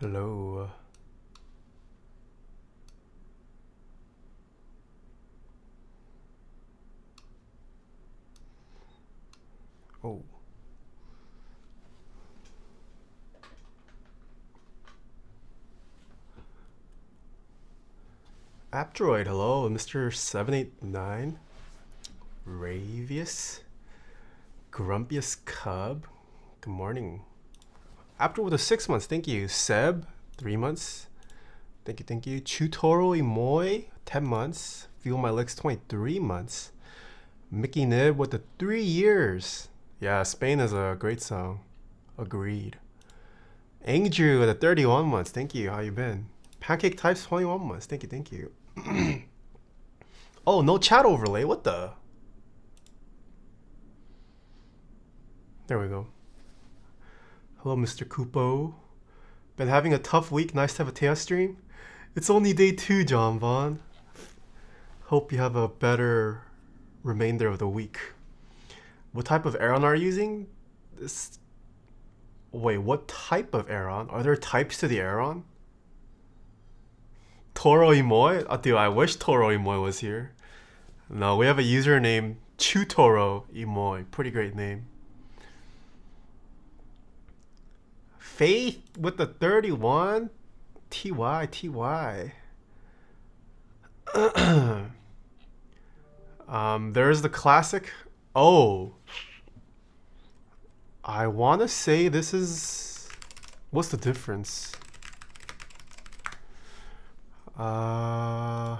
Hello. Oh. Aptroid, hello, Mr. 789. Ravius. Grumpiest Cub. Good morning. Aptroid with a 6 months, thank you. Seb, 3 months. Thank you, thank you. Chutoro Imoy, 10 months. Feel My Legs, 23 months. Mickey Nib with the 3 years. Yeah, Spain is a great song. Agreed. Angdrew with the 31 months. Thank you. How you been? Pancake Types 21 months. Thank you. Thank you. Oh, no chat overlay. What the? There we go. Hello, Mr. Kupo. Been having a tough week. Nice to have a Taeha stream. It's only day 2, John Vaughn. Hope you have a better remainder of the week. What type of Aeron are you using? This. Wait, what type of Aeron? Are there types to the Aeron? Toro Imoy? Oh, dude, I wish Toro Imoy was here. No, we have a user named Chutoro Imoy. Pretty great name. Faith with the 31? TY. There's the classic. Oh. I want to say this is... What's the difference? 8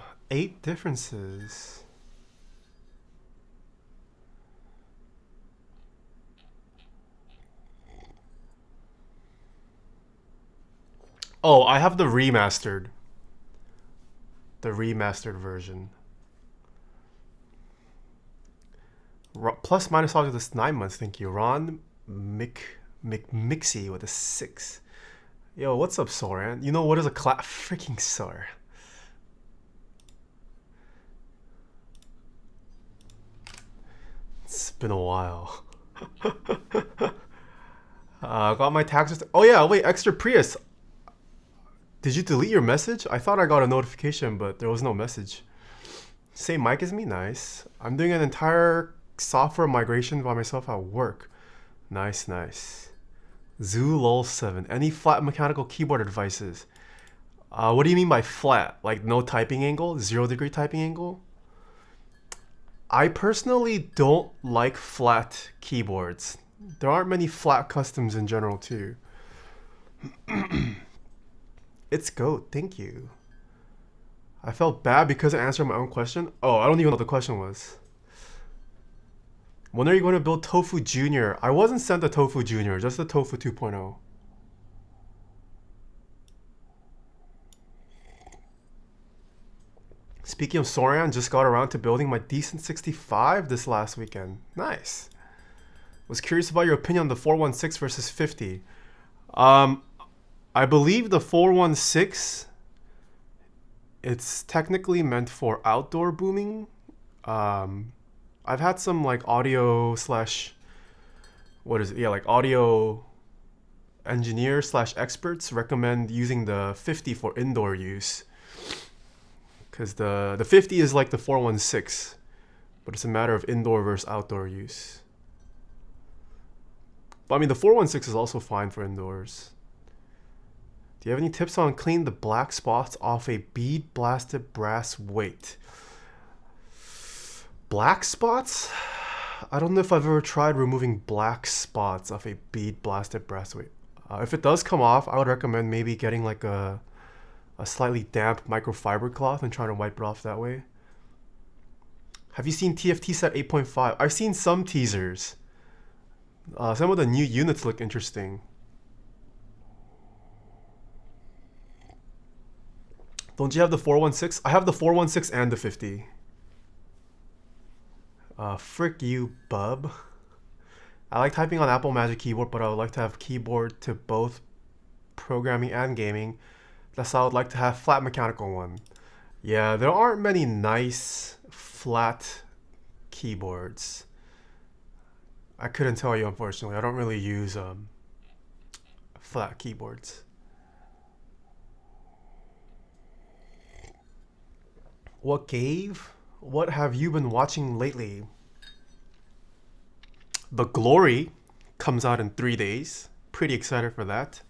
differences. Oh, I have the remastered. The remastered version. Plus minus all of this 9 months, thank you. Ron McMixie with a 6. Yo, what's up, Soran? You know what is a freaking Sor? It's been a while. Got my taxes. Oh yeah, wait, Extra Prius. Did you delete your message? I thought I got a notification, but there was no message. Same mic as me, nice. I'm doing an entire software migration by myself at work. Nice. ZooLol7. Any flat mechanical keyboard advices? What do you mean by flat? Like no typing angle? 0-degree typing angle? I personally don't like flat keyboards. There aren't many flat customs in general too. It's GOAT, thank you. I felt bad because I answered my own question. Oh, I don't even know what the question was. When are you going to build Tofu Junior? I wasn't sent the Tofu Junior, just the Tofu 2.0. Speaking of Soran, just got around to building my decent 65 this last weekend. Nice. Was curious about your opinion on the 416 versus 50. I believe the 416, it's technically meant for outdoor booming. I've had some like audio slash, what is it? Yeah, like audio engineer slash experts recommend using the 50 for indoor use. Because the 50 is like the 416, but it's a matter of indoor versus outdoor use. But I mean, the 416 is also fine for indoors. Do you have any tips on cleaning the black spots off a bead blasted brass weight? Black spots? I don't know if I've ever tried removing black spots off a bead blasted brass weight. If it does come off, I would recommend maybe getting like a slightly damp microfiber cloth and trying to wipe it off that way. Have you seen TFT set 8.5? I've seen some teasers. Some of the new units look interesting. Don't you have the 416? I have the 416 and the 50. Frick you, bub. I like typing on Apple Magic Keyboard, but I would like to have keyboard to both programming and gaming. That's why I would like to have flat mechanical one. Yeah, there aren't many nice flat keyboards. I couldn't tell you, unfortunately. I don't really use flat keyboards. What gave? What have you been watching lately? The Glory comes out in 3 days. Pretty excited for that.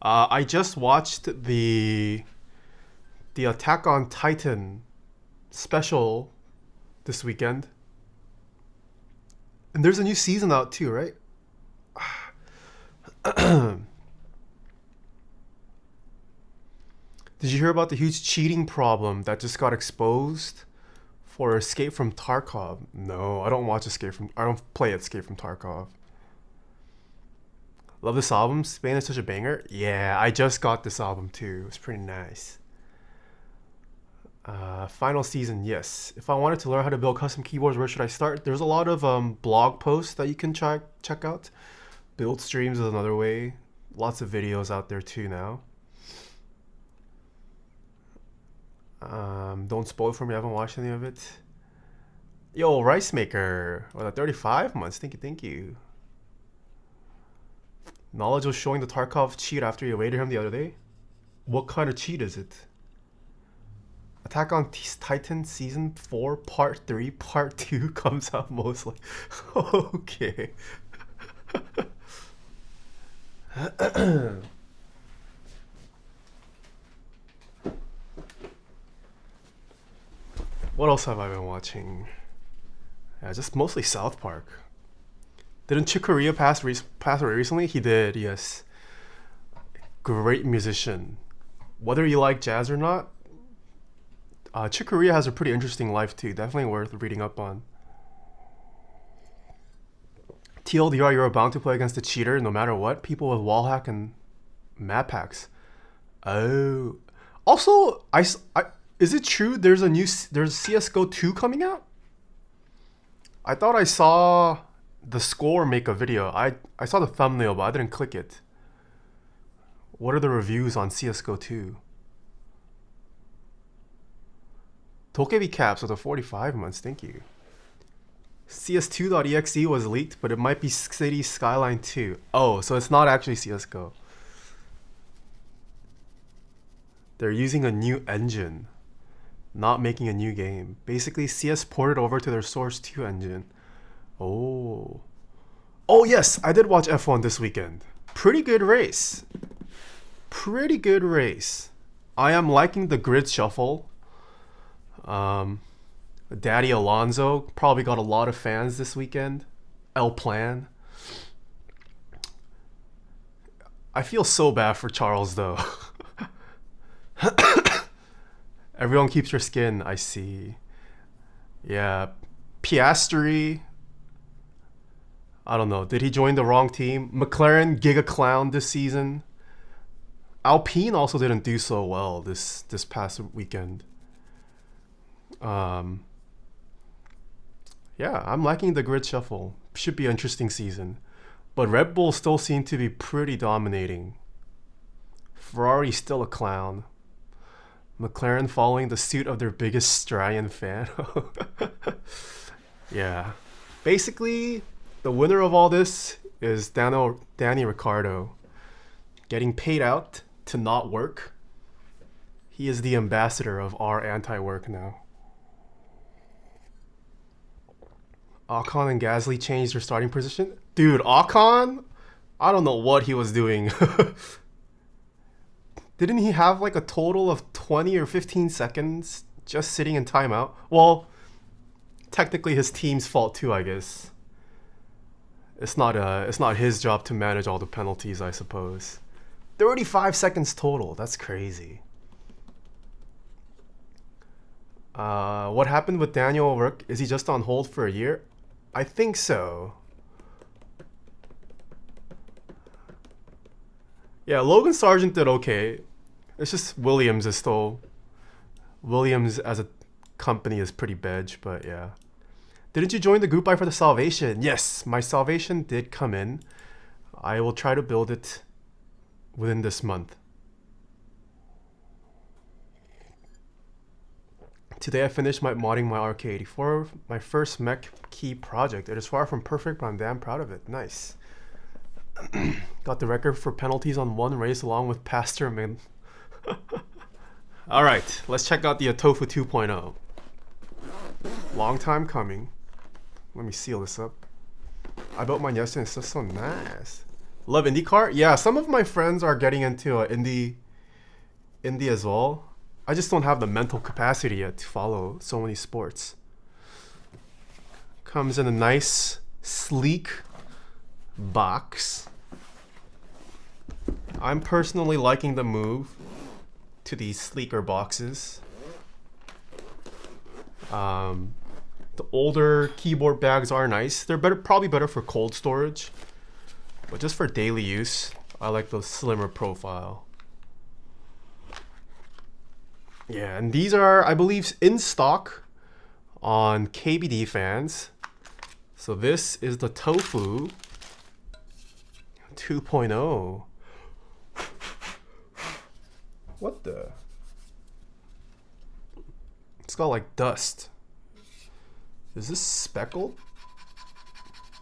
I just watched the Attack on Titan special this weekend. And there's a new season out too, right? Did you hear about the huge cheating problem that just got exposed for Escape from Tarkov? No, I don't play Escape from Tarkov. Love this album. Spain is such a banger. Yeah, I just got this album too. It's pretty nice. Final season, yes. If I wanted to learn how to build custom keyboards, where should I start? There's a lot of blog posts that you can check out. Build streams is another way. Lots of videos out there too now. Don't spoil it for me. I haven't watched any of it. Yo, Rice Maker. Oh, 35 months. Thank you. Knowledge was showing the Tarkov cheat after you raided him the other day. What kind of cheat is it? Attack on Titan Season 4 Part 3 Part 2 comes out mostly. Okay. What else have I been watching? Yeah, just mostly South Park. Didn't Chick Corea pass away recently? He did, yes. Great musician. Whether you like jazz or not, Chick Corea has a pretty interesting life too. Definitely worth reading up on. TLDR, you're bound to play against a cheater no matter what. People with wallhack and map packs. Oh. Also, is it true there's CSGO 2 coming out? I thought I saw the score make a video. I saw the thumbnail, but I didn't click it. What are the reviews on CSGO 2? Keycaps with the 45 months, thank you. CS2.exe was leaked, but it might be City Skyline 2. Oh, so it's not actually CSGO. They're using a new engine, not making a new game. Basically, CS ported over to their Source 2 engine. Oh. Oh yes, I did watch F1 this weekend. Pretty good race. Pretty good race. I am liking the grid shuffle. Daddy Alonso probably got a lot of fans this weekend. El Plan. I feel so bad for Charles though. Everyone keeps their skin, I see. Yeah. Piastri. I don't know. Did he join the wrong team? McLaren, Giga Clown this season. Alpine also didn't do so well this past weekend. Yeah, I'm liking the grid shuffle. Should be an interesting season. But Red Bull still seem to be pretty dominating. Ferrari's still a clown. McLaren following the suit of their biggest Australian fan. Yeah. Basically, the winner of all this is Danny Ricciardo. Getting paid out to not work. He is the ambassador of our anti-work now. Ocon and Gasly changed their starting position. Dude, Ocon? I don't know what he was doing. Didn't he have like a total of 20 or 15 seconds just sitting in timeout? Well, technically his team's fault too, I guess. It's not his job to manage all the penalties, I suppose. 35 seconds total. That's crazy. What happened with Daniel O'Rourke? Is he just on hold for a year? I think so. Yeah, Logan Sargent did okay. It's just Williams as a company is pretty bedge, but yeah. Didn't you join the group buy for the Salvation? Yes, my Salvation did come in. I will try to build it within this month. Today I finished modding my RK84, my first mech key project. It is far from perfect, but I'm damn proud of it. Nice. Got the record for penalties on one race along with Pastor Man. All right, let's check out the Tofu 2.0. Long time coming. Let me seal this up. I built mine yesterday. It's just so nice. Love IndyCar? Yeah, some of my friends are getting into Indy as well. I just don't have the mental capacity yet to follow so many sports. Comes in a nice, sleek box. I'm personally liking the move to these sleeker boxes. The older keyboard bags are nice. They're probably better for cold storage, but just for daily use, I like the slimmer profile. Yeah, and these are, I believe, in stock on KBD fans. So this is the Tofu 2.0. What the? It's got like dust. Is this speckled?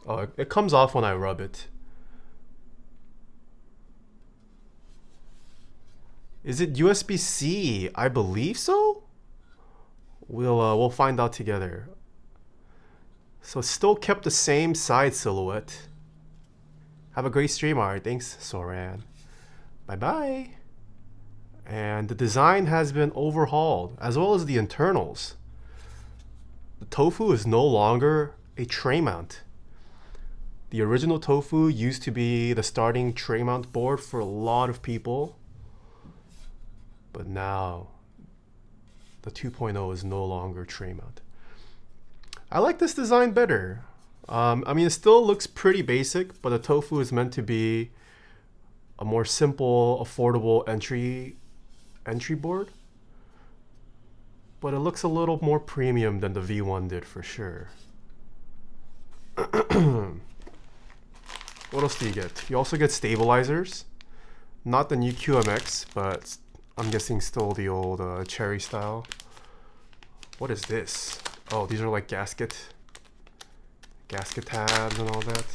Oh, it comes off when I rub it. Is it USB-C? I believe so. We'll find out together. So still kept the same side silhouette. Have a great stream, alright. Thanks, Soran. Bye bye. And the design has been overhauled, as well as the internals. The Tofu is no longer a tray mount. The original Tofu used to be the starting tray mount board for a lot of people. But now, the 2.0 is no longer tray mount. I like this design better. I mean, it still looks pretty basic, but the Tofu is meant to be a more simple, affordable entry board. But it looks a little more premium than the V1 did for sure. What else do you get? You also get stabilizers. Not the new QMX, but I'm guessing still the old cherry style. What is this? Oh, these are like gasket tabs and all that.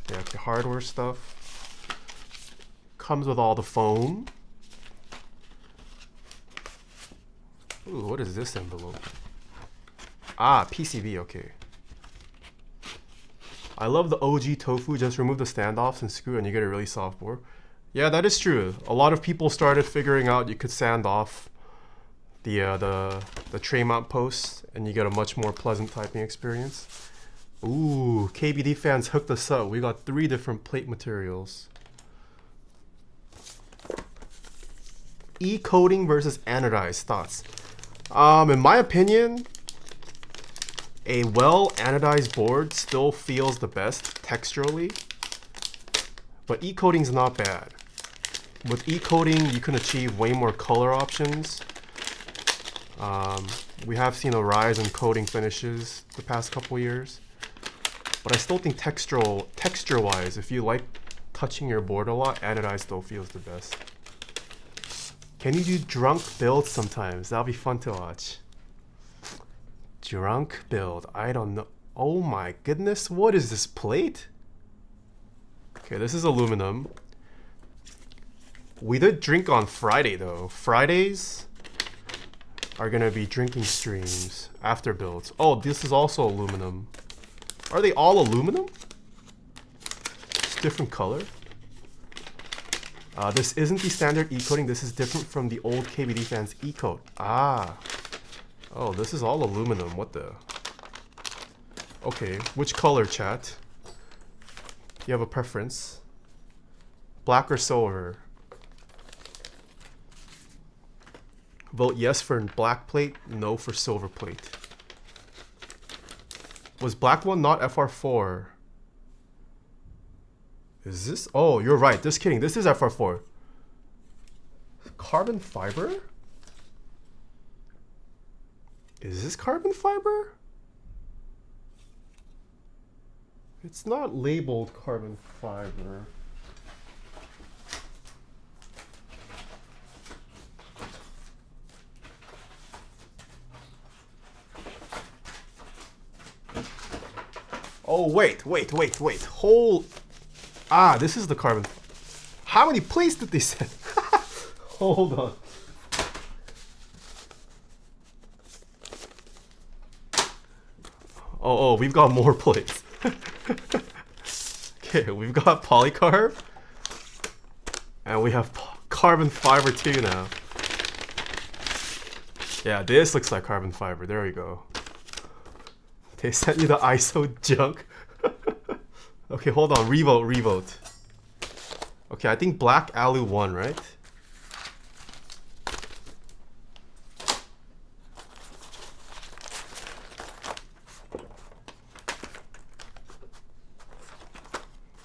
Yeah, the hardware stuff. Comes with all the foam. Ooh, what is this envelope? Ah, PCB, okay. I love the OG Tofu. Just remove the standoffs and screw and you get a really soft board. Yeah, that is true. A lot of people started figuring out you could sand off the tray mount posts and you get a much more pleasant typing experience. Ooh, KBD fans hooked us up. We got 3 different plate materials. E-coating versus anodized thoughts. In my opinion, a well anodized board still feels the best texturally, but e-coating is not bad. With e-coating, you can achieve way more color options. We have seen a rise in coating finishes the past couple years, but I still think texture-wise, if you like touching your board a lot, anodized still feels the best. Can you do drunk builds sometimes? That'll be fun to watch. Drunk build. I don't know. Oh my goodness. What is this plate? Okay, this is aluminum. We did drink on Friday though. Fridays are gonna be drinking streams after builds. Oh, this is also aluminum. Are they all aluminum? Just different color. This isn't the standard e-coating. This is different from the old KBD fans e-coat. Ah. Oh, this is all aluminum. What the? Okay, which color, chat? You have a preference? Black or silver? Vote yes for black plate, no for silver plate. Was black one not FR4? Is this? Oh, you're right. Just kidding. This is FR4. Carbon fiber? Is this carbon fiber? It's not labeled carbon fiber. Oh, wait. Ah, this is the carbon. How many plates did they send? Hold on. Oh, we've got more plates. Okay, we've got polycarb. And we have carbon fiber too now. Yeah, this looks like carbon fiber. There we go. They sent you the ISO junk. Okay, hold on. Revote. Okay, I think black alu 1, right?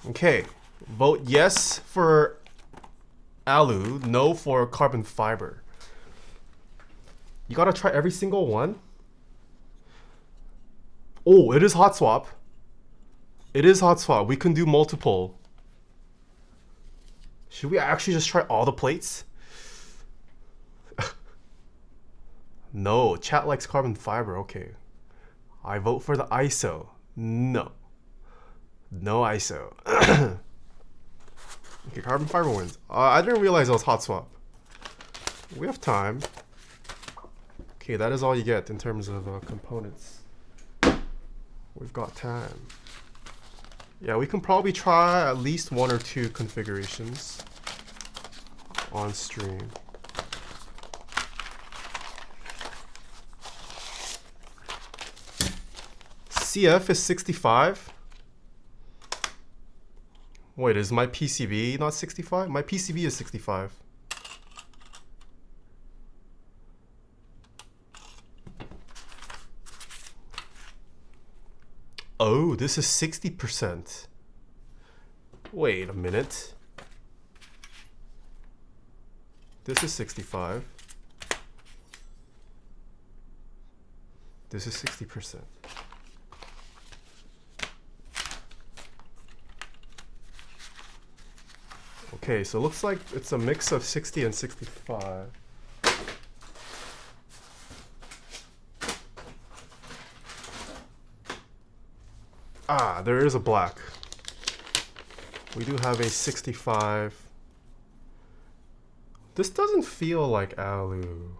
Okay, vote yes for alu, no for carbon fiber. You gotta try every single one. Oh, it is hot swap. It is hot swap. We can do multiple. Should we actually just try all the plates? No, chat likes carbon fiber. Okay. I vote for the ISO. No. No ISO. Okay, carbon fiber wins. I didn't realize it was hot swap. We have time. Okay, that is all you get in terms of components. We've got time. Yeah, we can probably try at least 1 or 2 configurations on stream. CF is 65. Wait, is my PCB not 65? My PCB is 65. Oh, this is 60%. Wait a minute. This is 65. This is 60%. Okay, so it looks like it's a mix of 60 and 65. Ah, there is a black. We do have a 65. This doesn't feel like alu.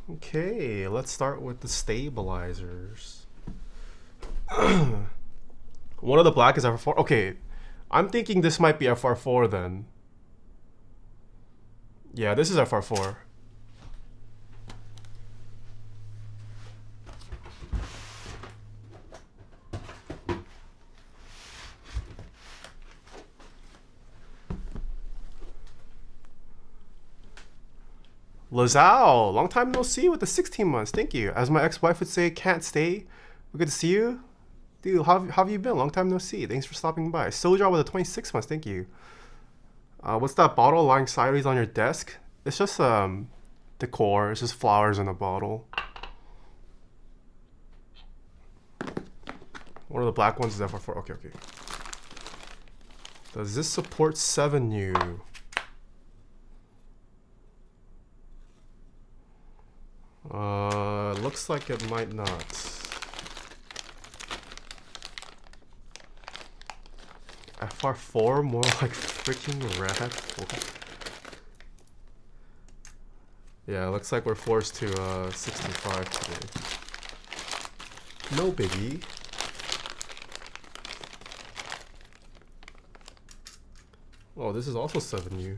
Okay, let's start with the stabilizers. One of the black is FR4. Okay, I'm thinking this might be FR4 then. Yeah, this is FR4. Lazao, long time no see with the 16 months. Thank you. As my ex-wife would say, can't stay. We're good to see you. Dude, how have you been? Long time no see. Thanks for stopping by. Soja with the 26 months. Thank you. What's that bottle lying sideways on your desk? It's just decor. It's just flowers in a bottle. One of the black ones is FR4. Okay. Does this support 7U? Looks like it might not. FR4, more like freaking red. Yeah, looks like we're forced to 65 today. No biggie. Oh, this is also 7U.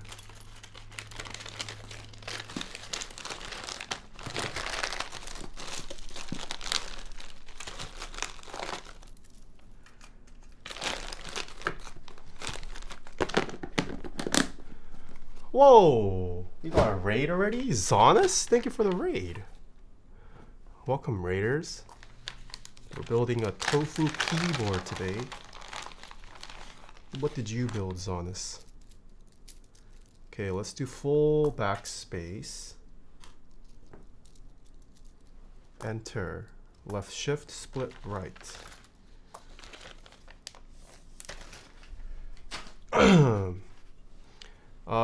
Whoa! We got a raid already? Zonis? Thank you for the raid. Welcome, raiders. We're building a Tofu keyboard today. What did you build, Zonis? Okay, let's do full backspace. Enter. Left shift, split right.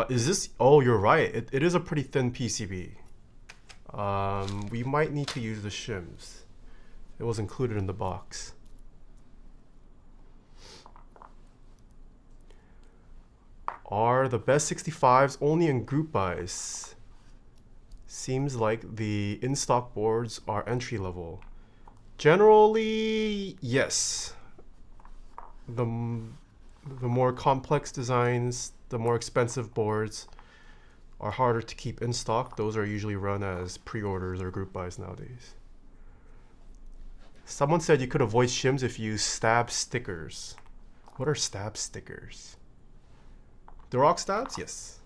Is this? Oh, you're right. It is a pretty thin PCB. We might need to use the shims. It was included in the box. Are the best 65s only in group buys? Seems like the in-stock boards are entry level. Generally, yes. The more complex designs, the more expensive boards are harder to keep in stock. Those are usually run as pre-orders or group buys nowadays. Someone said you could avoid shims if you use stab stickers. What are stab stickers? Durock stabs? Yes.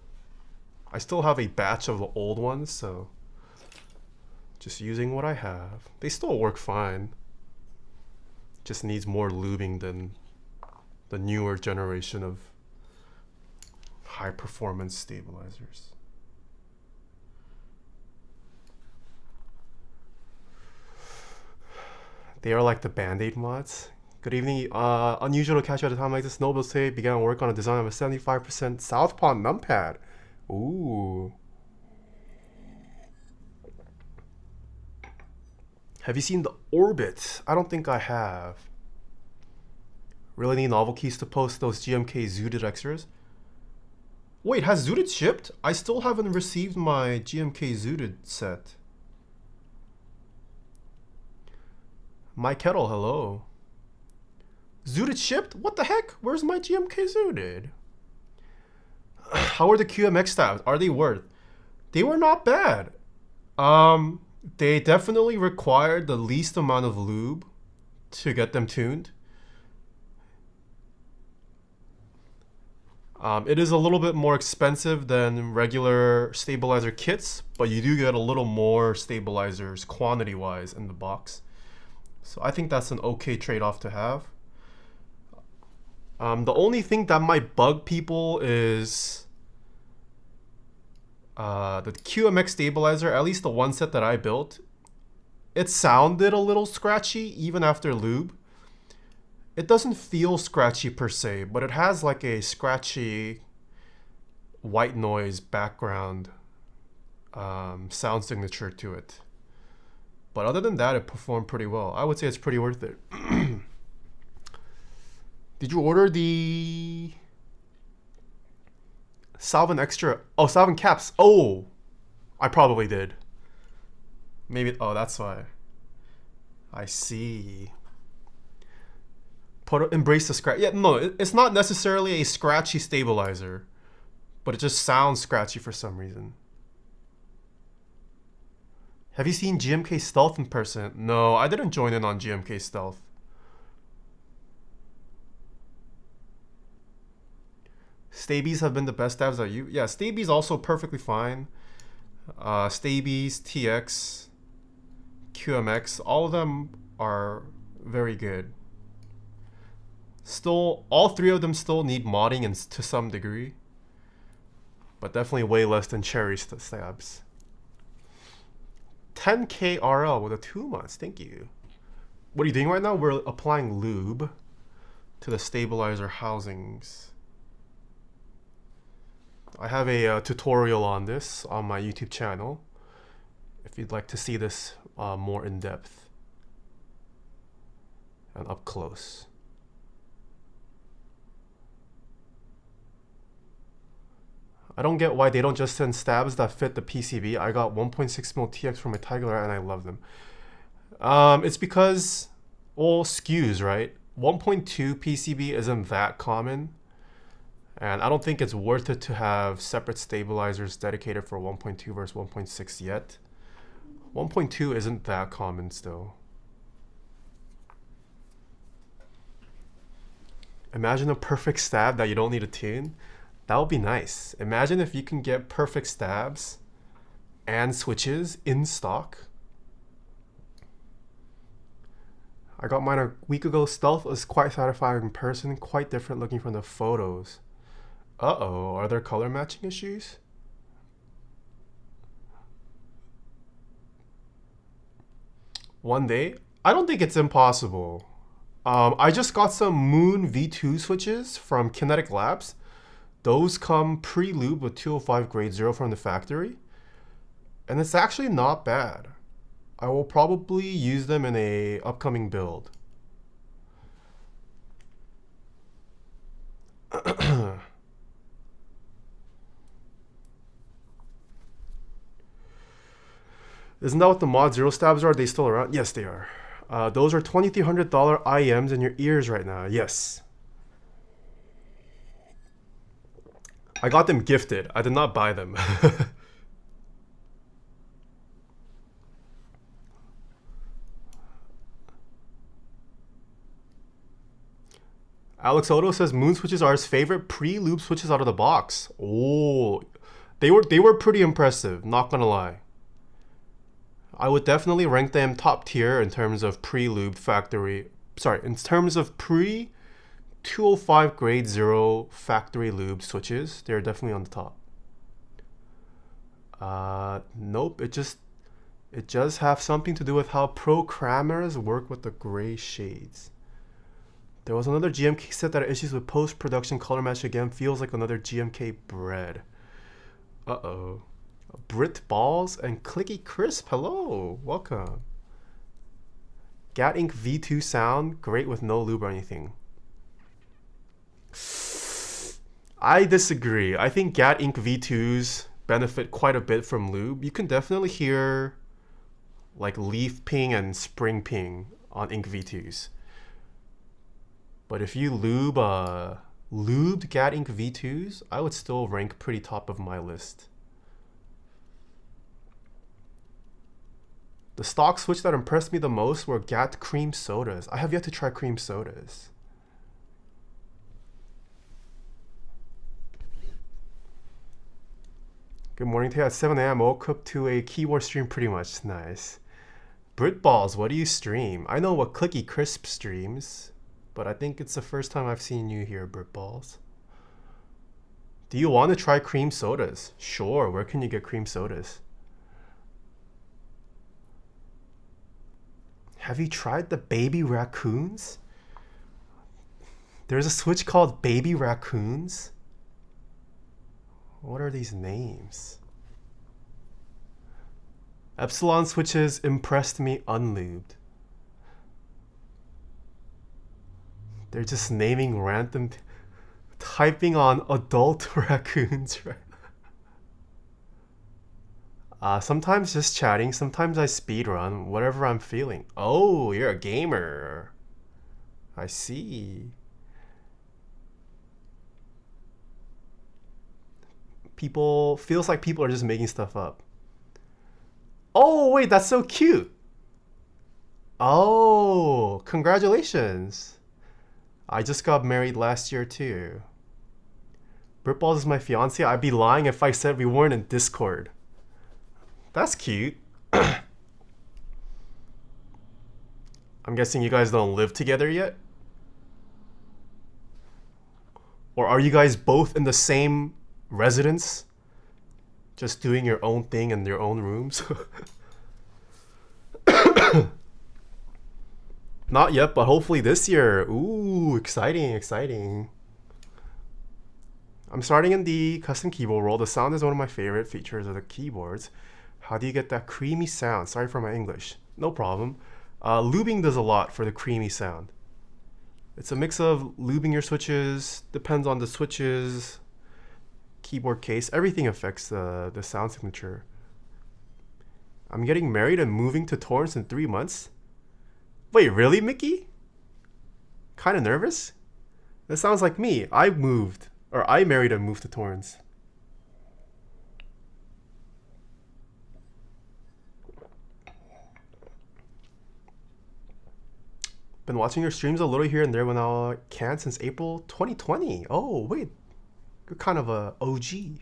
I still have a batch of the old ones, so just using what I have. They still work fine. Just needs more lubing than the newer generation of high performance stabilizers. They are like the Band-Aid mods. Good evening. Unusual to catch you at a time like this. Noble today began work on a design of a 75% Southpaw numpad. Ooh. Have you seen the Orbit? I don't think I have. Really need NovelKeys to post those GMK zooted extras. Wait, has zooted shipped? I still haven't received my GMK zooted set. My kettle, hello. Zooted shipped? What the heck? Where's my GMK zooted? How are the QMX stabs? Are they worth? They were not bad. They definitely required the least amount of lube to get them tuned. It is a little bit more expensive than regular stabilizer kits, but you do get a little more stabilizers quantity-wise in the box. So I think that's an okay trade-off to have. The only thing that might bug people is the QMX stabilizer, at least the one set that I built. It sounded a little scratchy even after lube. It doesn't feel scratchy per se, but it has like a scratchy white noise background sound signature to it. But other than that, it performed pretty well. I would say it's pretty worth it. Did you order the Salvin Extra? Oh, Salvin Caps. Oh, I probably did. Maybe, oh, that's why. I see. Embrace the scratch. Yeah, no, it's not necessarily a scratchy stabilizer, but it just sounds scratchy for some reason. Have you seen GMK Stealth in person? No, I didn't join in on GMK Stealth. Stabies have been the best stabs at you. Yeah, Stabies also perfectly fine. Stabies, TX, QMX, all of them are very good. Still, all three of them still need modding and to some degree, but definitely way less than Cherry stabs. 10K RL with a 2 months. Thank you. What are you doing right now? We're applying lube to the stabilizer housings. I have a tutorial on this on my YouTube channel if you'd like to see this more in depth and up close. I don't get why they don't just send stabs that fit the PCB. I got 1.6mm TX from a Tiger and I love them. It's because, well, SKUs, right? 1.2 PCB isn't that common. And I don't think it's worth it to have separate stabilizers dedicated for 1.2 versus 1.6 yet. 1.2 isn't that common still. Imagine a perfect stab that you don't need to tune. That would be nice. Imagine if you can get perfect stabs and switches in stock. I got mine a week ago. Stealth was quite satisfying in person, quite different looking from the photos. Uh-oh, are there color matching issues? One day? I don't think it's impossible. I just got some Moon V2 switches from Kinetic Labs. Those come pre-lube with 205 grade 0 from the factory. And it's actually not bad. I will probably use them in a upcoming build. Isn't that what the Mod Zero stabs are? Are they still around? Yes, they are. Those are $2,300 IEMs in your ears right now. Yes. I got them gifted. I did not buy them. Alex Odo says moon switches are his favorite pre-lube switches out of the box. Oh, they were pretty impressive, not gonna lie. I would definitely rank them top tier in terms of pre-lubed factory. Sorry, in terms of pre 205 grade 0 factory lube switches, they're definitely on the top. Nope, it does have something to do with how pro cameras work with the gray shades. There was another GMK set that had issues with post-production color match again. Feels like another GMK bread. Uh-oh. Brit Balls and Clicky Crisp. Hello. Welcome. Gat Inc. V2 sound. Great with no lube or anything. I disagree. I think Gat Inc. V2s benefit quite a bit from lube. You can definitely hear like leaf ping and spring ping on Inc. V2s. But if you lubed Gat Inc. V2s, I would still rank pretty top of my list. The stock switch that impressed me the most were Gat cream sodas. I have yet to try cream sodas. Good morning, Taeha. At 7 a.m. woke up to a keyboard stream pretty much. Nice. Britballs, what do you stream? I know what Clicky Crisp streams, but I think it's the first time I've seen you here, Britballs. Do you want to try cream sodas? Sure, where can you get cream sodas? Have you tried the baby raccoons? There's a switch called baby raccoons. What are these names? Epsilon switches impressed me unlubed. They're just naming random, typing on adult raccoons. Sometimes just chatting, sometimes I speedrun, whatever I'm feeling. Oh, you're a gamer. I see. Feels like people are just making stuff up. Oh, wait, that's so cute. Oh, congratulations. I just got married last year too. Britballs is my fiance. I'd be lying if I said we weren't in Discord. That's cute. I'm guessing you guys don't live together yet? Or are you guys both in the same residence? Just doing your own thing in your own rooms? Not yet, but hopefully this year. Ooh, exciting, exciting. I'm starting in the custom keyboard world. The sound is one of my favorite features of the keyboards. How do you get that creamy sound? Sorry for my English. No problem. Lubing does a lot for the creamy sound. It's a mix of lubing your switches, depends on the switches, keyboard case, everything affects the sound signature. I'm getting married and moving to Torrance in 3 months. Wait, really, Mickey? Kind of nervous? That sounds like me. I married and moved to Torrance. Been watching your streams a little here and there when I can since April 2020. Oh, wait. You're kind of a OG.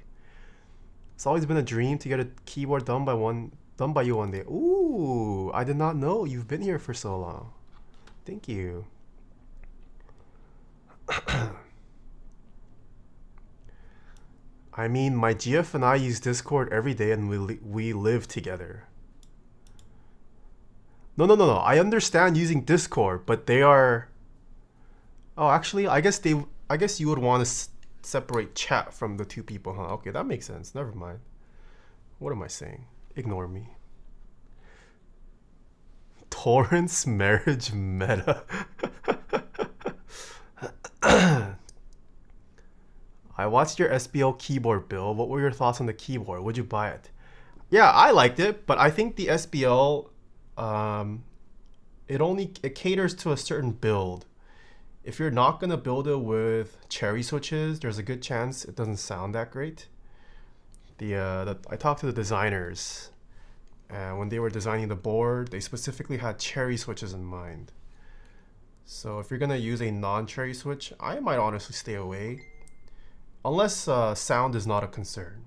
It's always been a dream to get a keyboard done by you one day. Ooh, I did not know you've been here for so long. Thank you. I mean, my GF and I use Discord every day and we live together. No. I understand using Discord, but they are... Oh, actually, I guess you would want to separate chat from the two people, huh? Okay, that makes sense. Never mind. What am I saying? Ignore me. Torrance marriage meta. I watched your SBL keyboard build. What were your thoughts on the keyboard? Would you buy it? Yeah, I liked it, but I think the SBL, it caters to a certain build. If you're not gonna build it with cherry switches, there's a good chance it doesn't sound that great. I talked to the designers, and when they were designing the board, they specifically had cherry switches in mind. So if you're gonna use a non-cherry switch, I might honestly stay away, unless sound is not a concern.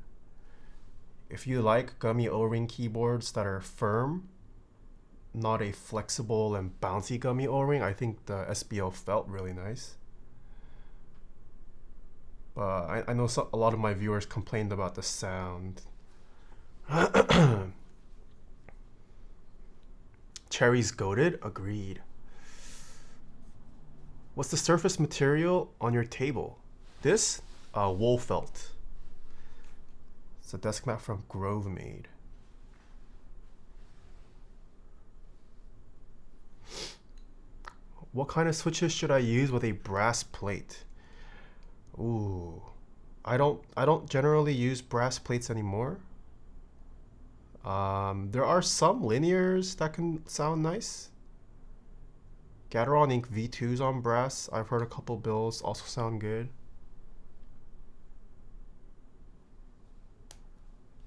If you like gummy O-ring keyboards that are firm, not a flexible and bouncy gummy O-ring, I think the SBL felt really nice. But I know a lot of my viewers complained about the sound. Cherry's goated? Agreed. What's the surface material on your table? This? Wool felt. It's a desk mat from Grove Made. What kind of switches should I use with a brass plate? Ooh, I don't generally use brass plates anymore. There are some linears that can sound nice. Gateron Inc. V2s on brass. I've heard a couple bills also sound good.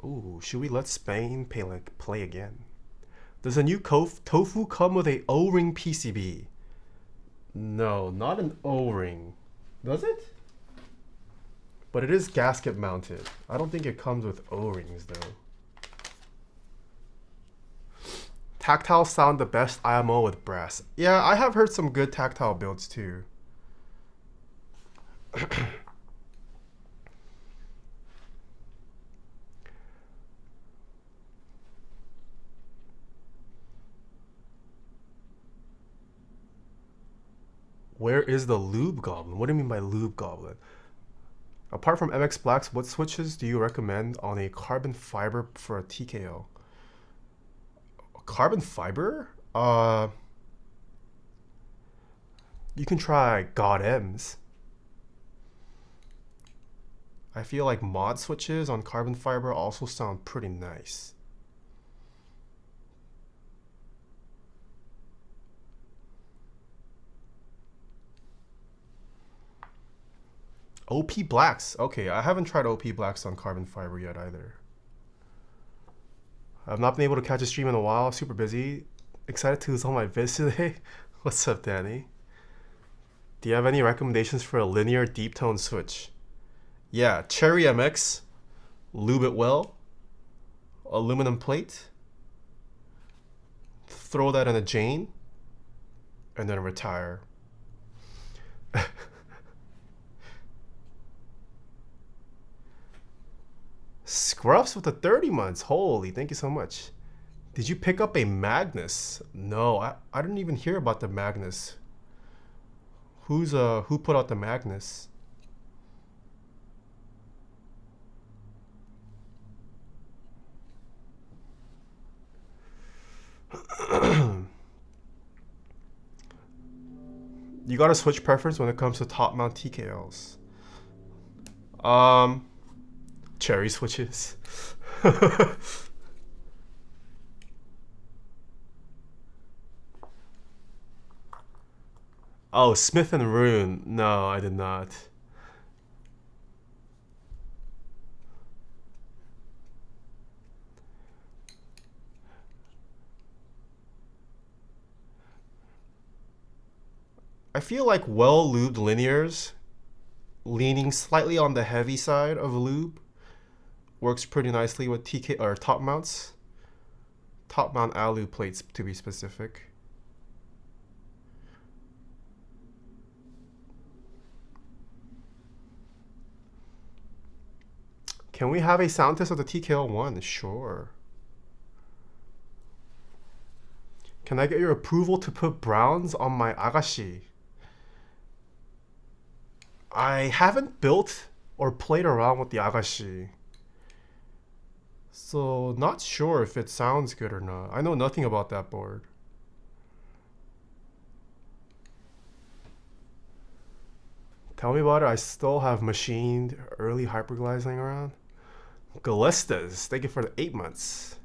Ooh, should we let Spain play again? Does a new Tofu come with a O-ring PCB? No, not an O-ring. Does it? But it is gasket mounted. I don't think it comes with O-rings though. Tactile sound the best IMO with brass. Yeah, I have heard some good tactile builds too. Where is the lube goblin? What do you mean by lube goblin? Apart from MX Blacks, what switches do you recommend on a carbon fiber for a TKO? Carbon fiber? You can try God M's. I feel like mod switches on carbon fiber also sound pretty nice. OP Blacks. Okay, I haven't tried OP Blacks on carbon fiber yet either. I've not been able to catch a stream in a while. Super busy. Excited to lose all my vids today. What's up, Danny? Do you have any recommendations for a linear deep tone switch? Yeah, Cherry MX, lube it well, aluminum plate, throw that in a Jane, and then retire. Scruffs with the 30 months. Holy, thank you so much. Did you pick up a Magnus? No, I didn't even hear about the Magnus. Who put out the Magnus? You got a switch preference when it comes to top mount TKLs? Cherry switches. Oh, Smith and Rune. No, I did not. I feel like well-lubed linears, leaning slightly on the heavy side of lube, works pretty nicely with TK or top mounts. Top mount alu plates to be specific. Can we have a sound test of the TKL1? Sure. Can I get your approval to put browns on my Agashi? I haven't built or played around with the Agashi, so not sure if it sounds good or not. I know nothing about that board. Tell me about it. I still have machined early hyperglizing around. Galistas, thank you for the 8 months.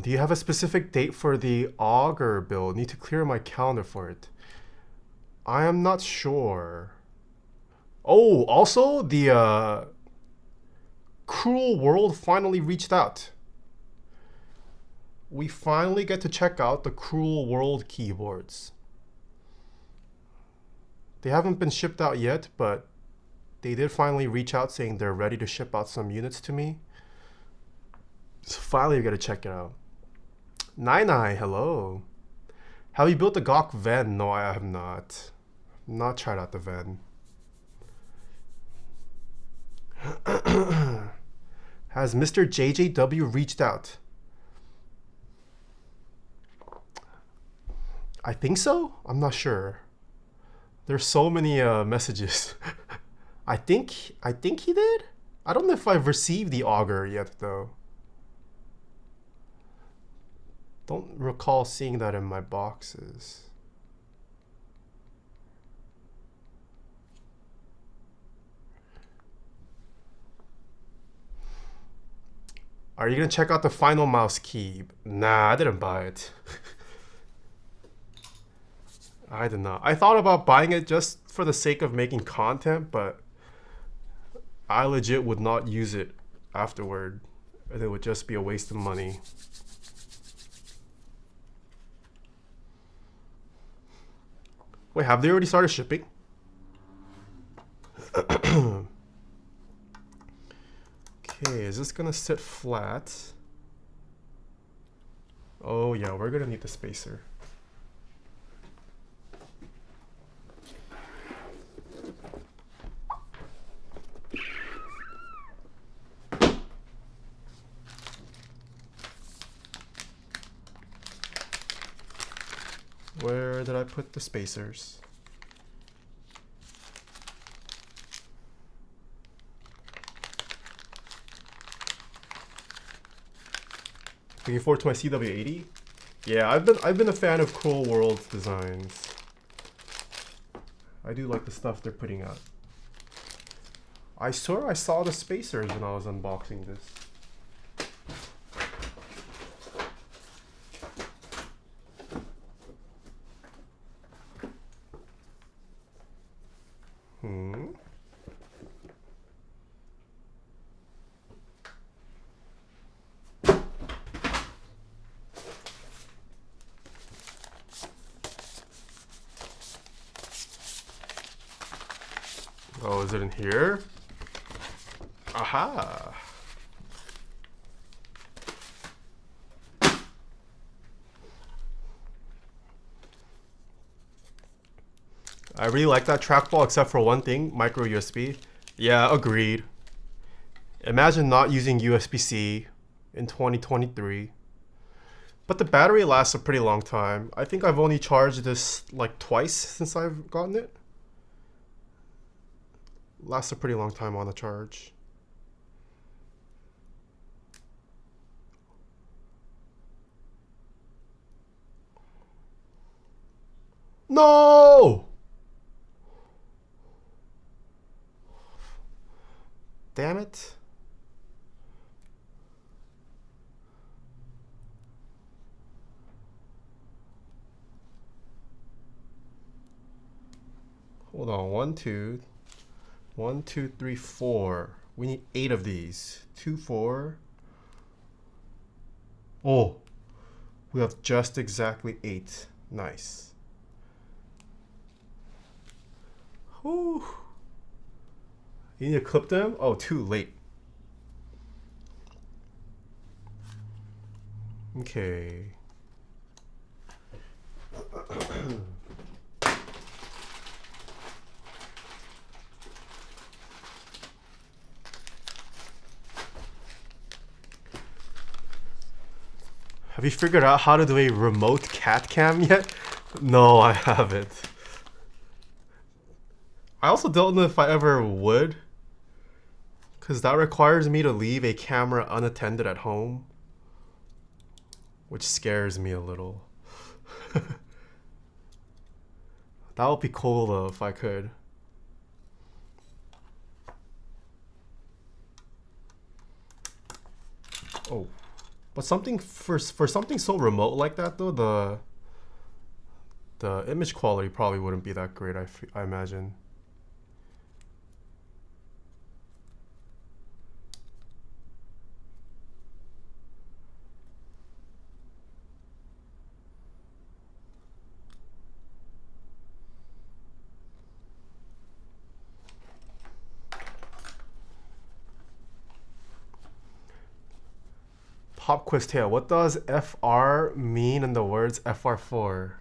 Do you have a specific date for the auger build? Need to clear my calendar for it. I am not sure. Oh, also the Cruel World finally reached out. We finally get to check out the Cruel World keyboards. They haven't been shipped out yet, but they did finally reach out saying they're ready to ship out some units to me. So finally we gotta check it out. Nai, hello. Have you built the GOK Ven? No, I have not. Not tried out the Ven. Has Mr. JJW reached out? I think so? I'm not sure. There's so many messages. I think he did? I don't know if I've received the auger yet though. Don't recall seeing that in my boxes. Are you gonna check out the final mouse key? Nah, I didn't buy it. I did not. I thought about buying it just for the sake of making content, but I legit would not use it afterward. And it would just be a waste of money. Wait, have they already started shipping? Okay, is this gonna sit flat? Oh yeah, we're gonna need the spacer. Where did I put the spacers? Looking forward to my CW80. Yeah, I've been a fan of Cruel World designs. I do like the stuff they're putting out. I swear I saw the spacers when I was unboxing this. Oh, is it in here? Aha! I really like that trackball except for one thing, micro USB. Yeah, agreed. Imagine not using USB-C in 2023. But the battery lasts a pretty long time. I think I've only charged this like twice since I've gotten it. Lasts a pretty long time on the charge. No! Damn it. Hold on, 1, 2, 1, 2, 3, 4. We need 8 of these. 2, 4. Oh, we have just exactly 8. Nice. Whew. You need to clip them? Oh, too late. Okay. Have you figured out how to do a remote cat cam yet? No, I haven't. I also don't know if I ever would, because that requires me to leave a camera unattended at home, which scares me a little. That would be cool though if I could. Oh, but something for something so remote like that though, the image quality probably wouldn't be that great. I imagine. Pop quiz Taeha, what does FR mean in the words FR4?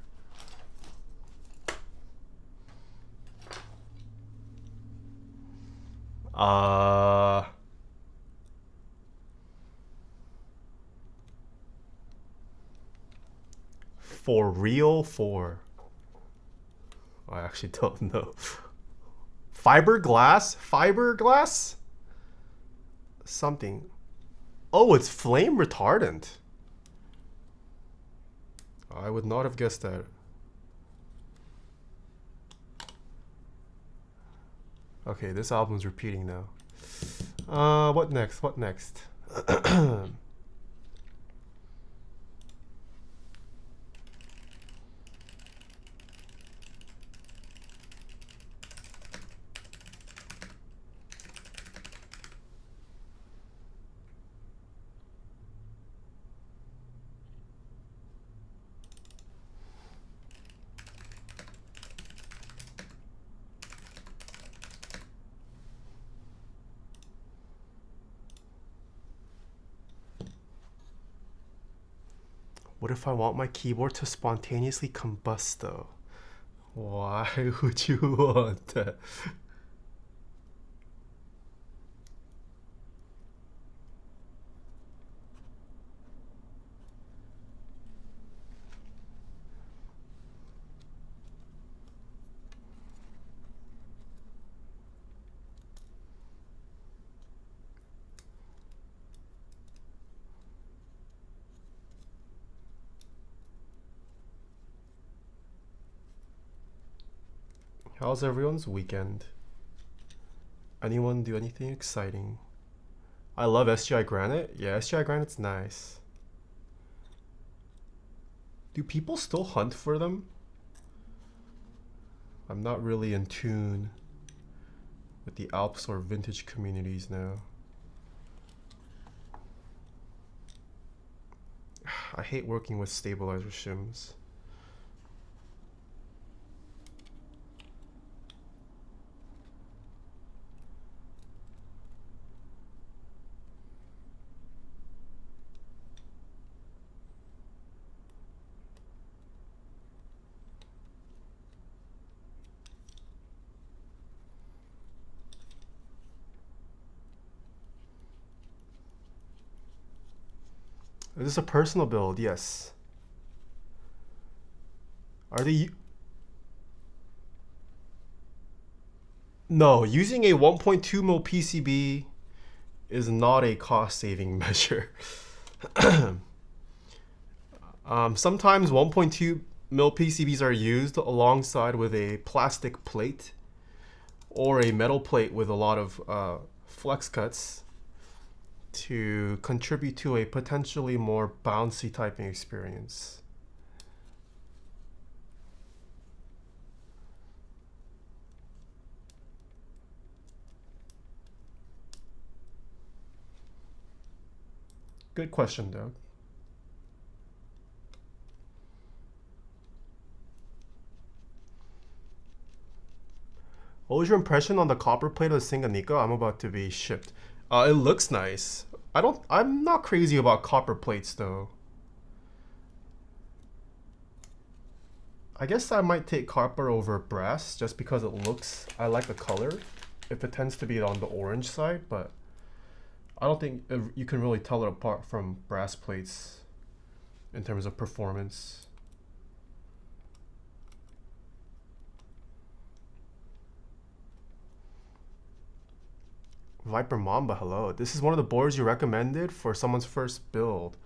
For real 4. I actually don't know. Fiberglass? Fiberglass? Something. Oh, it's flame retardant. I would not have guessed that. Okay, this album's repeating now. What next? What next? What if I want my keyboard to spontaneously combust though? Why would you want that? How's everyone's weekend? Anyone do anything exciting? I love SGI Granite. Yeah, SGI Granite's nice. Do people still hunt for them? I'm not really in tune with the Alps or vintage communities now. I hate working with stabilizer shims. Is this a personal build? Yes. Are they... No, using a 1.2mm PCB is not a cost-saving measure. Sometimes 1.2mm PCBs are used alongside with a plastic plate or a metal plate with a lot of flex cuts to contribute to a potentially more bouncy typing experience. Good question, Doug. What was your impression on the copper plate of the Singanika? I'm about to be shipped. It looks nice. I'm not crazy about copper plates though. I guess I might take copper over brass just because it looks, I like the color. If it tends to be on the orange side, but I don't think you can really tell it apart from brass plates in terms of performance. Viper Mamba, hello. This is one of the boards you recommended for someone's first build.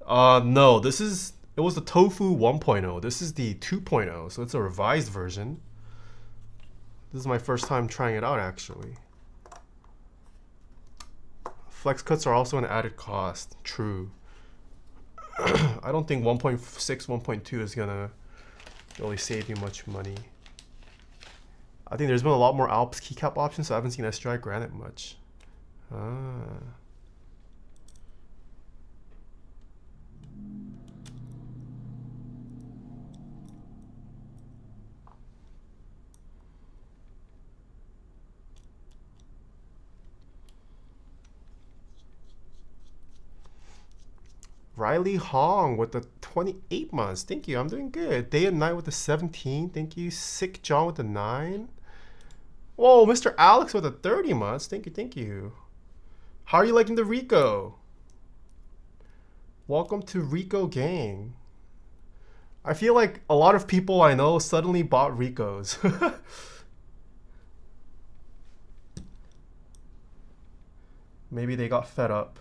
No, it was the Tofu 1.0. This is the 2.0, so it's a revised version. This is my first time trying it out, actually. Flex cuts are also an added cost. True. I don't think 1.6, 1.2 is gonna really save you much money. I think there's been a lot more Alps keycap options, so I haven't seen SGI Granite much. Riley Hong with the 28 months. Thank you. I'm doing good. Day and Night with the 17. Thank you. Sick John with the 9. Whoa, Mr. Alex with the 30 months. Thank you. Thank you. How are you liking the Rico? Welcome to Rico Gang. I feel like a lot of people I know suddenly bought Ricos. Maybe they got fed up.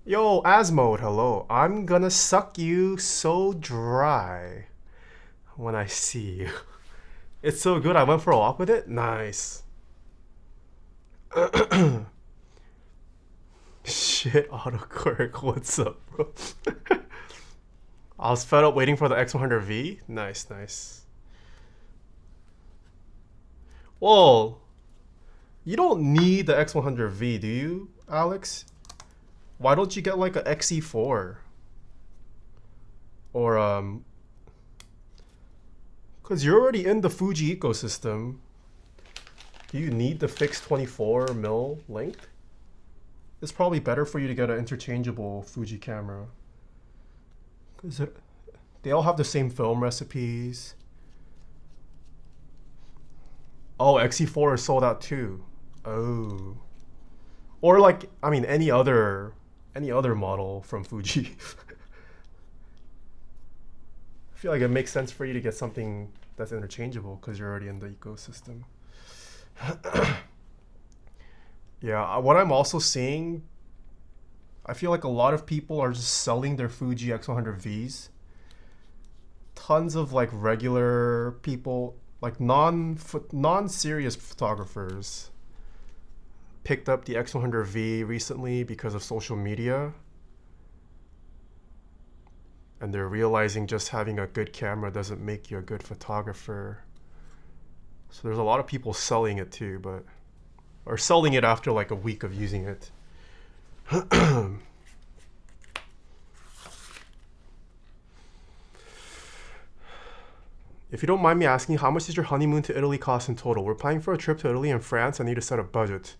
Yo, Asmode, hello. I'm gonna suck you so dry when I see you. It's so good, I went for a walk with it? Nice. Shit, autocorrect, what's up, bro? I was fed up waiting for the X100V. Nice, nice. Well, you don't need the X100V, do you, Alex? Why don't you get like a XE4? Or because you're already in the Fuji ecosystem. Do you need the fixed 24mm length? It's probably better for you to get an interchangeable Fuji camera. Because they all have the same film recipes. Oh, XE4 is sold out too. Oh. Or like, I mean, any other model from Fuji. I feel like it makes sense for you to get something that's interchangeable because you're already in the ecosystem. Yeah, what I'm also seeing, I feel like a lot of people are just selling their Fuji X100Vs. Tons of like regular people, like non-serious photographers, picked up the X100V recently because of social media, and they're realizing just having a good camera doesn't make you a good photographer. So there's a lot of people selling it too, or selling it after like a week of using it. If you don't mind me asking, how much does your honeymoon to Italy cost in total? We're planning for a trip to Italy and France. I need to set a budget.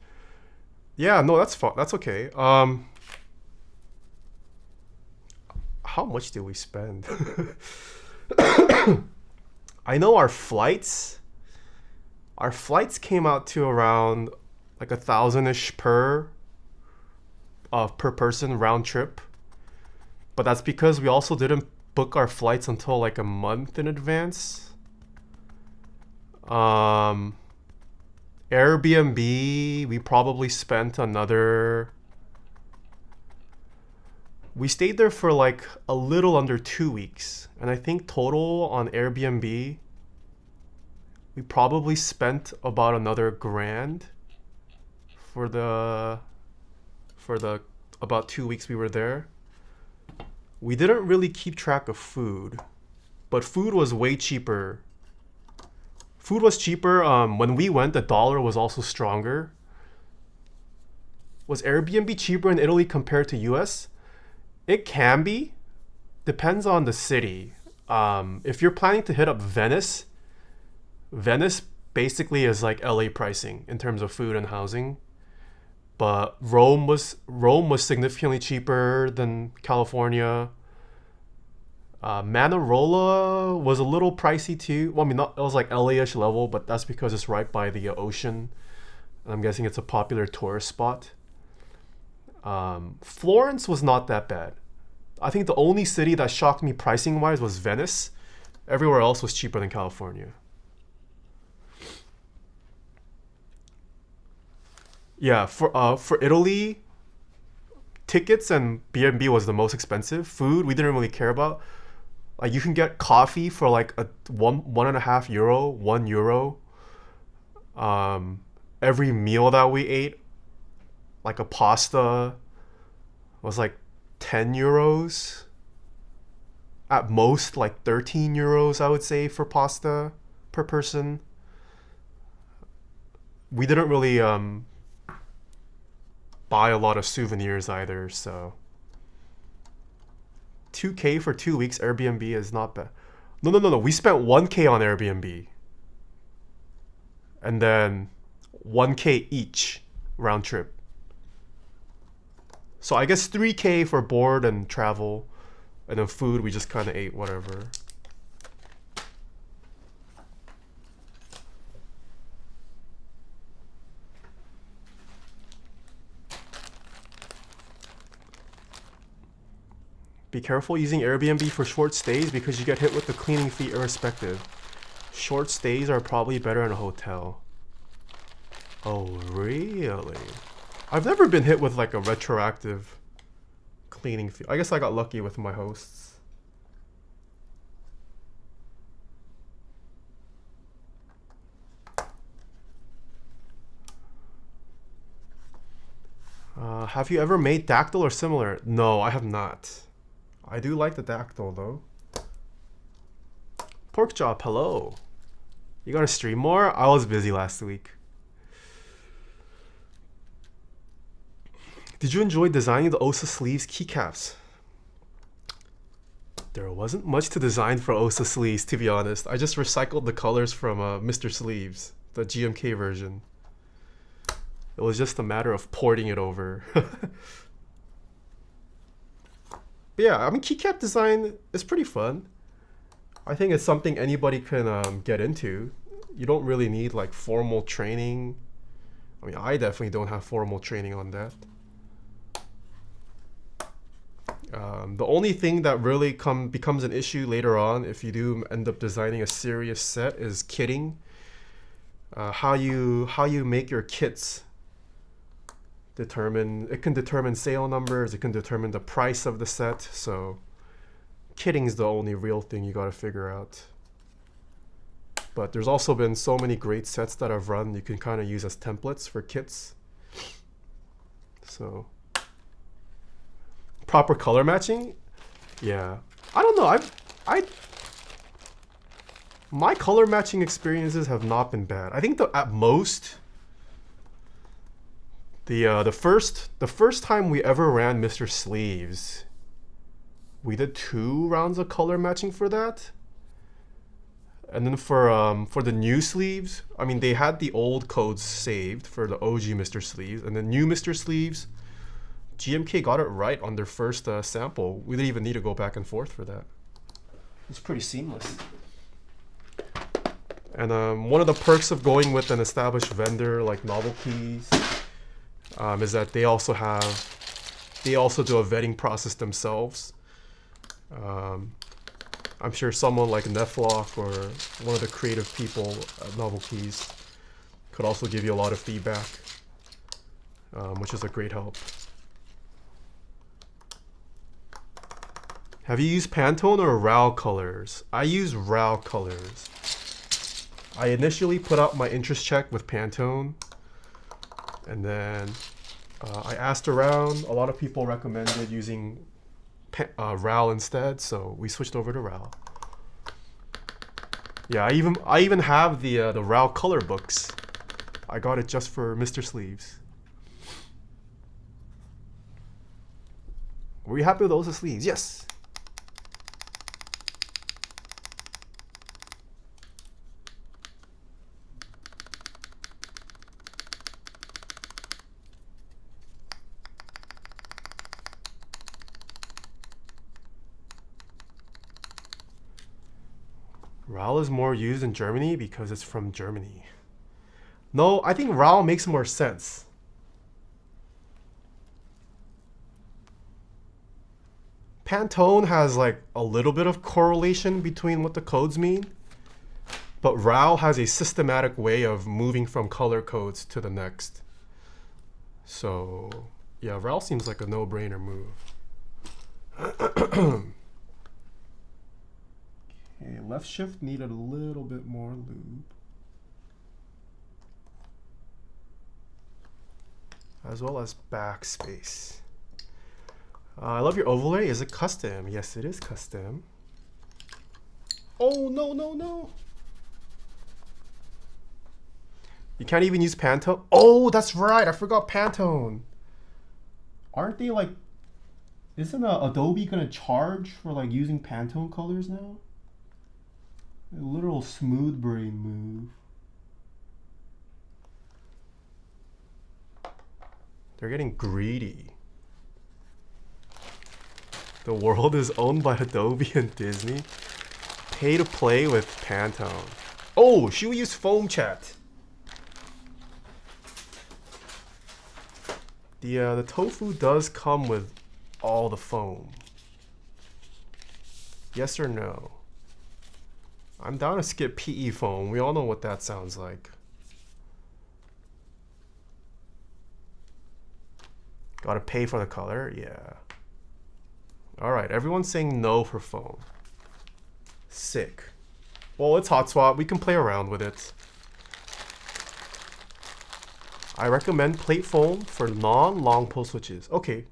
Yeah, no, that's fine. That's okay. How much did we spend? I know our flights came out to around like 1,000-ish per person round trip. But that's because we also didn't book our flights until like a month in advance. Airbnb, we probably spent another... We stayed there for like a little under 2 weeks. And I think total on Airbnb, we probably spent about another $1,000 for the about 2 weeks we were there. We didn't really keep track of food, but food was way cheaper. Food was cheaper. When we went, the dollar was also stronger. Was Airbnb cheaper in Italy compared to US? It can be. Depends on the city. If you're planning to hit up Venice basically is like LA pricing in terms of food and housing. but Rome was significantly cheaper than California. Manarola was a little pricey too. Well, I mean, not, it was like LA-ish level, but that's because it's right by the ocean. And I'm guessing it's a popular tourist spot. Florence was not that bad. I think the only city that shocked me pricing wise was Venice. Everywhere else was cheaper than California. Yeah, for Italy, tickets and B&B was the most expensive. Food we didn't really care about. Like you can get coffee for like a €1.5, €1. Every meal that we ate, like a pasta, was like €10. At most, like €13, I would say, for pasta per person. We didn't really buy a lot of souvenirs either, so $2K for 2 weeks Airbnb is not bad. No. We spent $1K on Airbnb, and then $1K each round trip. So I guess $3K for board and travel, and then food we just kind of ate whatever. Be careful using Airbnb for short stays because you get hit with the cleaning fee irrespective. Short stays are probably better in a hotel. Oh, really? I've never been hit with like a retroactive cleaning fee. I guess I got lucky with my hosts. Have you ever made dactyl or similar? No, I have not. I do like the dactyl though. Pork chop, hello. You gotta stream more? I was busy last week. Did you enjoy designing the OSA sleeves keycaps? There wasn't much to design for OSA sleeves, to be honest. I just recycled the colors from Mr. Sleeves, the GMK version. It was just a matter of porting it over. But yeah, I mean, keycap design is pretty fun. I think it's something anybody can get into. You don't really need like formal training. I mean, I definitely don't have formal training on that. The only thing that really becomes an issue later on if you do end up designing a serious set is kitting. How you make your kits it can determine sale numbers, it can determine the price of the set, so kitting is the only real thing you gotta figure out. But there's also been so many great sets that I've run you can kind of use as templates for kits. So proper color matching, yeah. I don't know. My color matching experiences have not been bad. I think at most the first time we ever ran Mr. Sleeves, we did 2 rounds of color matching for that. And then for the new sleeves, I mean they had the old codes saved for the OG Mr. Sleeves, and the new Mr. Sleeves, GMK got it right on their first sample. We didn't even need to go back and forth for that. It's pretty seamless. And one of the perks of going with an established vendor like NovelKeys is that they also do a vetting process themselves. I'm sure someone like Neflock or one of the creative people at NovelKeys could also give you a lot of feedback, which is a great help. Have you used Pantone or RAL colors? I use RAL colors. I initially put out my interest check with Pantone, and then I asked around. A lot of people recommended using RAL instead, so we switched over to RAL. Yeah, I even have the RAL color books. I got it just for Mr. Sleeves. Were you happy with those sleeves? Yes. RAL is more used in Germany because it's from Germany. No, I think RAL makes more sense. Pantone has like a little bit of correlation between what the codes mean, but RAL has a systematic way of moving from color codes to the next. So yeah, RAL seems like a no-brainer move. Okay, left shift needed a little bit more lube. As well as backspace. I love your overlay. Is it custom? Yes, it is custom. Oh, no, no, no. You can't even use Pantone. Oh, that's right. I forgot Pantone. Aren't they like... Isn't Adobe going to charge for like using Pantone colors now? A literal smooth brain move. They're getting greedy. The world is owned by Adobe and Disney. Pay to play with Pantone. Oh, should we use foam chat? The Tofu does come with all the foam. Yes or no? I'm down to skip PE foam. We all know what that sounds like. Gotta pay for the color? Yeah. Alright, everyone's saying no for foam. Sick. Well, it's hot swap. We can play around with it. I recommend plate foam for non-long pole switches. Okay.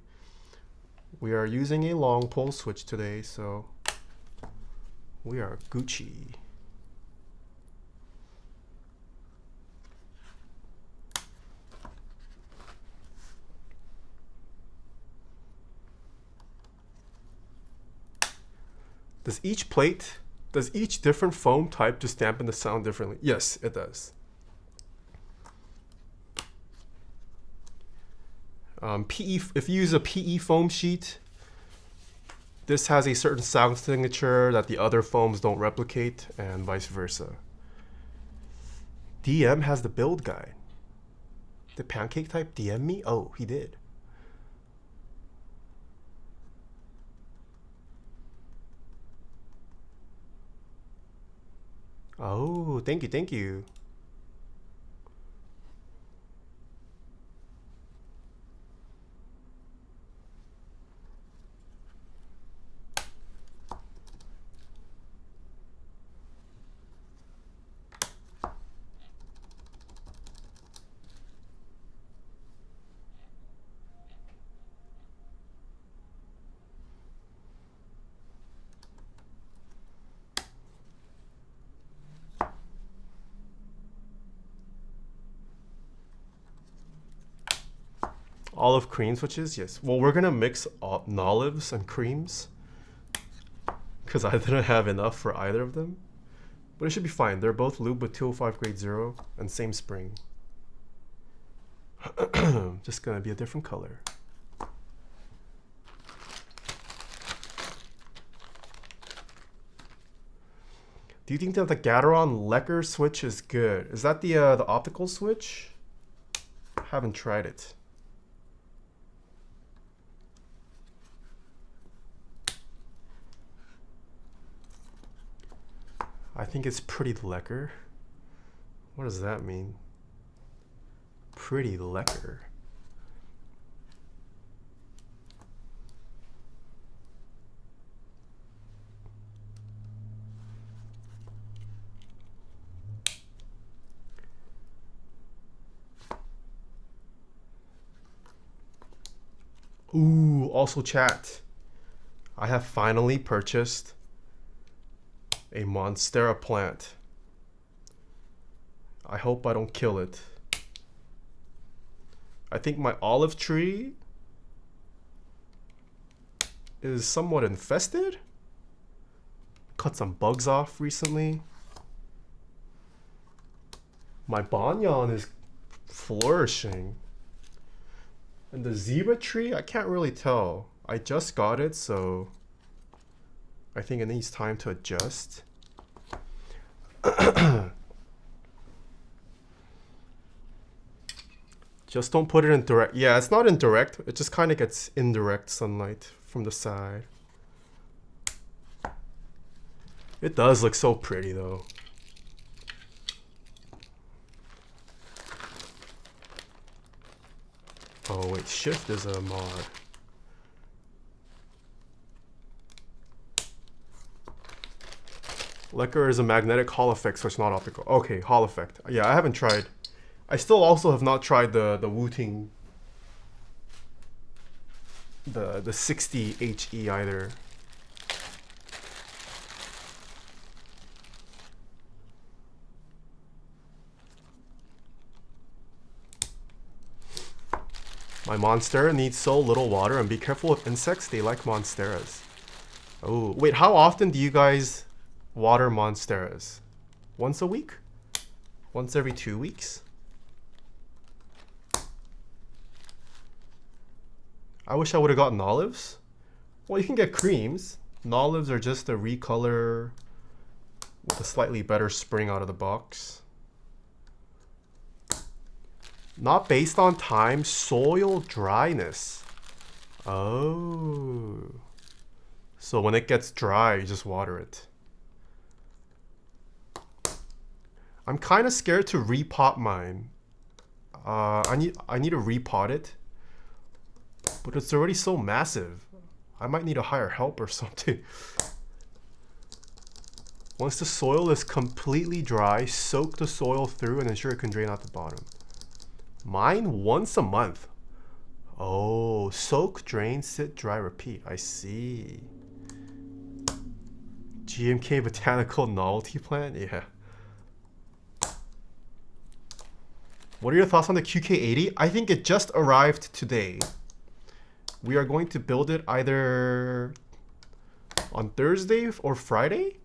We are using a long pole switch today, so we are Gucci. Does each different foam type just dampen the sound differently? Yes, it does. If you use a PE foam sheet, this has a certain sound signature that the other foams don't replicate, and vice versa. DM has the build guide. Did Pancake Type DM me? Oh, he did. Oh, thank you, thank you. Olive cream switches, yes. Well, we're gonna mix olives and creams because I didn't have enough for either of them. But it should be fine. They're both lube with 205 grade 0 and same spring. Just gonna be a different color. Do you think that the Gateron Lecker switch is good? Is that the optical switch? Haven't tried it. I think it's pretty lekker. What does that mean? Pretty lekker. Ooh, also chat. I have finally purchased a Monstera plant. I hope I don't kill it. I think my olive tree is somewhat infested. Cut some bugs off recently. My banyan is flourishing. And the zebra tree, I can't really tell. I just got it, so I think it needs time to adjust. Just don't put it in direct. Yeah, it's not in direct. It just kind of gets indirect sunlight from the side. It does look so pretty though. Oh wait, shift is a mod. Lacquer is a magnetic Hall effect, so it's not optical. Okay, Hall effect. Yeah, I haven't tried. I still also have not tried the Wooting, the 60 HE either. My Monstera needs so little water, and be careful with insects, they like Monsteras. Oh, wait, how often do you guys water Monsteras? Once a week? Once every 2 weeks? I wish I would have gotten olives. Well, you can get creams. Olives are just a recolor with a slightly better spring out of the box. Not based on time, soil dryness. Oh. So when it gets dry, you just water it. I'm kind of scared to repot mine. I need to repot it. But it's already so massive. I might need to hire help or something. Once the soil is completely dry, soak the soil through and ensure it can drain out the bottom. Mine once a month. Oh, soak, drain, sit, dry, repeat. I see. GMK botanical novelty plant? Yeah. What are your thoughts on the QK80? I think it just arrived today. We are going to build it either on Thursday or Friday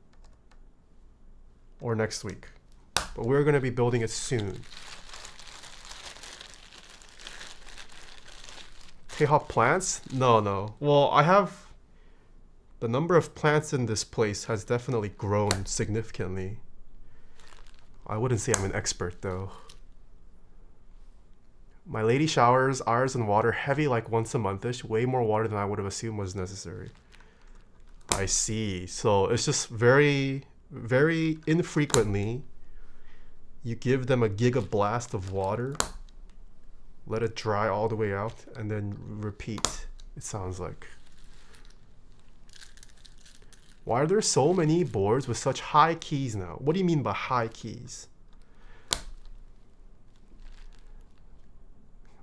or next week. But we're going to be building it soon. Taeha plants? No. Well, I have... The number of plants in this place has definitely grown significantly. I wouldn't say I'm an expert though. My lady showers ours in water heavy like once a monthish. Way more water than I would have assumed was necessary. I see. So it's just very, very infrequently you give them a giga blast of water. Let it dry all the way out and then repeat, it sounds like. Why are there so many boards with such high keys now? What do you mean by high keys?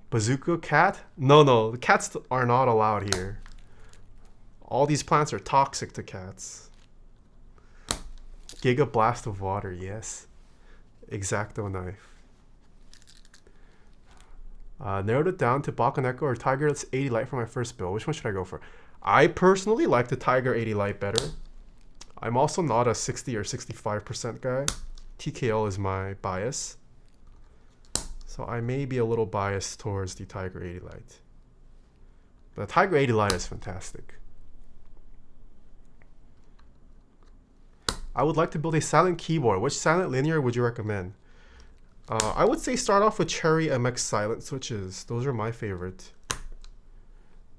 Bazooka cat? No, the cats are not allowed here. All these plants are toxic to cats. Giga blast of water, yes. X-Acto knife. Narrowed it down to Bakaneko or Tiger 80 Light for my first build. Which one should I go for? I personally like the Tiger 80 Light better. I'm also not a 60 or 65% guy. TKL is my bias. So I may be a little biased towards the Tiger 80 Light. But the Tiger 80 Light is fantastic. I would like to build a silent keyboard. Which silent linear would you recommend? I would say start off with Cherry MX silent switches. Those are my favorite.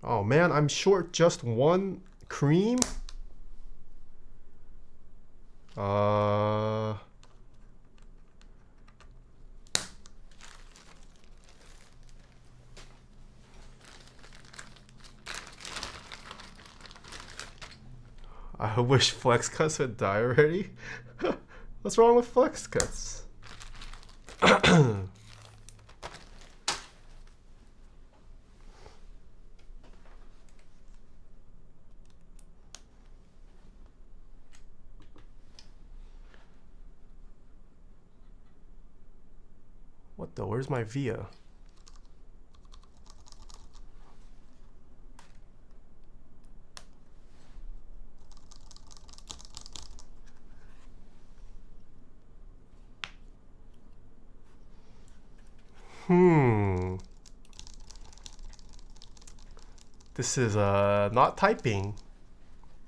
Oh man, I'm short just one cream. I wish flex cuts would die already. What's wrong with flex cuts? What the? Where's my via? This is not typing.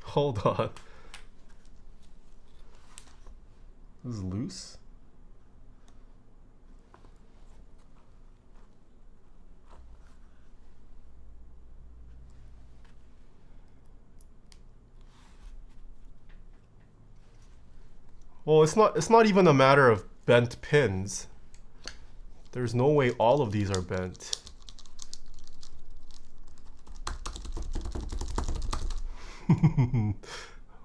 Hold on. This is loose. Well, it's not even a matter of bent pins. There's no way all of these are bent.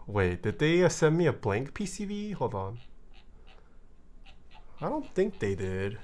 Wait, did they send me a blank PCB? Hold on. I don't think they did.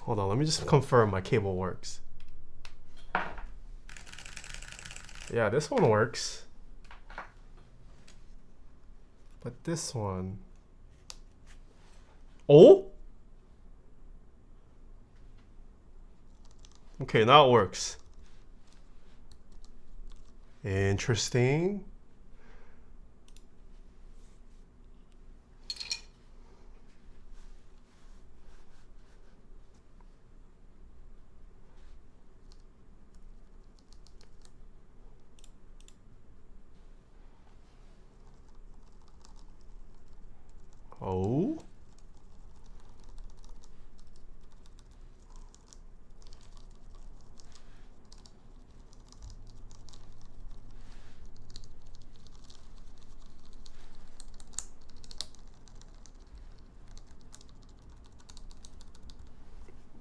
Hold on, let me just confirm my cable works. Yeah, this one works. But this one... Oh? Okay, now it works. Interesting. Oh.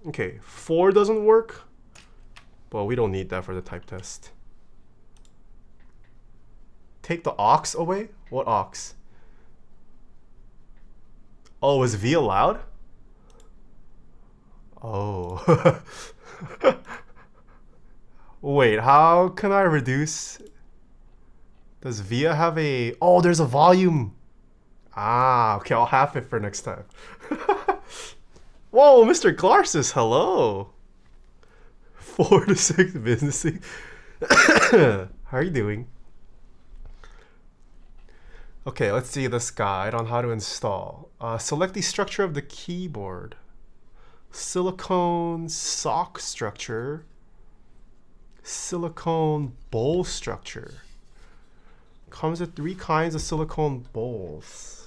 Okay, 4 doesn't work, but we don't need that for the type test. Take the aux away? What aux? Oh, is V allowed? Oh. Wait, how can I reduce? Does VIA have a... Oh, there's a volume. Ah, okay, I'll have it for next time. Whoa, Mr. Glarsis, hello. 4 to 6 business. How are you doing? Okay, let's see this guide on how to install. Select the structure of the keyboard. Silicone sock structure. Silicone bowl structure. Comes with 3 kinds of silicone bowls.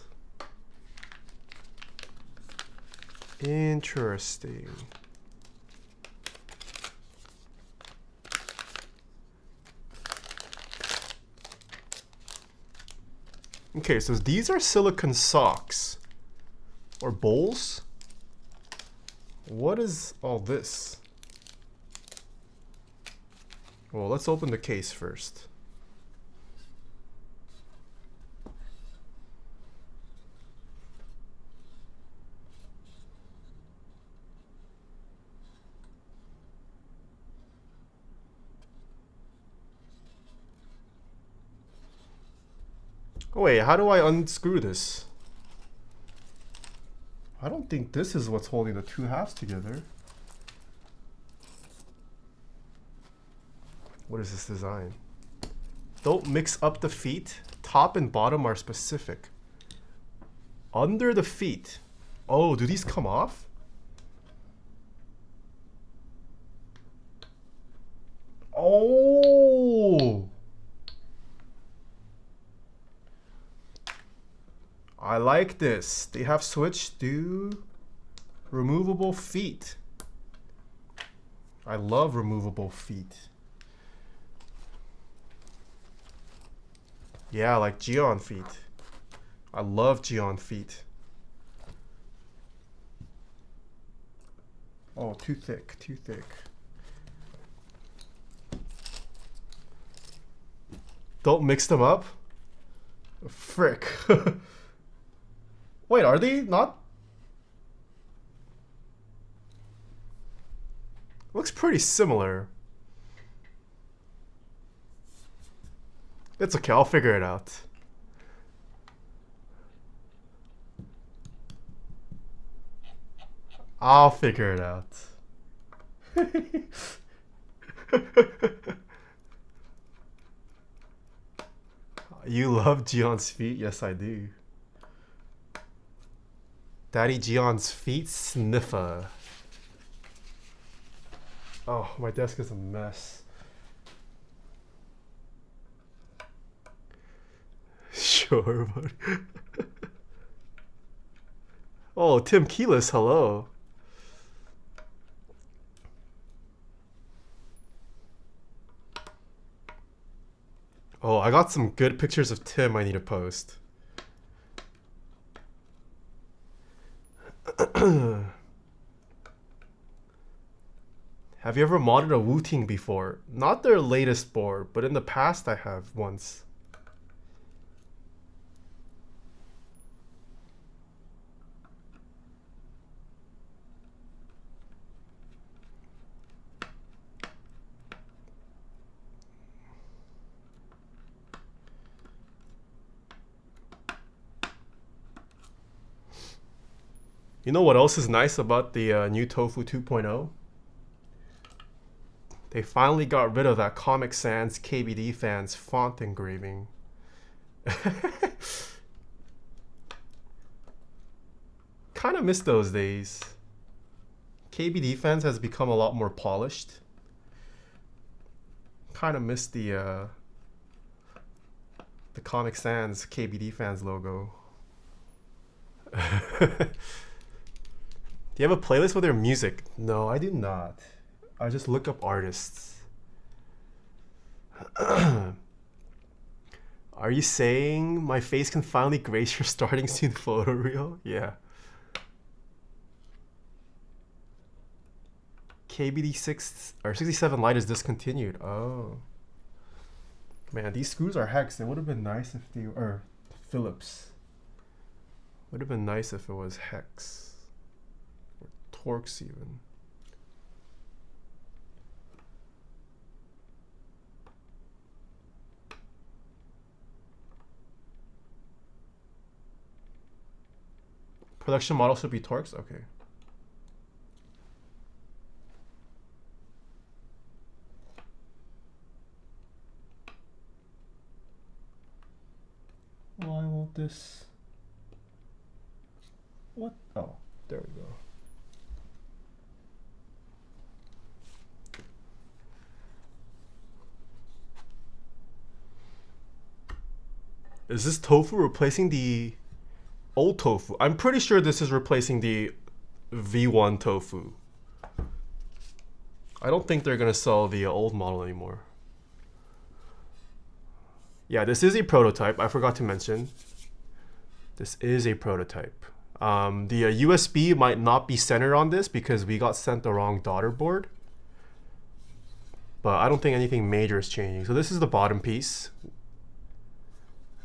Interesting. Okay, so these are silicone socks or bowls. What is all this? Well, let's open the case first. Oh, wait, how do I unscrew this? I don't think this is what's holding the 2 halves together. What is this design? Don't mix up the feet. Top and bottom are specific. Under the feet. Oh, do these come off? Oh! I like this. They have switched to removable feet. I love removable feet. Yeah, like Geon feet. I love Geon feet. Oh, too thick, too thick. Don't mix them up? Frick. Wait, are they not? Looks pretty similar. It's okay, I'll figure it out. I'll figure it out. You love Gion's feet? Yes, I do. Daddy Gion's feet sniffer. Oh, my desk is a mess. Sure, but oh, Tim Keyless, hello. Oh, I got some good pictures of Tim I need to post. Have you ever modded a Wu-Ting before? Not their latest board, but in the past I have once. You know what else is nice about the new Tofu 2.0? They finally got rid of that Comic Sans KBD fans font engraving. Kind of miss those days. KBD fans has become a lot more polished. Kind of miss the Comic Sans KBD fans logo. Do you have a playlist with their music? No, I do not. I just look up artists. Are you saying my face can finally grace your starting soon photo reel? Yeah. KBD 6 or 67 Lite is discontinued. Oh. Man, these screws are hex. It would have been nice if they were Phillips. Would have been nice if it was hex. Torx even. Production model should be Torx? Okay. Why won't this? What? Oh, there we go. Is this Tofu replacing the old Tofu? I'm pretty sure this is replacing the V1 Tofu. I don't think they're gonna sell the old model anymore. Yeah, this is a prototype. I forgot to mention. This is a prototype. The USB might not be centered on this because we got sent the wrong daughter board. But I don't think anything major is changing. So this is the bottom piece.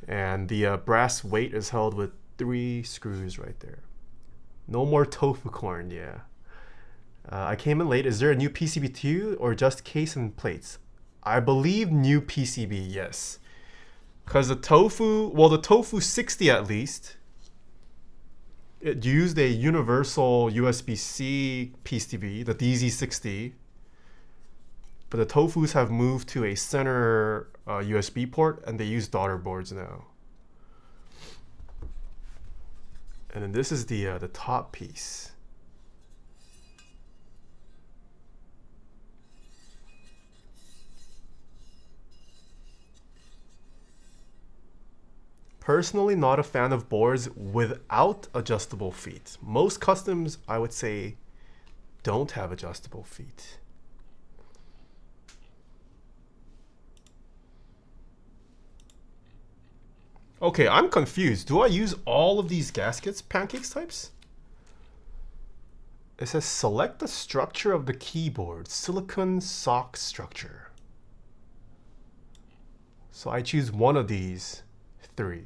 And the brass weight is held with 3 screws right there. No more tofu corn, yeah. I came in late. Is there a new PCB too, or just case and plates? I believe new PCB, yes. Because the Tofu, well, the Tofu 60 at least, it used a universal USB-C PCB, the DZ60. But the Tofus have moved to a center USB port, and they use daughter boards now. And then this is the top piece. Personally, not a fan of boards without adjustable feet. Most customs, I would say, don't have adjustable feet. Okay, I'm confused. Do I use all of these gaskets, pancakes types? It says select the structure of the keyboard, silicon sock structure. So I choose one of these 3.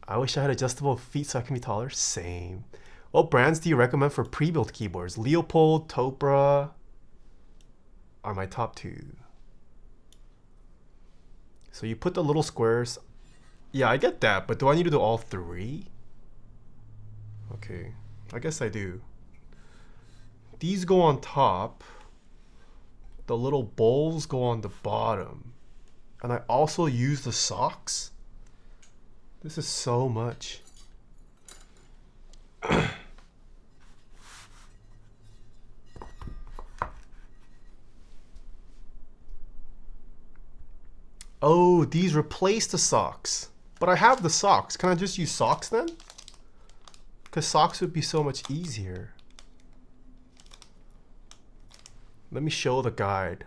I wish I had adjustable feet so I can be taller. Same. What brands do you recommend for pre-built keyboards? Leopold, Topra are my top 2. So you put the little squares. Yeah, I get that, but do I need to do all 3? Okay, I guess I do. These go on top. The little bowls go on the bottom. And I also use the socks. This is so much. Oh, these replace the socks. But I have the socks. Can I just use socks then? Because socks would be so much easier. Let me show the guide.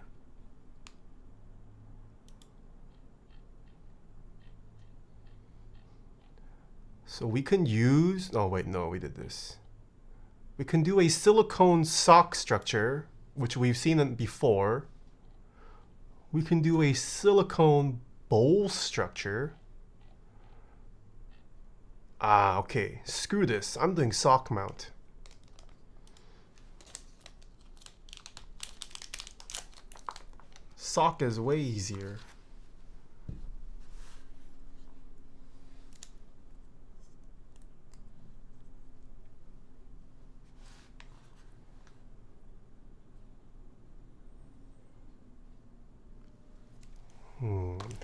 So we can use, oh wait, no, we did this. We can do a silicone sock structure, which we've seen it before. We can do a silicone bowl structure. Ah, okay, screw this. I'm doing sock mount. Sock is way easier.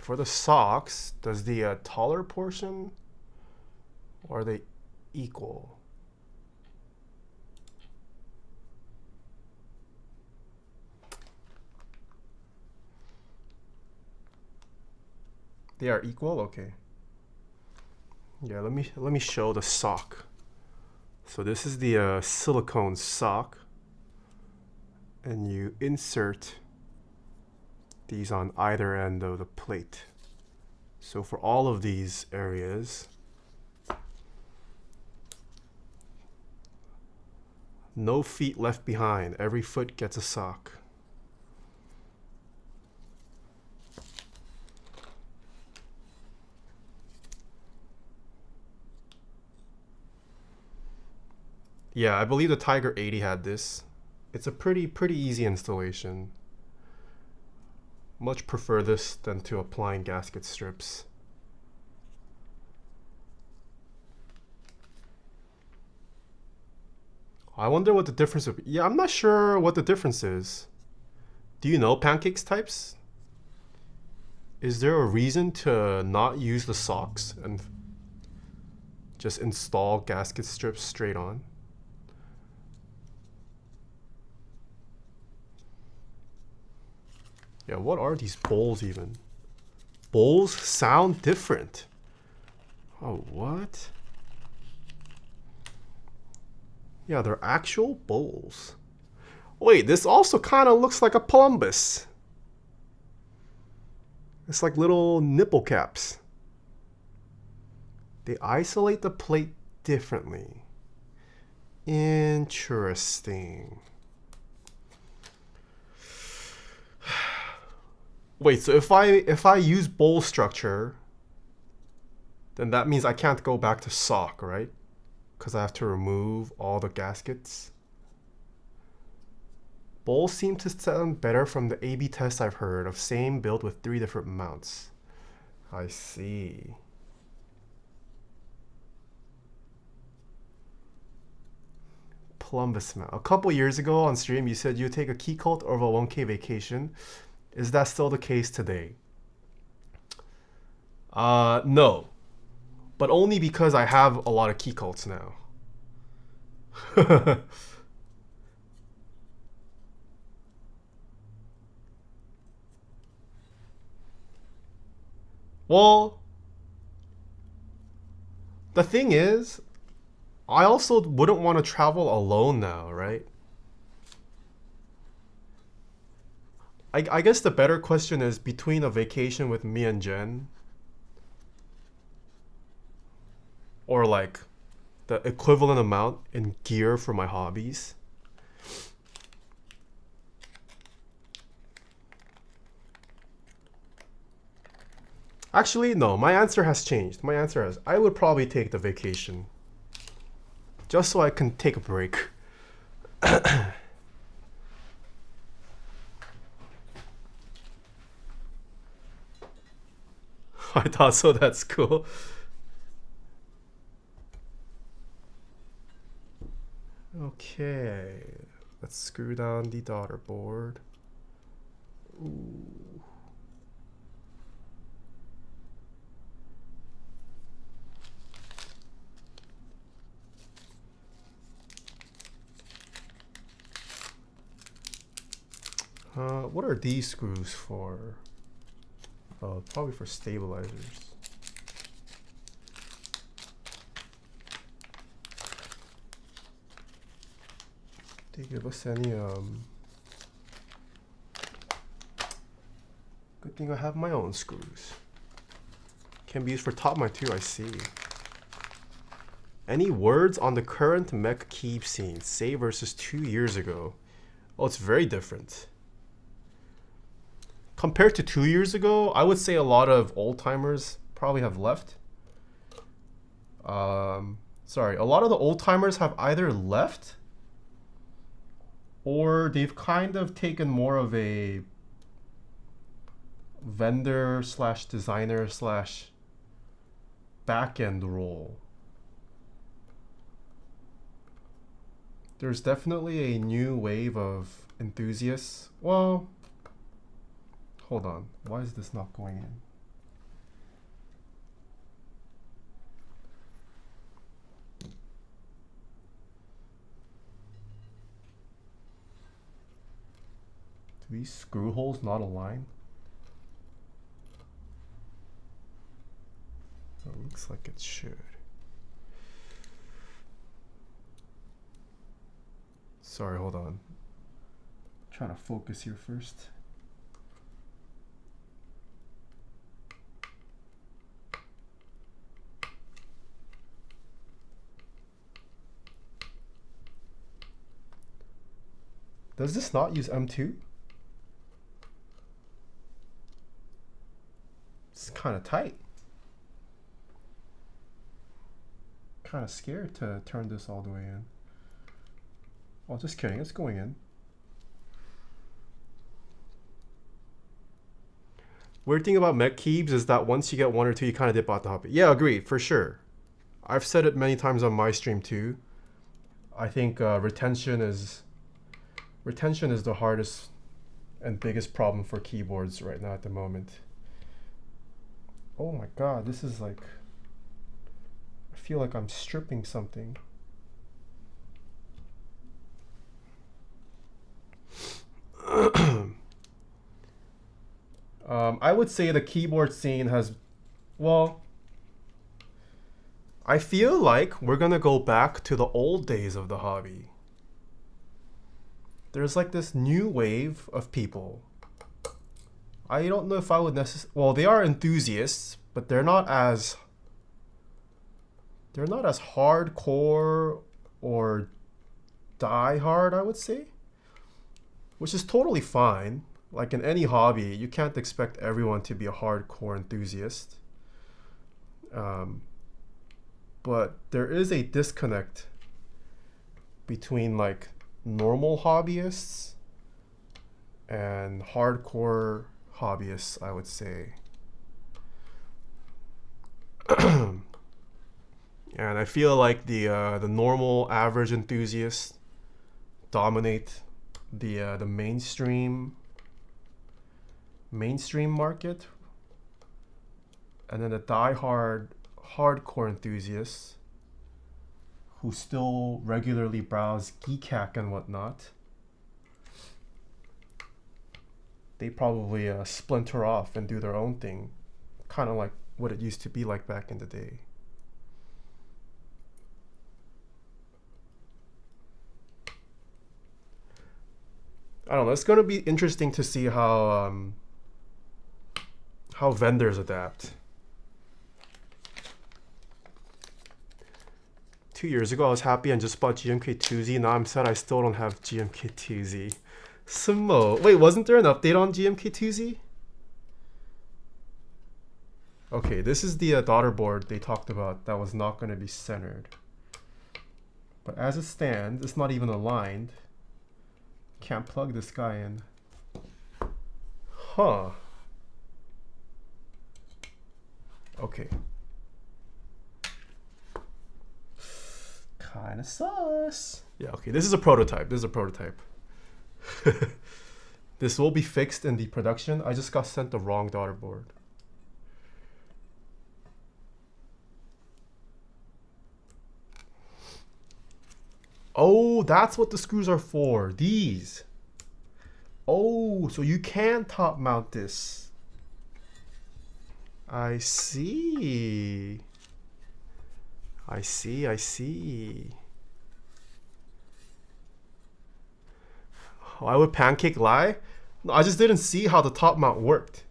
For the socks, does the taller portion, or are they equal? They are equal? Okay. Yeah, let me show the sock. So this is the silicone sock, and you insert these on either end of the plate. So for all of these areas, no feet left behind. Every foot gets a sock. Yeah, I believe the Tiger 80 had this. It's a pretty easy installation. Much prefer this than to applying gasket strips. I wonder what the difference would be. Yeah, I'm not sure what the difference is. Do you know pancakes types? Is there a reason to not use the socks and just install gasket strips straight on? Yeah, what are these bowls even? Bowls sound different. Oh, what? Yeah, they're actual bowls. Wait, this also kind of looks like a plumbus. It's like little nipple caps. They isolate the plate differently. Interesting. Wait, so if I use bowl structure, then that means I can't go back to sock, right? Because I have to remove all the gaskets. Bowls seem to sound better from the A/B tests I've heard of same build with 3 different mounts. I see. Plumbus mount. A couple years ago on stream, you said you'd take a key cult over a 1K vacation. Is that still the case today? No. But only because I have a lot of key cults now. Well, the thing is, I also wouldn't want to travel alone now, right? I guess the better question is between a vacation with me and Jen or like the equivalent amount in gear for my hobbies. Actually, no, my answer has changed. My answer has, I would probably take the vacation just so I can take a break. I thought so, that's cool. Okay, let's screw down the daughter board. Ooh. What are these screws for? Probably for stabilizers. They give us any good thing I have my own screws. Can be used for top mic too, I see. Any words on the current mech keep scene, say versus 2 years ago? Oh, it's very different. Compared to 2 years ago, I would say a lot of old timers probably have left. Sorry, a lot of the old timers have either left or they've kind of taken more of a vendor slash designer slash back-end role. There's definitely a new wave of enthusiasts. Well, hold on. Why is this not going in? Do these screw holes not align? It looks like it should. Sorry, hold on. Trying to focus here first. Does this not use M2? It's kind of tight. Kind of scared to turn this all the way in. Oh, just kidding, it's going in. Weird thing about mech keys is that once you get one or two, you kind of dip out the hobby. Yeah, agreed, for sure. I've said it many times on my stream too. I think retention is the hardest and biggest problem for keyboards right now at the moment. Oh my god, this is like, I feel like I'm stripping something. I would say the keyboard scene has, well, I feel like we're gonna go back to the old days of the hobby. There's like this new wave of people. I don't know if I would necessarily, well, they are enthusiasts, but they're not as hardcore or die hard, I would say, which is totally fine. Like in any hobby, you can't expect everyone to be a hardcore enthusiast. But there is a disconnect between like normal hobbyists and hardcore hobbyists, I would say. And I feel like the normal average enthusiasts dominate the mainstream market, and then the hardcore enthusiasts who still regularly browse Keycap and whatnot, they probably splinter off and do their own thing, kind of like what it used to be like back in the day. I don't know, it's going to be interesting to see how vendors adapt. 2 years ago, I was happy and just bought GMK 2Z. Now I'm sad I still don't have GMK 2Z. Smo. Wait, wasn't there an update on GMK 2Z? Okay, this is the daughter board they talked about that was not going to be centered. But as it stands, it's not even aligned. Can't plug this guy in. Huh. Okay. Kind Kind of sus. Yeah, okay, this is a prototype. This is a prototype. This will be fixed in the production. I just got sent the wrong daughter board. Oh, that's what the screws are for. These. Oh, so you can top mount this. I see. I see, I see. Why would Pancake lie? No, I just didn't see how the top mount worked.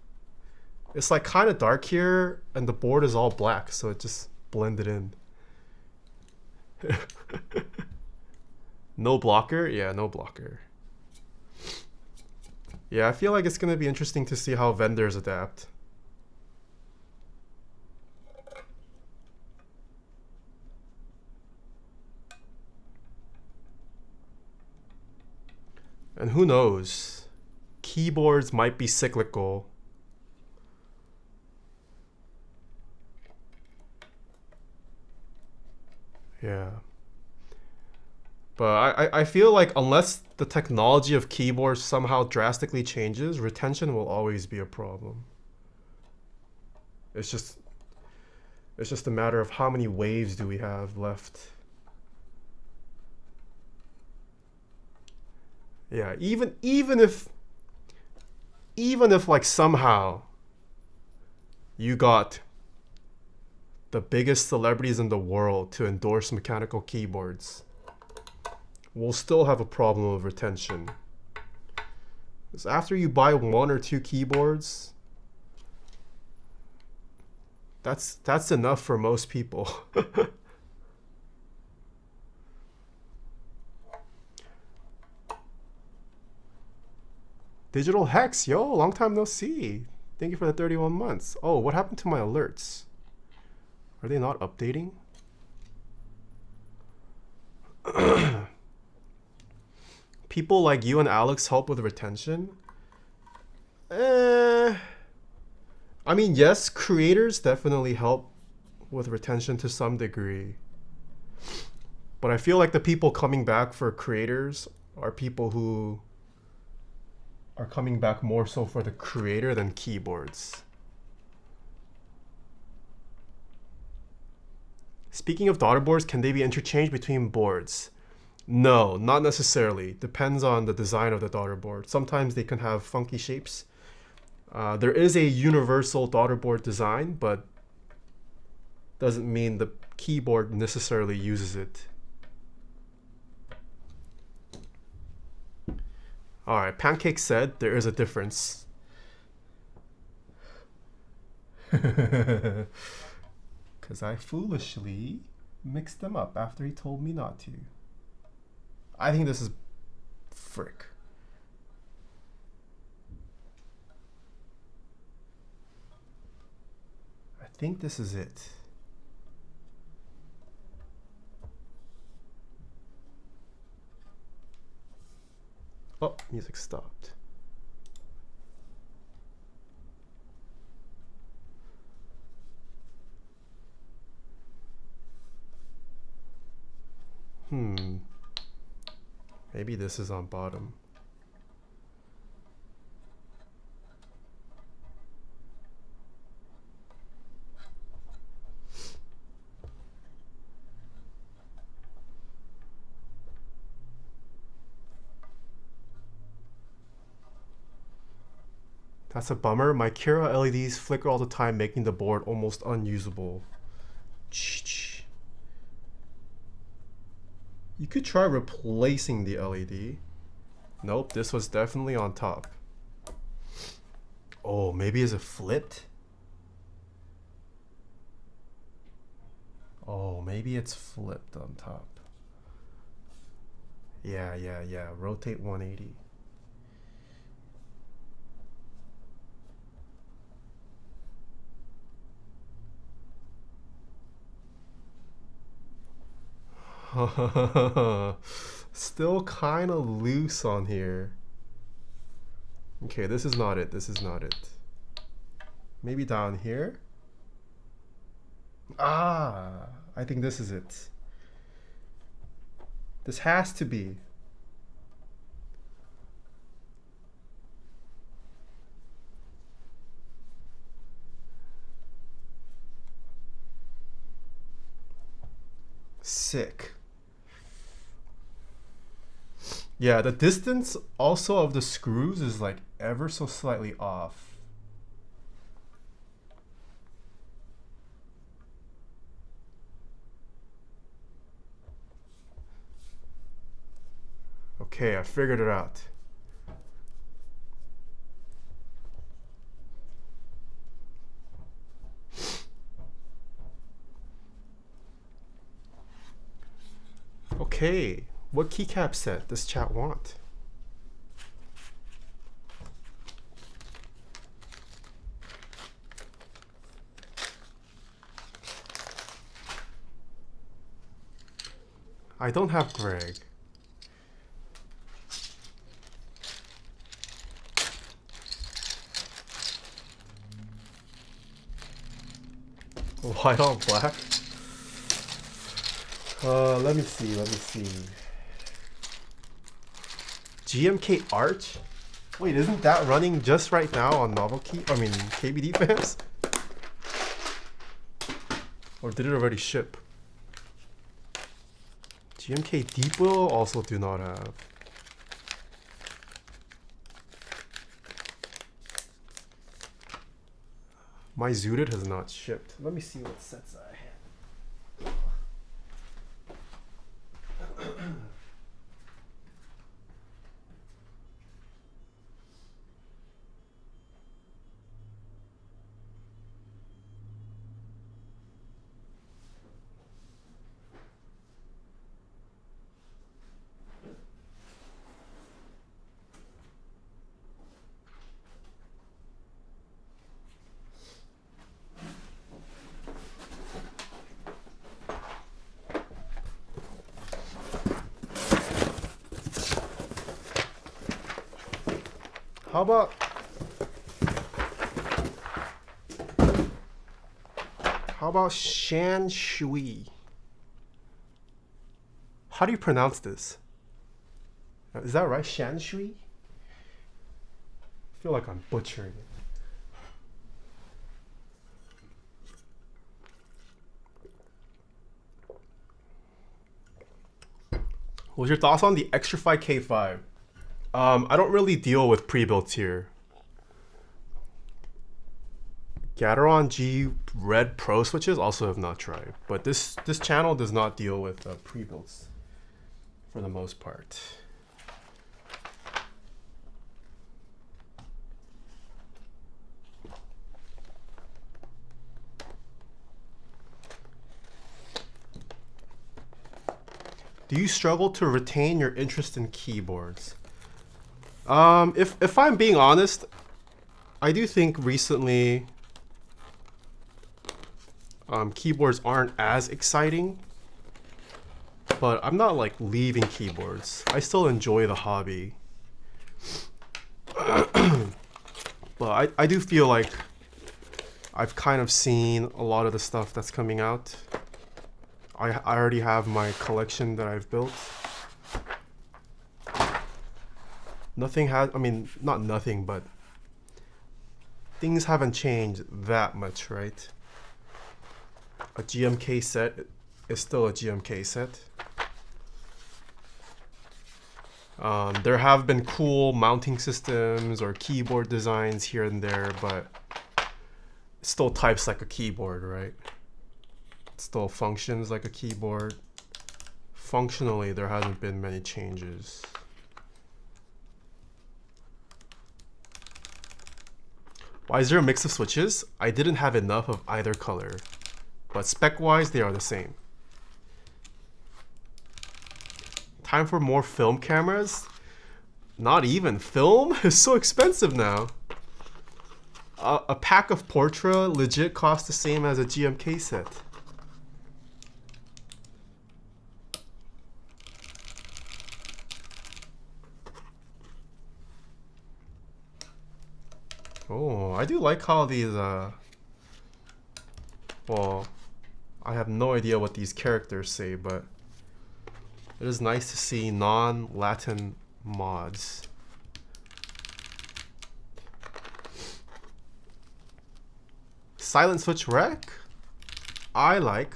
It's like kind of dark here and the board is all black, so it just blended in. No blocker? Yeah, no blocker. Yeah, I feel like it's gonna be interesting to see how vendors adapt. And who knows? Keyboards might be cyclical. Yeah. But I feel like unless the technology of keyboards somehow drastically changes, retention will always be a problem. It's just a matter of how many waves do we have left. Yeah, even if like somehow you got the biggest celebrities in the world to endorse mechanical keyboards, we'll still have a problem of retention. Because after you buy 1 or 2 keyboards, that's enough for most people. Digital Hex, yo, long time no see. Thank you for the 31 months. Oh, what happened to my alerts? Are they not updating? People like you and Alex help with retention? I mean, yes, creators definitely help with retention to some degree. But I feel like the people coming back for creators are people who are coming back more so for the creator than keyboards. Speaking of daughter boards, can they be interchanged between boards? No, not necessarily. Depends on the design of the daughter board. Sometimes they can have funky shapes. There is a universal daughter board design, but doesn't mean the keyboard necessarily uses it. All right, Pancake said there is a difference. Because I foolishly mixed them up after he told me not to. I think this is frick. I think this is it. Oh, music stopped. Maybe this is on bottom. That's a bummer. My Kira LEDs flicker all the time, making the board almost unusable. You could try replacing the LED. Nope, this was definitely on top. Oh, maybe is it flipped? Oh, maybe it's flipped on top. Yeah. Rotate 180. Still kind of loose on here. Okay, this is not it. This is not it. Maybe down here. Ah, I think this is it. This has to be. Sick. Yeah, the distance also of the screws is like ever so slightly off. Okay, I figured it out. Okay, what keycap set does chat want? I don't have Greg. White on black? Let me see. GMK Arch? Wait, isn't that running just right now on NovelKey? I mean, KBD fans? Or did it already ship? GMK Deepo also do not have. My Zooted has not shipped. Let me see what sets I have. How about Shanshui? How do you pronounce this? Is that right? Shanshui? I feel like I'm butchering it. What's your thoughts on the Extrafy K5? I don't really deal with pre-builts here. Gateron G Red Pro switches also have not tried, but this channel does not deal with pre-builts for the most part. Do you struggle to retain your interest in keyboards? If I'm being honest, I do think recently keyboards aren't as exciting, but I'm not like leaving keyboards. I still enjoy the hobby. But I do feel like I've kind of seen a lot of the stuff that's coming out. I already have my collection that I've built. Nothing has, I mean, not nothing, but things haven't changed that much, right? A GMK set is still a GMK set. There have been cool mounting systems or keyboard designs here and there, but it still types like a keyboard, right? It still functions like a keyboard. Functionally, there hasn't been many changes. Why is there a mix of switches? I didn't have enough of either color, but spec-wise, they are the same. Time for more film cameras? Not even. Film is so expensive now. A pack of Portra legit costs the same as a GMK set. Oh, I do like how these, well, I have no idea what these characters say, but It is nice to see non-Latin mods. Silent switch rec? I like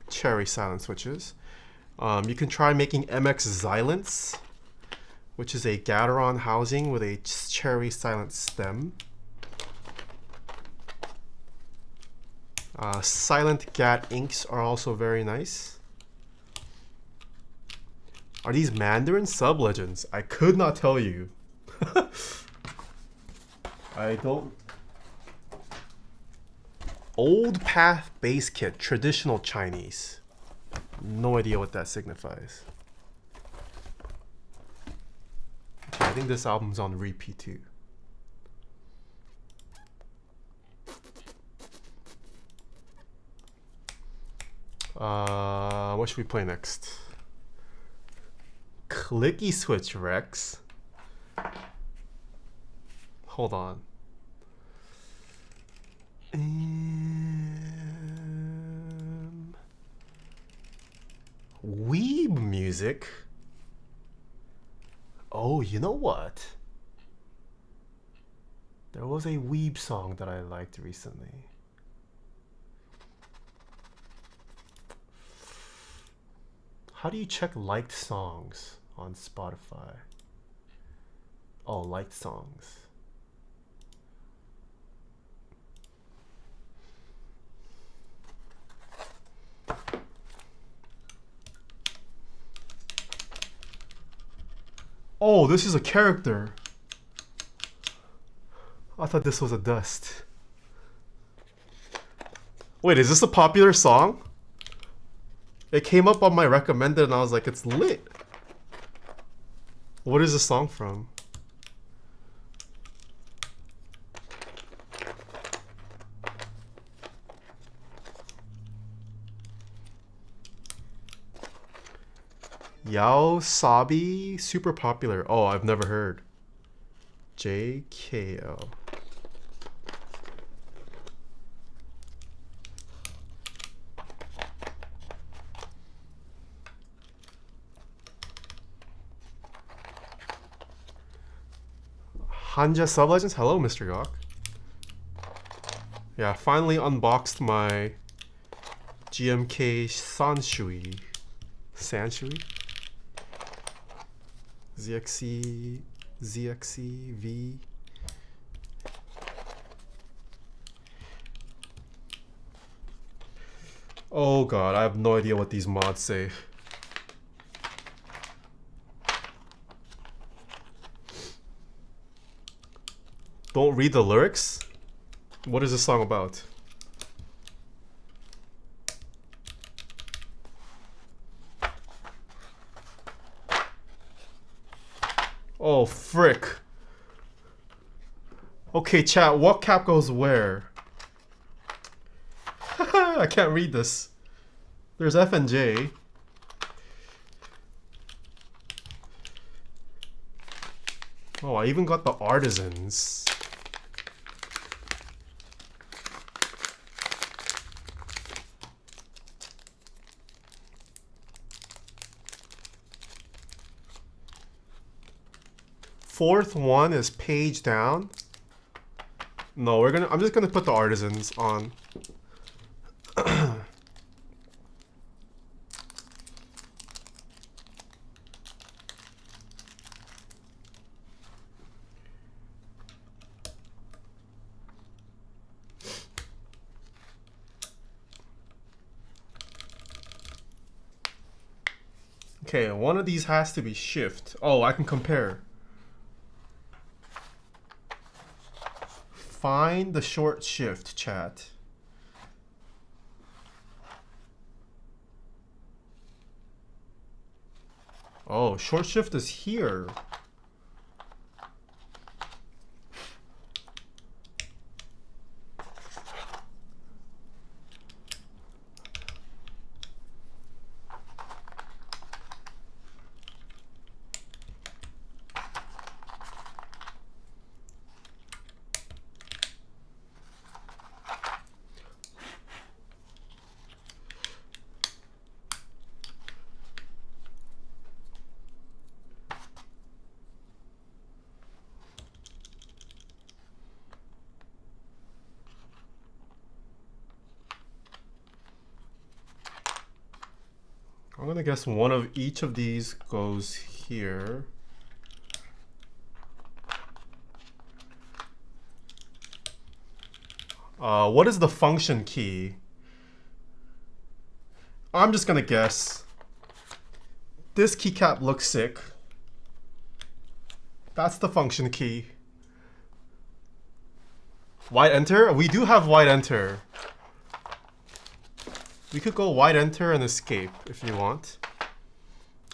cherry silent switches. You can try making MX Silence, which is a Gateron housing with a cherry silent stem. Silent GAT inks are also very nice. Are these Mandarin sub-legends? I could not tell you. I don't. Old Path Base Kit, traditional Chinese. No idea what that signifies. Okay, I think this album's on repeat too. What should we play next? Clicky Switch Rex. Hold on. Weeb music. Oh, you know what? There was a Weeb song that I liked recently. How do you check liked songs on Spotify? Oh, liked songs. Oh, this is a character. I thought this was a dust. Wait, is this a popular song? It came up on my recommended and I was like, it's lit. What is the song from? Yao Sabi, super popular. Oh, I've never heard. JKO. Hanja Sublegends, hello Mr. Gok. Yeah, finally unboxed my GMK Shanshui. Shanshui? ZXC V. Oh god, I have no idea what these mods say. Don't read the lyrics? What is this song about? Oh, frick. Okay, chat, what cap goes where? I can't read this. There's F and J. Oh, I even got the artisans. Fourth one is page down. No, I'm just gonna put the artisans on. Okay, one of these has to be shift. Oh, I can compare. Find the short shift, chat. Oh, short shift is here. I'm gonna guess one of each of these goes here. What is the function key? I'm just gonna guess. This keycap looks sick. That's the function key. Wide enter? We do have wide enter. We could go wide enter and escape if you want.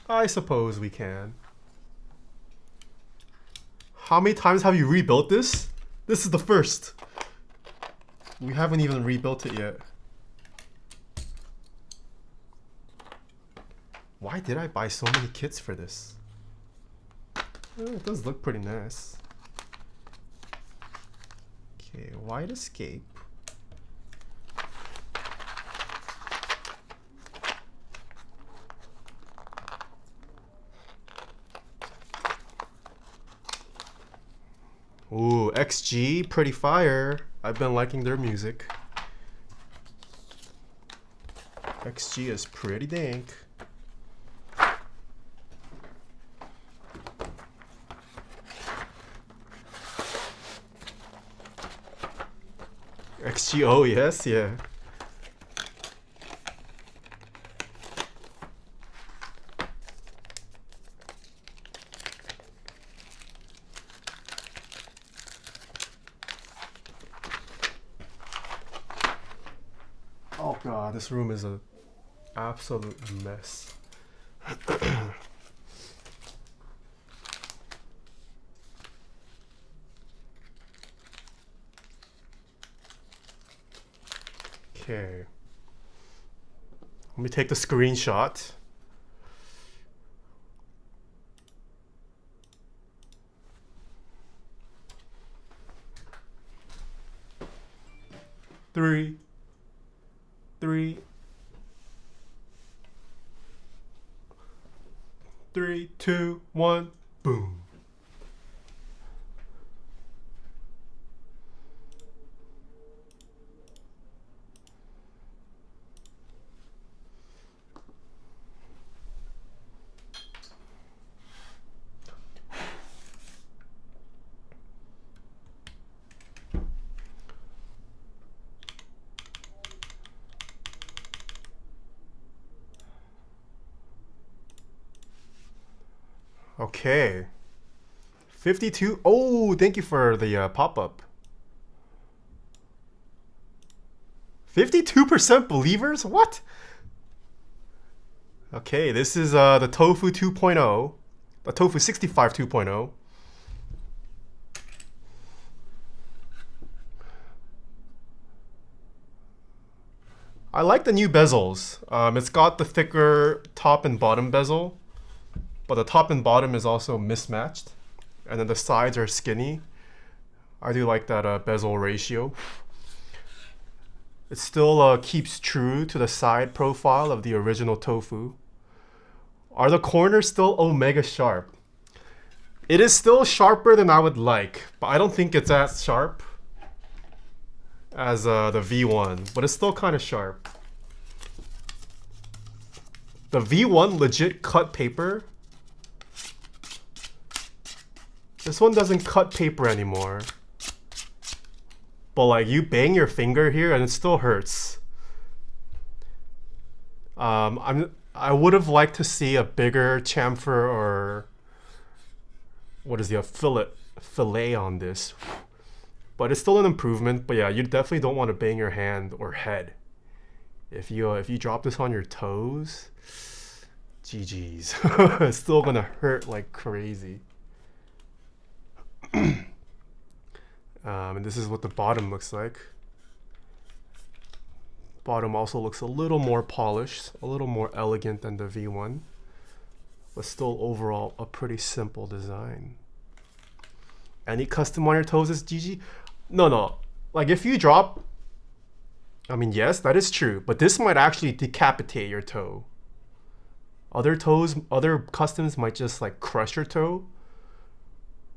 I suppose we can. How many times have you rebuilt this? This is the first. We haven't even rebuilt it yet. Why did I buy so many kits for this? It does look pretty nice. Okay, wide escape. Ooh, XG, pretty fire. I've been liking their music. XG is pretty dank. XG, oh yes, yeah. Oh god, this room is an absolute mess. Okay. Let me take the screenshot. Three, 2, 1, boom. Okay. 52. Oh, thank you for the pop-up. 52% believers? What? Okay, this is the Tofu 2.0. The Tofu 65 2.0. I like the new bezels. It's got the thicker top and bottom bezel, but the top and bottom is also mismatched, and then the sides are skinny. I do like that bezel ratio. It still keeps true to the side profile of the original Tofu. Are the corners still omega sharp? It is still sharper than I would like, but I don't think it's as sharp as the V1, but it's still kind of sharp. The V1 legit cut paper. This one doesn't cut paper anymore. But like, you bang your finger here and it still hurts. I would have liked to see a bigger chamfer or what is the fillet on this. But it's still an improvement. But yeah, you definitely don't want to bang your hand or head. If you drop this on your toes, GG's. It's still gonna hurt like crazy. And this is what the bottom looks like. Bottom also looks a little more polished, a little more elegant than the V1, but still overall a pretty simple design. Any custom on your toes is GG? No. Like if you drop, I mean, yes, that is true, but this might actually decapitate your toe. Other customs might just like crush your toe,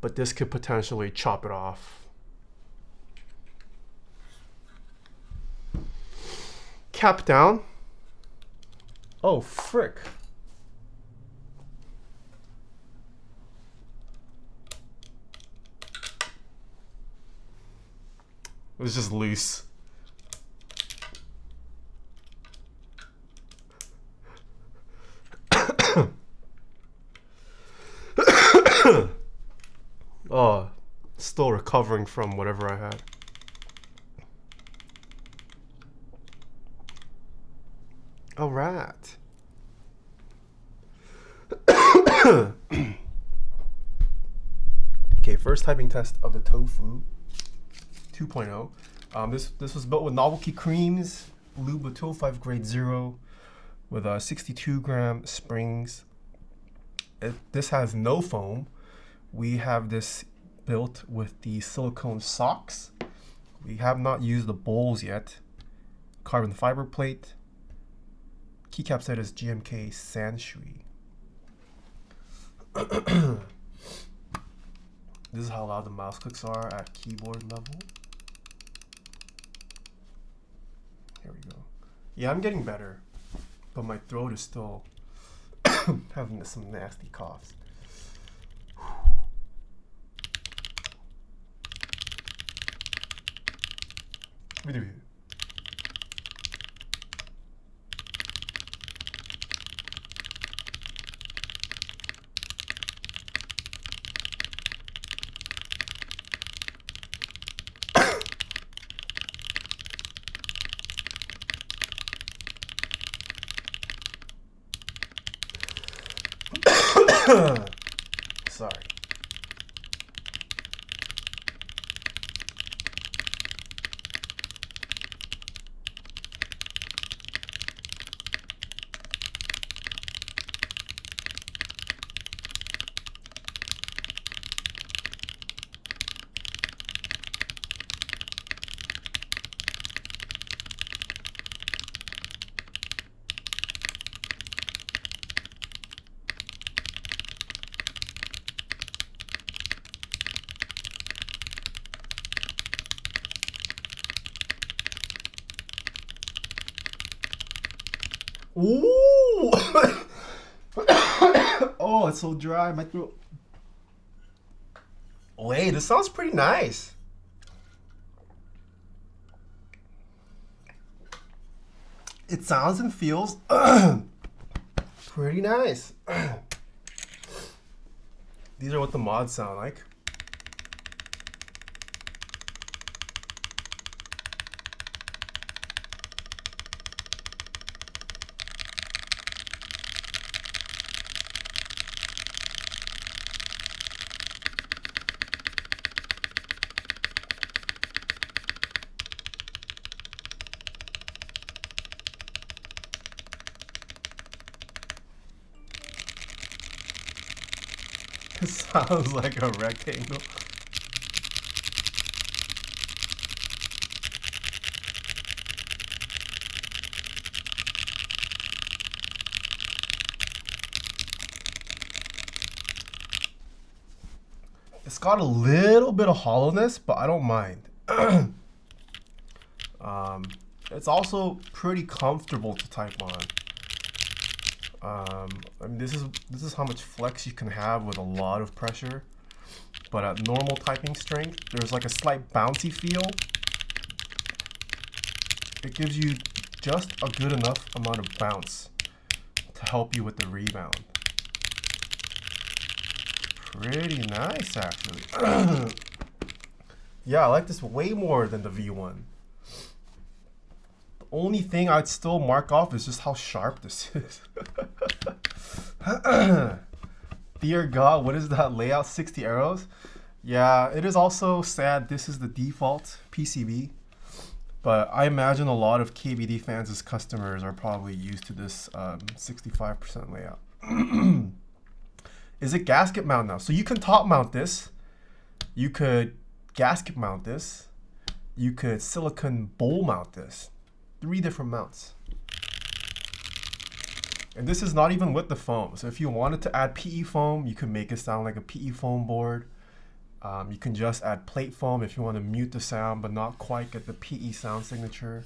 but this could potentially chop it off. Cap down. Oh, frick. It was just loose. Oh, still recovering from whatever I had. All right. Okay, first typing test of the Tofu 2.0. This was built with novelty creams, Lube with 205 grade 0 with 62 gram springs. This has no foam. We have this built with the silicone socks. We have not used the bowls yet. Carbon fiber plate. Keycap set is GMK Shanshui. This is how loud the mouse clicks are at keyboard level. Here we go. Yeah, I'm getting better, but my throat is still having some nasty coughs. Sorry. Ooh! Oh, it's so dry, my throat. Wait, this sounds pretty nice. It sounds and feels pretty nice. These are what the mods sound like. It sounds like a rectangle. It's got a little bit of hollowness, but I don't mind. It's also pretty comfortable to type on. I mean, this is how much flex you can have with a lot of pressure, but at normal typing strength, there's like a slight bouncy feel. It gives you just a good enough amount of bounce to help you with the rebound. Pretty nice, actually. Yeah, I like this way more than the V1. The only thing I'd still mark off is just how sharp this is. Dear God, what is that layout? 60 arrows? Yeah, it is also sad this is the default PCB, but I imagine a lot of KBD fans as customers are probably used to this 65% layout. Is it gasket mount now? So you can top mount this, you could gasket mount this, you could silicone bowl mount this. 3 different mounts. And this is not even with the foam. So if you wanted to add PE foam, you can make it sound like a PE foam board. You can just add plate foam if you want to mute the sound but not quite get the PE sound signature.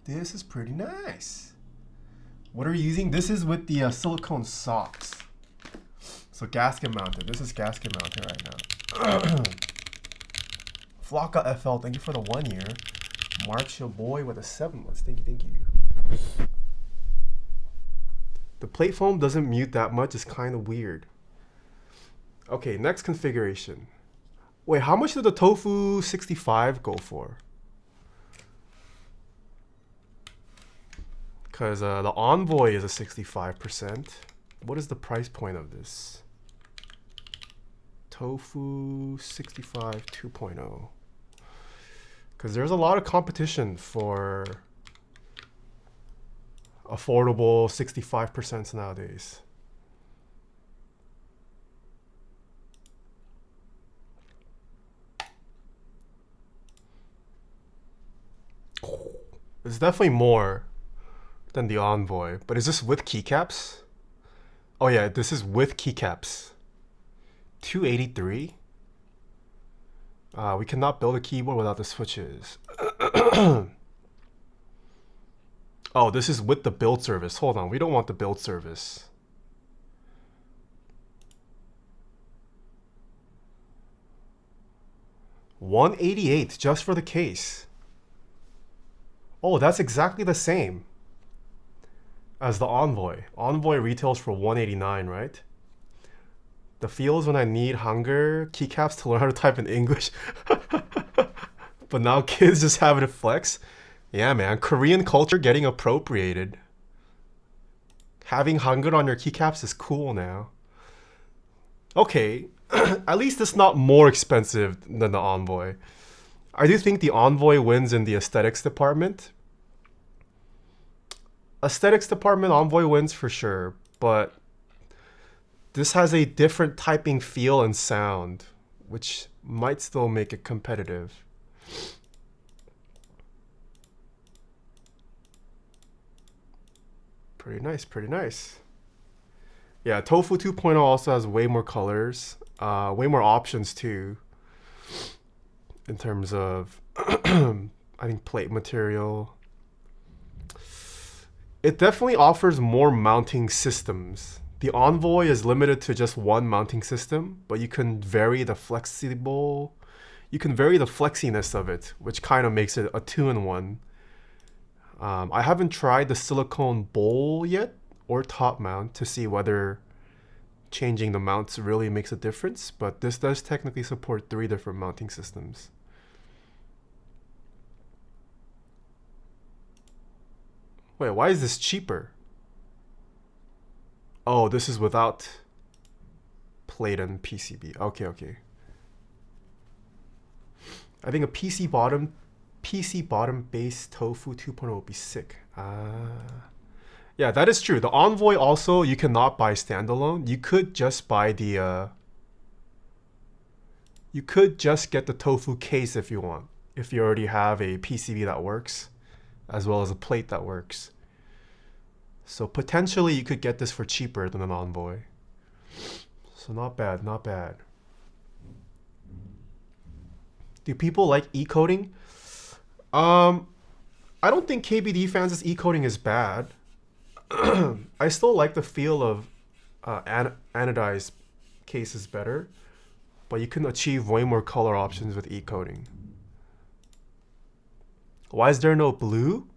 This is pretty nice. What are you using? This is with the silicone socks. So gasket mounted. This is gasket mounted right now. Flocka FL, thank you for the 1 year. March your boy with a 7 months. Thank you, thank you. The plate foam doesn't mute that much. It's kind of weird. Okay, next configuration. Wait, how much did the Tofu 65 go for? Because the Envoy is a 65%. What is the price point of this? Tofu 65 2.0. Because there's a lot of competition for affordable 65% nowadays. It's definitely more than the Envoy, but is this with keycaps? Oh yeah, this is with keycaps. 283. We cannot build a keyboard without the switches. Oh, this is with the build service. Hold on, we don't want the build service. $188 just for the case. Oh, that's exactly the same as the Envoy. Envoy retails for $189, right? The feels when I need hunger keycaps to learn how to type in English. But now kids just have it flex. Yeah, man. Korean culture getting appropriated. Having hunger on your keycaps is cool now. Okay. At least it's not more expensive than the Envoy. I do think the Envoy wins in the aesthetics department. Aesthetics department, Envoy wins for sure. But this has a different typing feel and sound, which might still make it competitive. Pretty nice, pretty nice. Yeah, Tofu 2.0 also has way more colors, way more options too, in terms of, I think, plate material. It definitely offers more mounting systems. The Envoy is limited to just one mounting system, but you can vary the flexiness of it, which kind of makes it a 2-in-1. I haven't tried the silicone bowl yet or top mount to see whether changing the mounts really makes a difference, but this does technically support 3 different mounting systems. Wait, why is this cheaper? Oh, this is without plate and PCB. Okay, okay. I think a PC bottom base Tofu 2.0 would be sick. Yeah, that is true. The Envoy also, you cannot buy standalone. You could just buy the you could just get the Tofu case if you want, if you already have a PCB that works as well as a plate that works. So potentially you could get this for cheaper than an Envoy. So not bad, not bad. Do people like e-coating? I don't think KBD fans' e-coating is bad. I still like the feel of anodized cases better, but you can achieve way more color options with e-coating. Why is there no blue?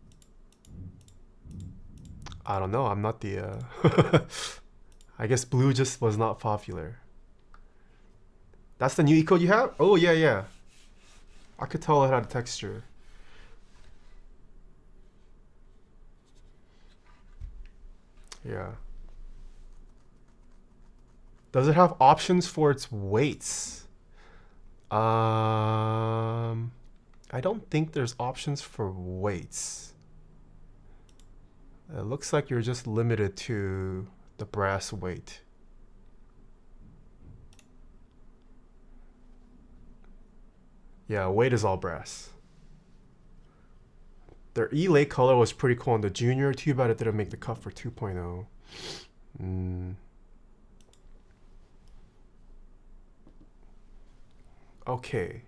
I don't know. I'm not the... I guess blue just was not popular. That's the new e-coat you have? Oh, yeah, yeah. I could tell it had a texture. Yeah. Does it have options for its weights? I don't think there's options for weights. It looks like you're just limited to the brass weight. Yeah, weight is all brass. Their E-Lay color was pretty cool on the Junior. Too bad it didn't make the cut for 2.0. Okay.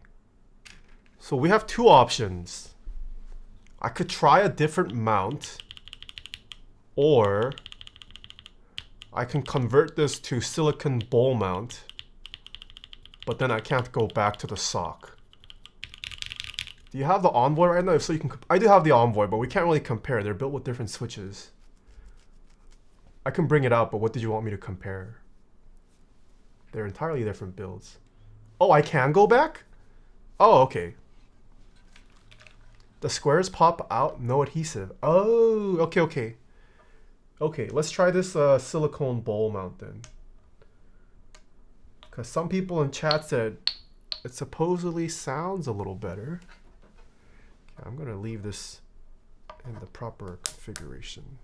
So we have 2 options. I could try a different mount, Or I can convert this to silicone bowl mount, but then I can't go back to the sock. Do you have the Envoy right now? If so, you can. I do have the Envoy, but we can't really compare. They're built with different switches. I can bring it out, but what did you want me to compare? They're entirely different builds. Oh, I can go back? Oh, okay. The squares pop out, no adhesive. Oh, okay, okay. Okay, let's try this silicone bowl mount then. Because some people in chat said it supposedly sounds a little better. Okay, I'm going to leave this in the proper configuration.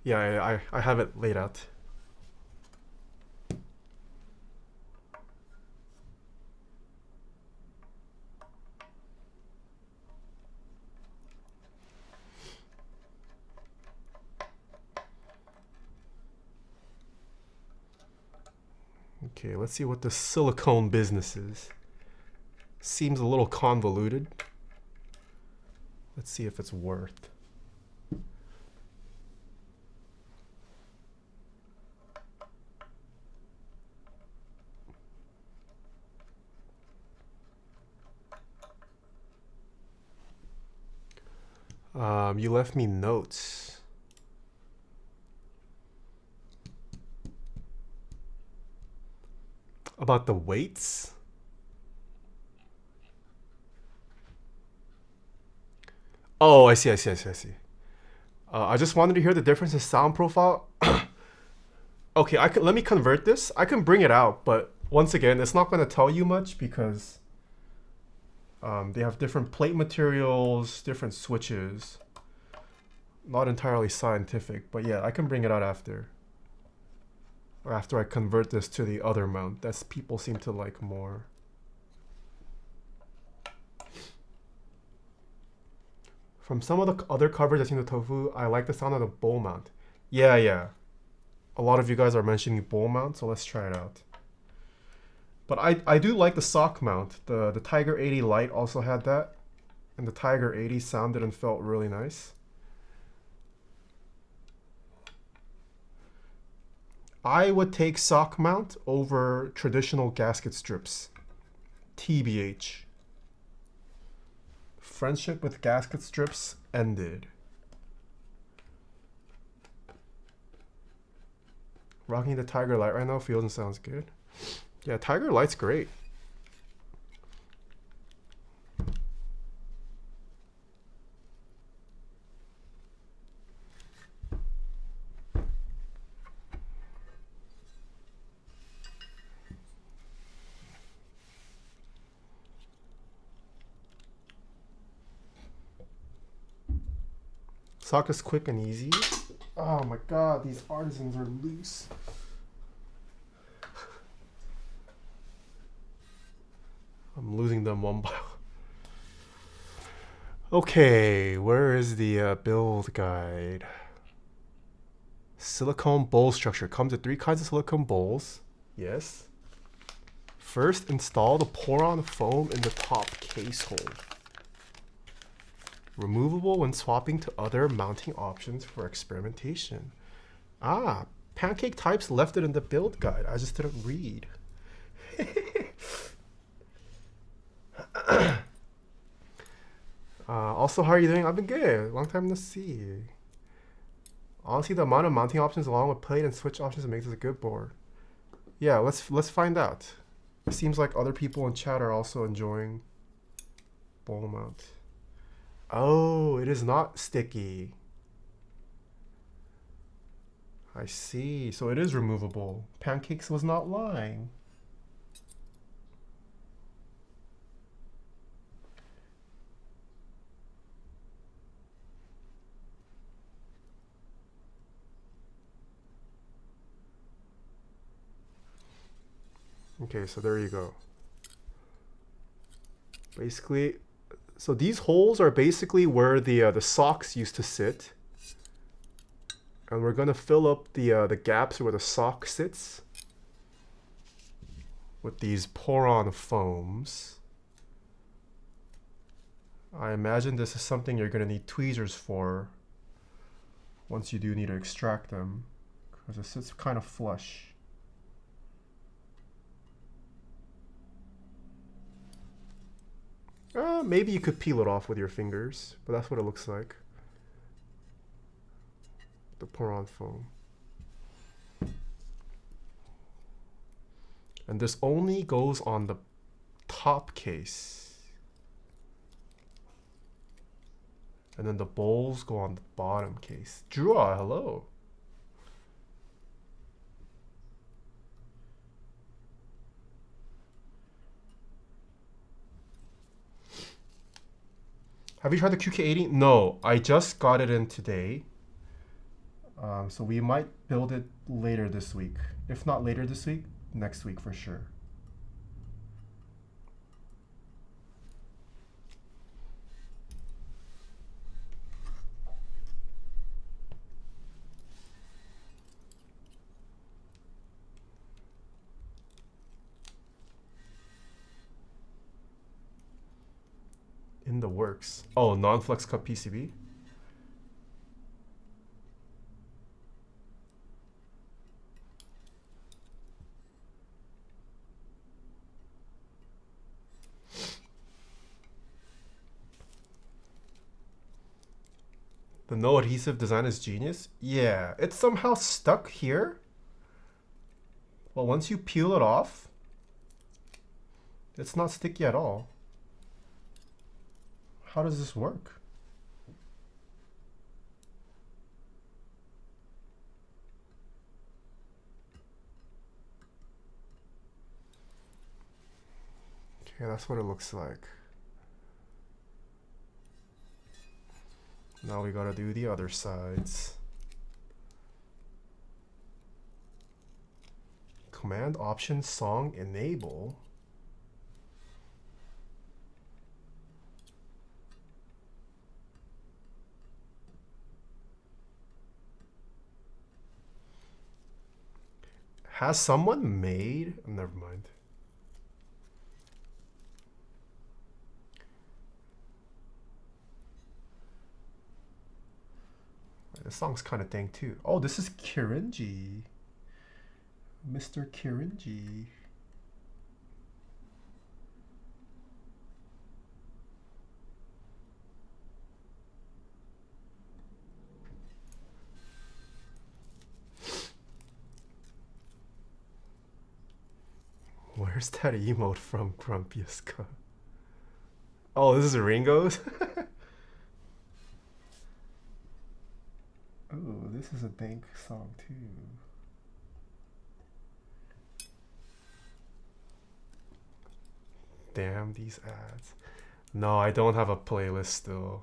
Yeah, I have it laid out. Okay, let's see what the silicone business is. Seems a little convoluted. Let's see if it's worth. You left me notes. About the weights? Oh, I see. I just wanted to hear the difference in sound profile. Okay, let me convert this. I can bring it out, but once again, it's not going to tell you much because they have different plate materials, different switches. Not entirely scientific, but yeah, I can bring it out after. Or after I convert this to the other mount. That's people seem to like more. From some of the other coverage I've seen the Tofu, I like the sound of the bowl mount. Yeah. A lot of you guys are mentioning bowl mount, so let's try it out. But I do like the sock mount. The Tiger 80 Lite also had that. And the Tiger 80 sounded and felt really nice. I would take sock mount over traditional gasket strips. TBH. Friendship with gasket strips ended. Rocking the Tiger Light right now feels and sounds good. Yeah, Tiger Light's great. Sock is quick and easy. Oh my god, these artisans are loose. I'm losing them one by one. Okay, where is the build guide? Silicone bowl structure. Comes with 3 kinds of silicone bowls. Yes. First, install the pour-on foam in the top case hole. Removable when swapping to other mounting options for experimentation. Ah, pancake types left it in the build guide. I just didn't read. Also, how are you doing? I've been good. Long time no see. Honestly, the amount of mounting options along with plate and switch options makes this a good board. Yeah, let's find out. It seems like other people in chat are also enjoying bowl mount. Oh, it is not sticky. I see. So it is removable. Pancakes was not lying. Okay, so there you go. Basically, so these holes are basically where the socks used to sit, and we're gonna fill up the gaps where the sock sits with these pour-on foams. I imagine this is something you're going to need tweezers for once you do need to extract them, because it sits kind of flush. Maybe you could peel it off with your fingers, but that's what it looks like. The pour-on foam. And this only goes on the top case. And then the bowls go on the bottom case. Jura, hello. Have you tried the QK80? No, I just got it in today. So we might build it later this week. If not later this week, next week for sure. In the works. Oh, non-flex cut PCB? The no adhesive design is genius? Yeah, it's somehow stuck here. Well, once you peel it off, it's not sticky at all. How does this work? Okay, that's what it looks like. Now we gotta do the other sides. Command Option Song Enable. Has someone made? Never mind. This song's kind of dang too. Oh, this is Kirinji. Mr. Kirinji. Where's that emote from, Grumpiuska? Oh, this is Ringo's? Oh, this is a dank song too. Damn these ads. No, I don't have a playlist still.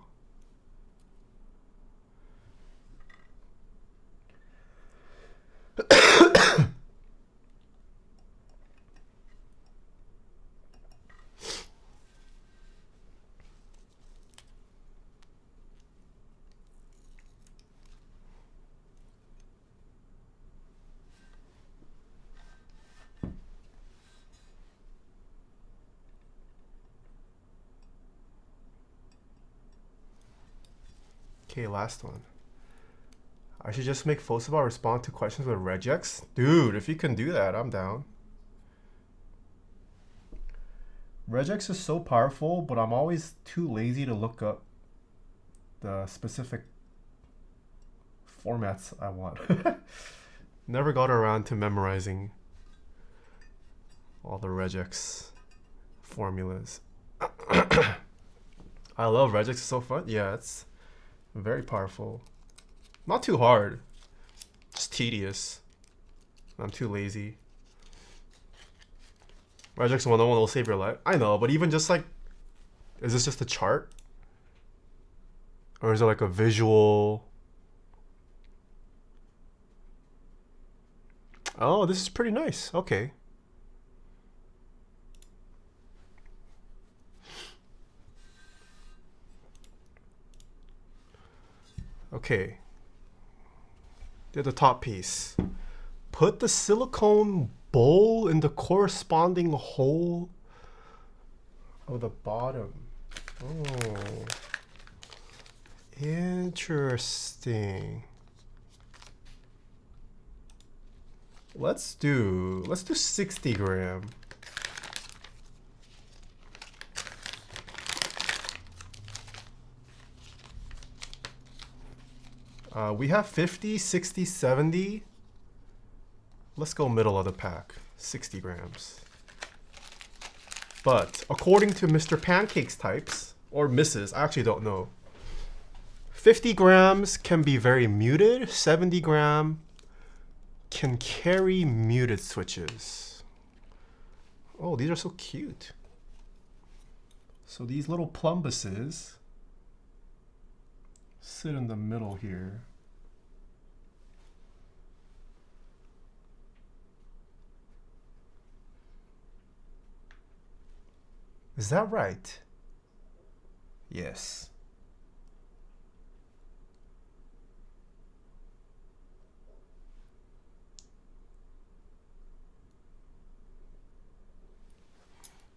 Okay, last one. I should just make Fosaba respond to questions with regex? Dude, if you can do that, I'm down. Regex is so powerful, but I'm always too lazy to look up the specific formats I want. Never got around to memorizing all the regex formulas. I love regex, it's so fun. Yeah, it's very powerful. Not too hard. Just tedious. I'm too lazy. Regex 101 will save your life. I know, but even just like, is this just a chart? Or is it like a visual? Oh, this is pretty nice. Okay. Okay. Did the top piece. Put the silicone bowl in the corresponding hole of the bottom. Oh. Interesting. Let's do 60 gram. We have 50, 60, 70. Let's go middle of the pack, 60 grams. But according to Mr. Pancake's types, or Mrs., I actually don't know, 50 grams can be very muted, 70 gram can carry muted switches. Oh, these are so cute. So these little plumbuses sit in the middle here. Is that right? Yes.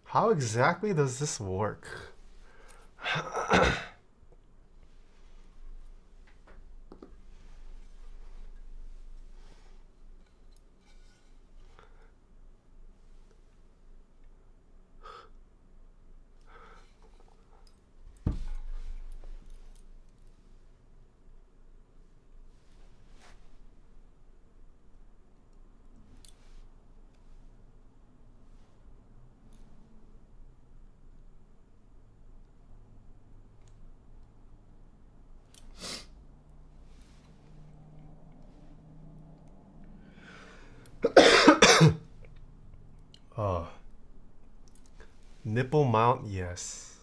How exactly does this work? Nipple mount, yes.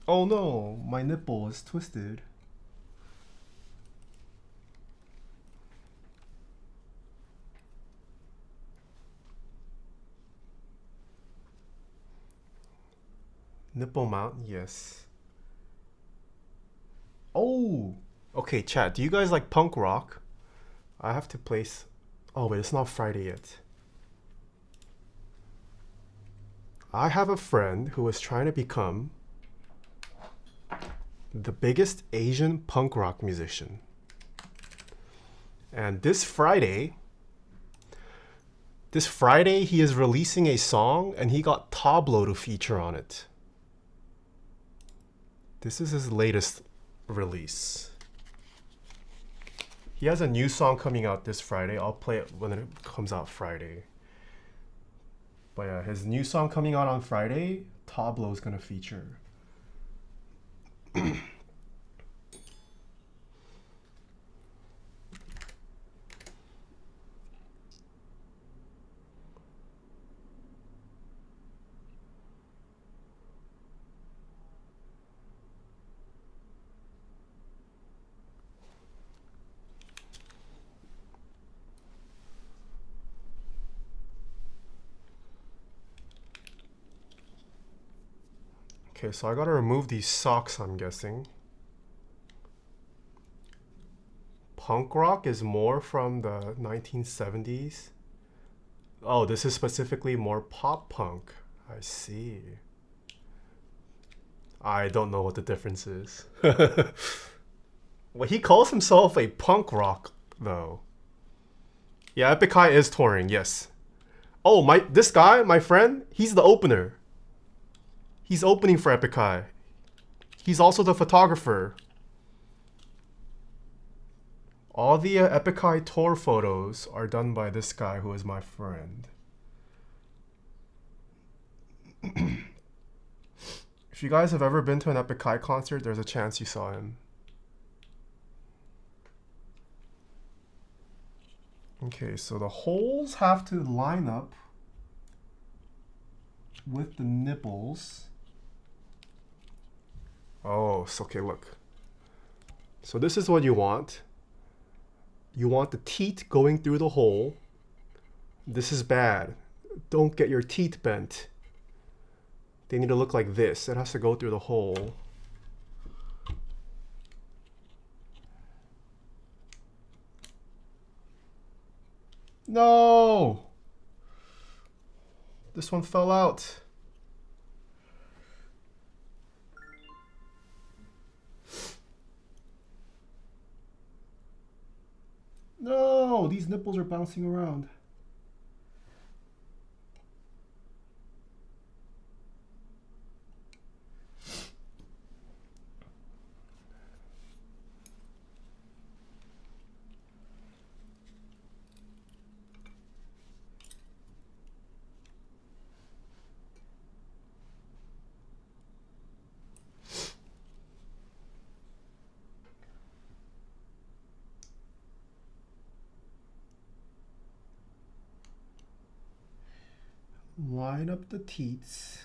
Oh no, my nipple is twisted. Nipple mount, yes. Oh, okay, chat. Do you guys like punk rock? I have to place. Oh wait, it's not Friday yet. I have a friend who is trying to become the biggest Asian punk rock musician. And this Friday he is releasing a song and he got Tablo to feature on it. This is his latest release. He has a new song coming out this Friday. I'll play it when it comes out Friday. But yeah, his new song coming out on Friday, Tablo is gonna feature. Okay, so I gotta remove these socks, I'm guessing. Punk rock is more from the 1970s. Oh, this is specifically more pop punk. I see. I don't know what the difference is. Well, he calls himself a punk rock, though. Yeah, Epic High is touring, yes. Oh, this guy, my friend, he's the opener. He's opening for Epic High. He's also the photographer. All the Epic High tour photos are done by this guy who is my friend. If you guys have ever been to an Epic High concert, there's a chance you saw him. Okay, so the holes have to line up with the nipples. Oh, so okay, look. So this is what you want. You want the teat going through the hole. This is bad. Don't get your teeth bent. They need to look like this. It has to go through the hole. No! This one fell out. nipples are bouncing around. Line up the teats.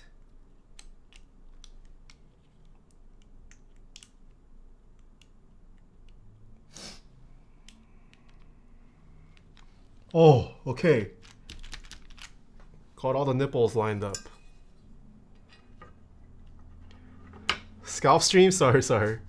Oh, okay. Got all the nipples lined up. Scalp stream? Sorry.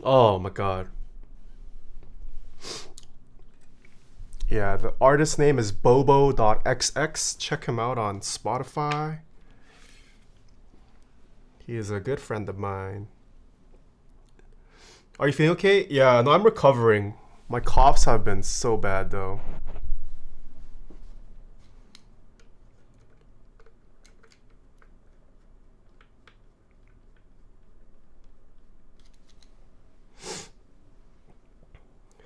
Oh my god. Yeah, the artist name is bobo.xx. Check him out on Spotify. He is a good friend of mine. Are you feeling okay? Yeah, no, I'm recovering. My coughs have been so bad though.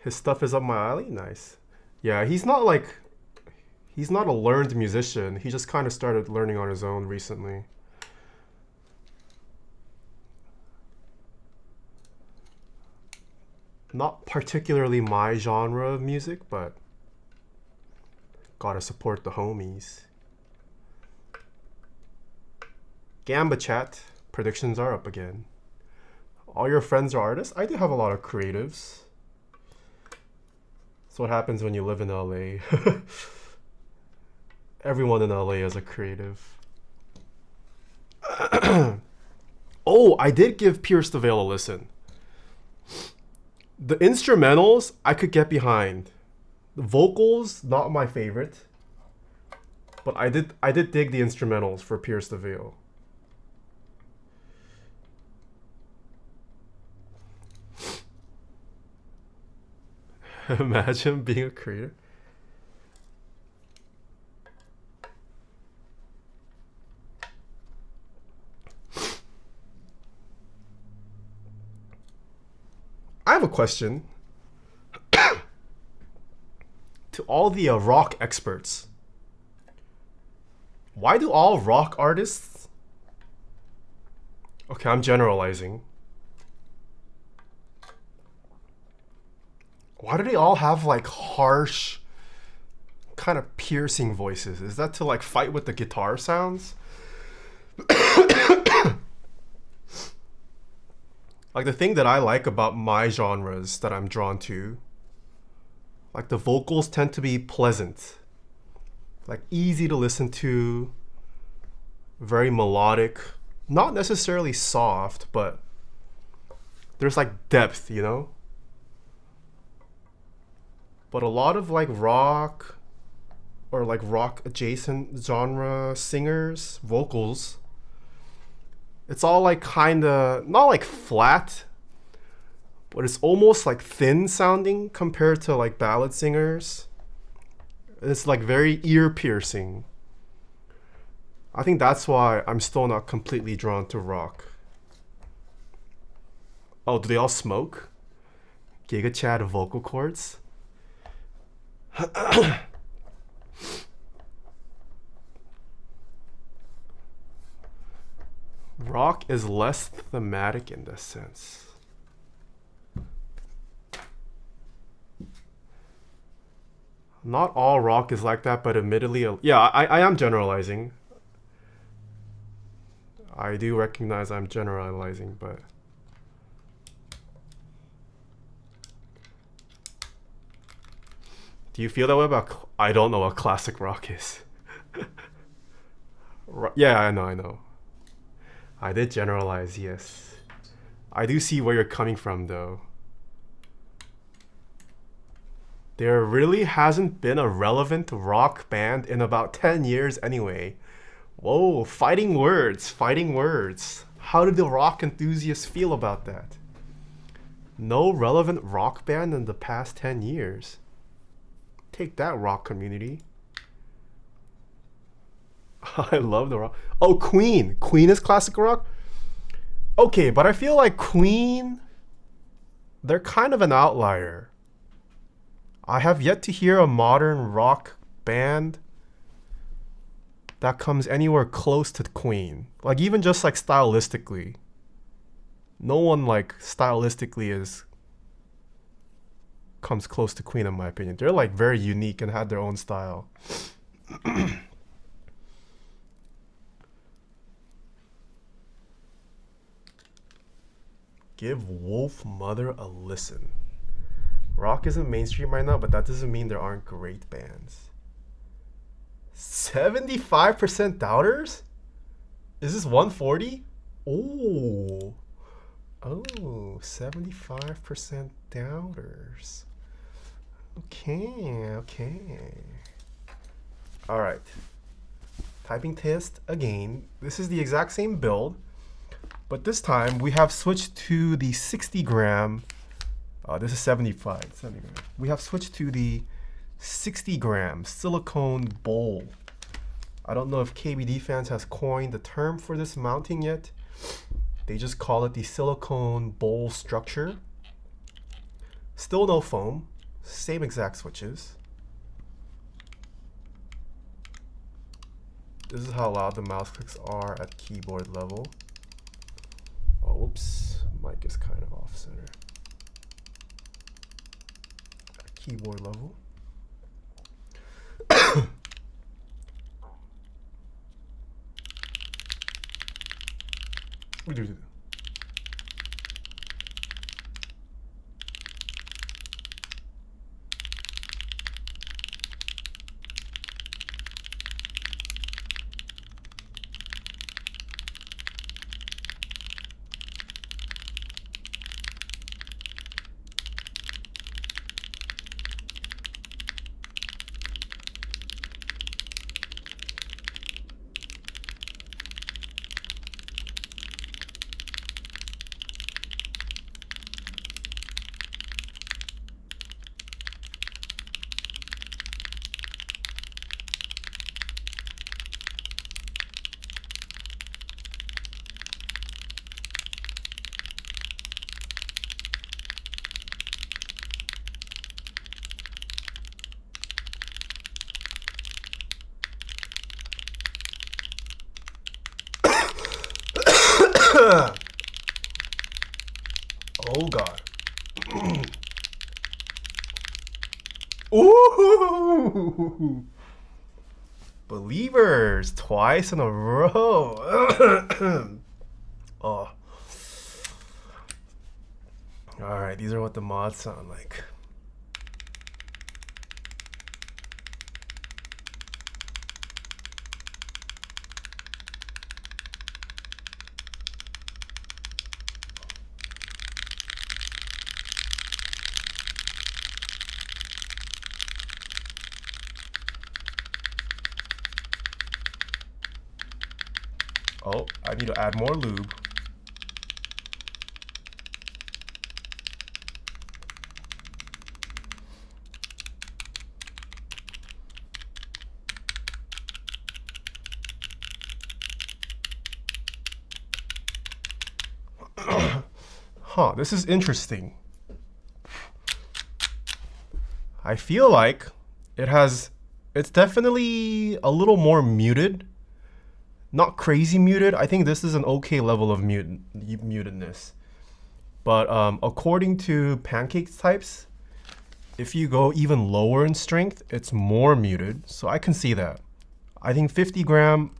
His stuff is up my alley? Nice. Yeah, he's not a learned musician. He just kind of started learning on his own recently. Not particularly my genre of music, but gotta support the homies. Gamba chat, predictions are up again. All your friends are artists? I do have a lot of creatives. That's what happens when you live in LA. Everyone in LA is a creative. Oh, I did give Pierce the Veil a listen. The instrumentals I could get behind. The vocals, not my favorite. But I did dig the instrumentals for Pierce the Veil. Imagine being a creator. I have a question to all the rock experts. Why do all rock artists... Okay, I'm generalizing. Why do they all have like harsh, kind of piercing voices? Is that to like fight with the guitar sounds? Like the thing that I like about my genres that I'm drawn to, like the vocals tend to be pleasant, like easy to listen to, very melodic, not necessarily soft, but there's like depth, you know? But a lot of like rock or like rock adjacent genre singers, vocals, it's all like kinda, not like flat, but it's almost like thin sounding compared to like ballad singers. It's like very ear piercing. I think that's why I'm still not completely drawn to rock. Oh, do they all smoke? Giga Chad vocal cords? Rock is less thematic in this sense. Not all rock is like that, but admittedly, yeah, I am generalizing. I do recognize I'm generalizing, but... Do you feel that way about... I don't know what classic rock is. Yeah, I know. I did generalize, yes. I do see where you're coming from, though. There really hasn't been a relevant rock band in about 10 years anyway. Whoa, fighting words, fighting words. How did the rock enthusiasts feel about that? No relevant rock band in the past 10 years. Take that, rock community. I love the rock. Oh, Queen. Queen is classic rock? Okay, but I feel like Queen, they're kind of an outlier. I have yet to hear a modern rock band that comes anywhere close to Queen. Like even just like stylistically. No one like stylistically comes close to Queen in my opinion. They're like very unique and had their own style. Give Wolf Mother a listen. Rock isn't mainstream right now, but that doesn't mean there aren't great bands. 75% doubters? Is this 140? Oh. Oh, 75% doubters. Okay. All right. Typing test again. This is the exact same build, but this time we have switched to the 60 gram. This is 75. We have switched to the 60 gram silicone bowl. I don't know if KBD fans has coined the term for this mounting yet. They just call it the silicone bowl structure. Still no foam, same exact switches. This is how loud the mouse clicks are at keyboard level. Oh, whoops, mic is kind of off center. At keyboard level. What do you do? Oh God. Ooh. Believers twice in a row. Oh. All right, these are what the mods sound like. Oh, I need to add more lube. Huh, this is interesting. I feel like it's definitely a little more muted. Not crazy muted. I think this is an okay level of mutedness. But according to pancake types, if you go even lower in strength, it's more muted. So I can see that. I think 50 gram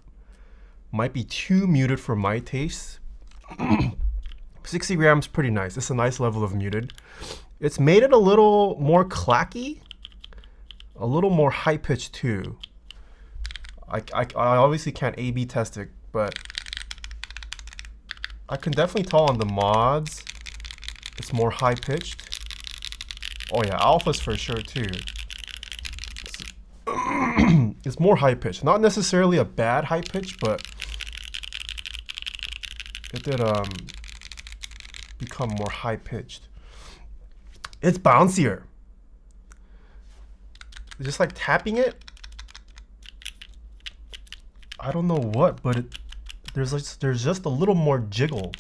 might be too muted for my taste. 60 grams pretty nice. It's a nice level of muted. It's made it a little more clacky, a little more high pitched too. I obviously can't A/B test it, but I can definitely tell on the mods it's more high pitched. Oh yeah, alphas for sure too. It's more high pitch. Not necessarily a bad high pitch, but it did become more high pitched. It's bouncier. Just like tapping it, I don't know what, but there's just a little more jiggle.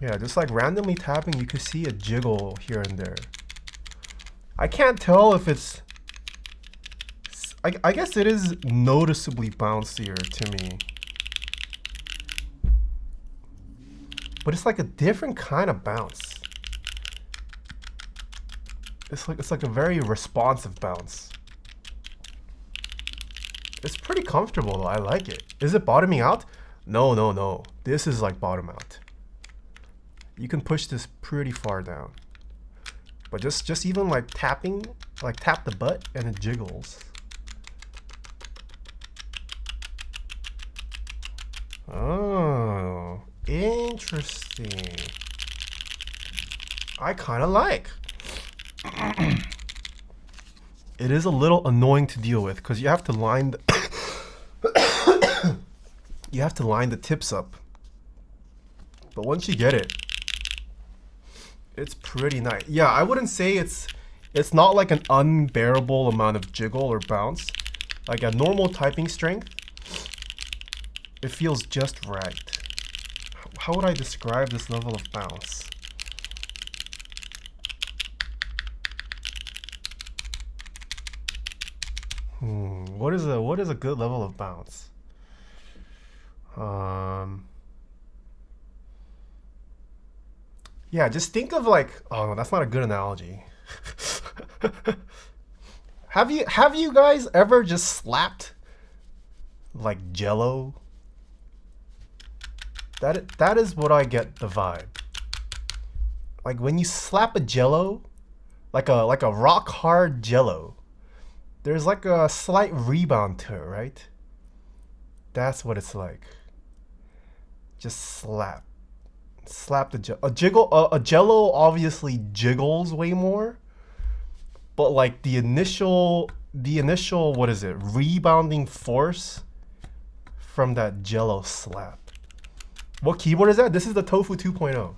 Yeah, just like randomly tapping, you could see a jiggle here and there. I can't tell if it's... I guess it is noticeably bouncier to me. But it's like a different kind of bounce. It's like a very responsive bounce. It's pretty comfortable though, I like it. Is it bottoming out? No, no, no. This is like bottom out. You can push this pretty far down. But just even like tapping, like tap the butt and it jiggles. Oh, interesting. I kind of like. It is a little annoying to deal with because you have to line the you have to line the tips up. But once you get it, it's pretty nice. Yeah, I wouldn't say it's not like an unbearable amount of jiggle or bounce. Like at normal typing strength, it feels just right. How would I describe this level of bounce? What is a good level of bounce? Yeah, just think of like, oh no, that's not a good analogy. Have you guys ever just slapped like Jello? That is what I get the vibe. Like when you slap a Jello, like a rock hard Jello, there's like a slight rebound to it, right? That's what it's like. Just slap the a Jello obviously jiggles way more, but like the initial what is it, rebounding force from that Jello slap. What keyboard is that? This is the Tofu 2.0.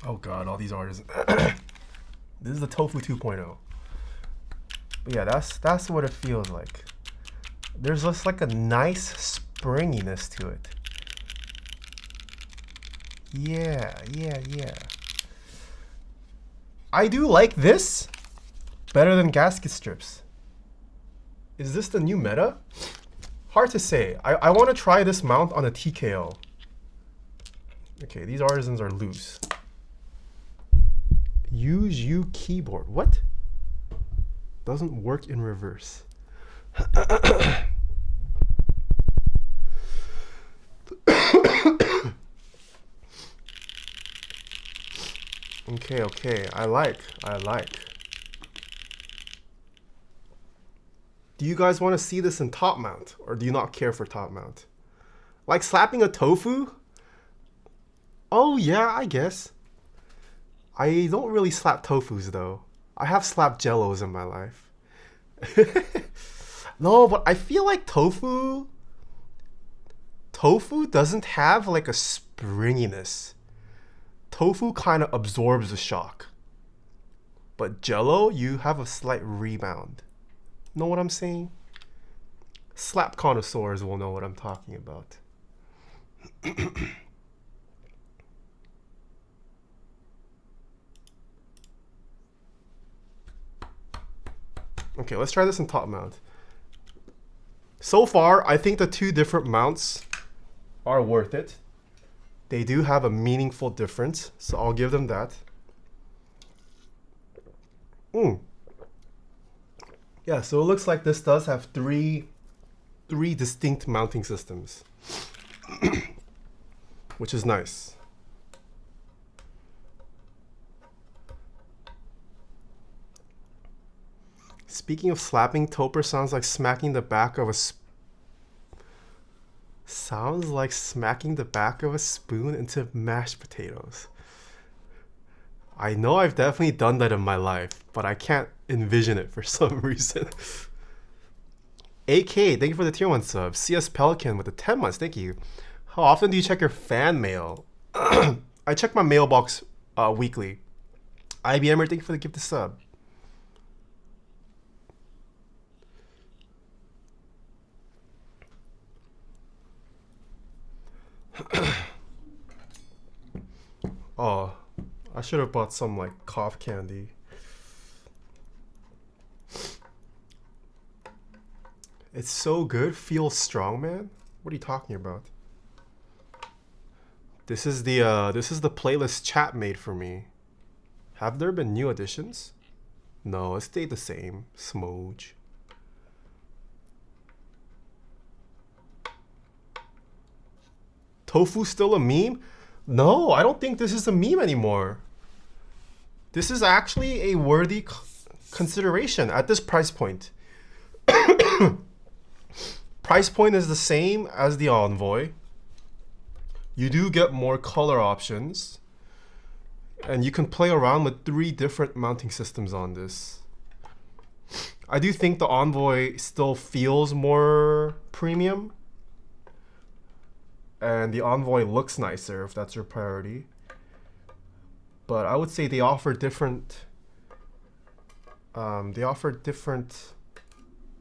Oh god, all these artists. This is the Tofu 2.0. But yeah, that's what it feels like. There's just like a nice springiness to it. Yeah. I do like this better than gasket strips. Is this the new meta? Hard to say. I want to try this mount on a TKO. Okay, these artisans are loose. Use U keyboard. What? Doesn't work in reverse. Okay. I like. Do you guys want to see this in top mount, or do you not care for top mount? Like slapping a tofu? Oh yeah, I guess. I don't really slap tofus though. I have slapped Jellos in my life. No, but I feel like tofu doesn't have like a springiness. Tofu kind of absorbs the shock. But Jello, you have a slight rebound. Know what I'm saying? Slap connoisseurs will know what I'm talking about. Okay, let's try this in top mount. So far, I think the two different mounts are worth it. They do have a meaningful difference, so I'll give them that. Yeah, so it looks like this does have three distinct mounting systems, which is nice. Speaking of slapping, Topper sounds like smacking the back of a Sounds like smacking the back of a spoon into mashed potatoes. I know I've definitely done that in my life, but I can't envision it for some reason. AK, thank you for the tier 1 sub. CS Pelican with the 10 months, thank you. How often do you check your fan mail? I check my mailbox weekly. IBMer, thank you for the gift of sub. Oh, I should have bought some like cough candy. It's so good. Feels strong, man. What are you talking about? This is the playlist chat made for me. Have there been new additions? No, it stayed the same. Smooge. Tofu still a meme? No, I don't think this is a meme anymore. This is actually a worthy consideration at this price point. Price point is the same as the Envoy. You do get more color options. And you can play around with 3 different mounting systems on this. I do think the Envoy still feels more premium. And the Envoy looks nicer if that's your priority. But I would say they offer different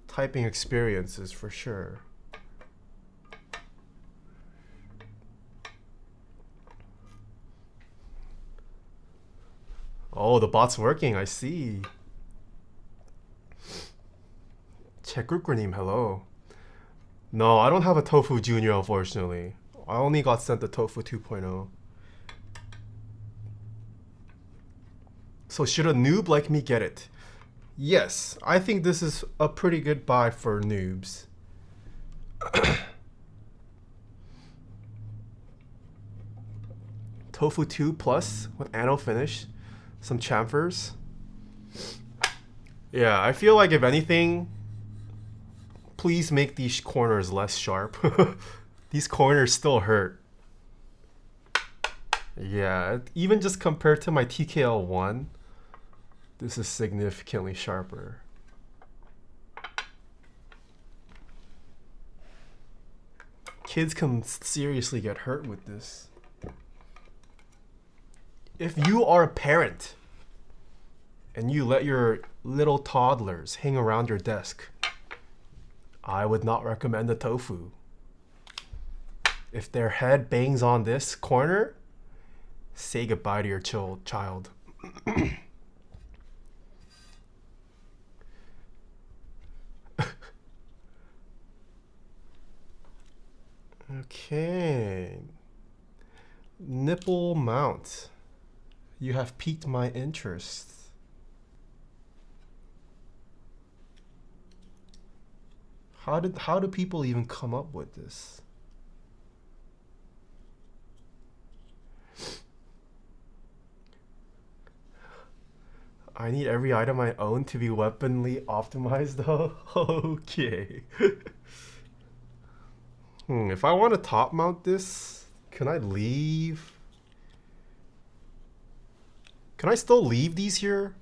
typing experiences for sure. Oh, the bot's working, I see. Chekurkur님, hello. No, I don't have a Tofu Junior, unfortunately. I only got sent the Tofu 2.0. So should a noob like me get it? Yes, I think this is a pretty good buy for noobs. Tofu 2 Plus with anno finish, some chamfers. Yeah, I feel like if anything, please make these corners less sharp. These corners still hurt. Yeah, even just compared to my TKL1, this is significantly sharper. Kids can seriously get hurt with this. If you are a parent and you let your little toddlers hang around your desk, I would not recommend the Tofu. If their head bangs on this corner, say goodbye to your child. Okay. Nipple mount. You have piqued my interest. How do people even come up with this? I need every item I own to be weaponly optimized though? Okay. If I want to top mount this, can I leave? Can I still leave these here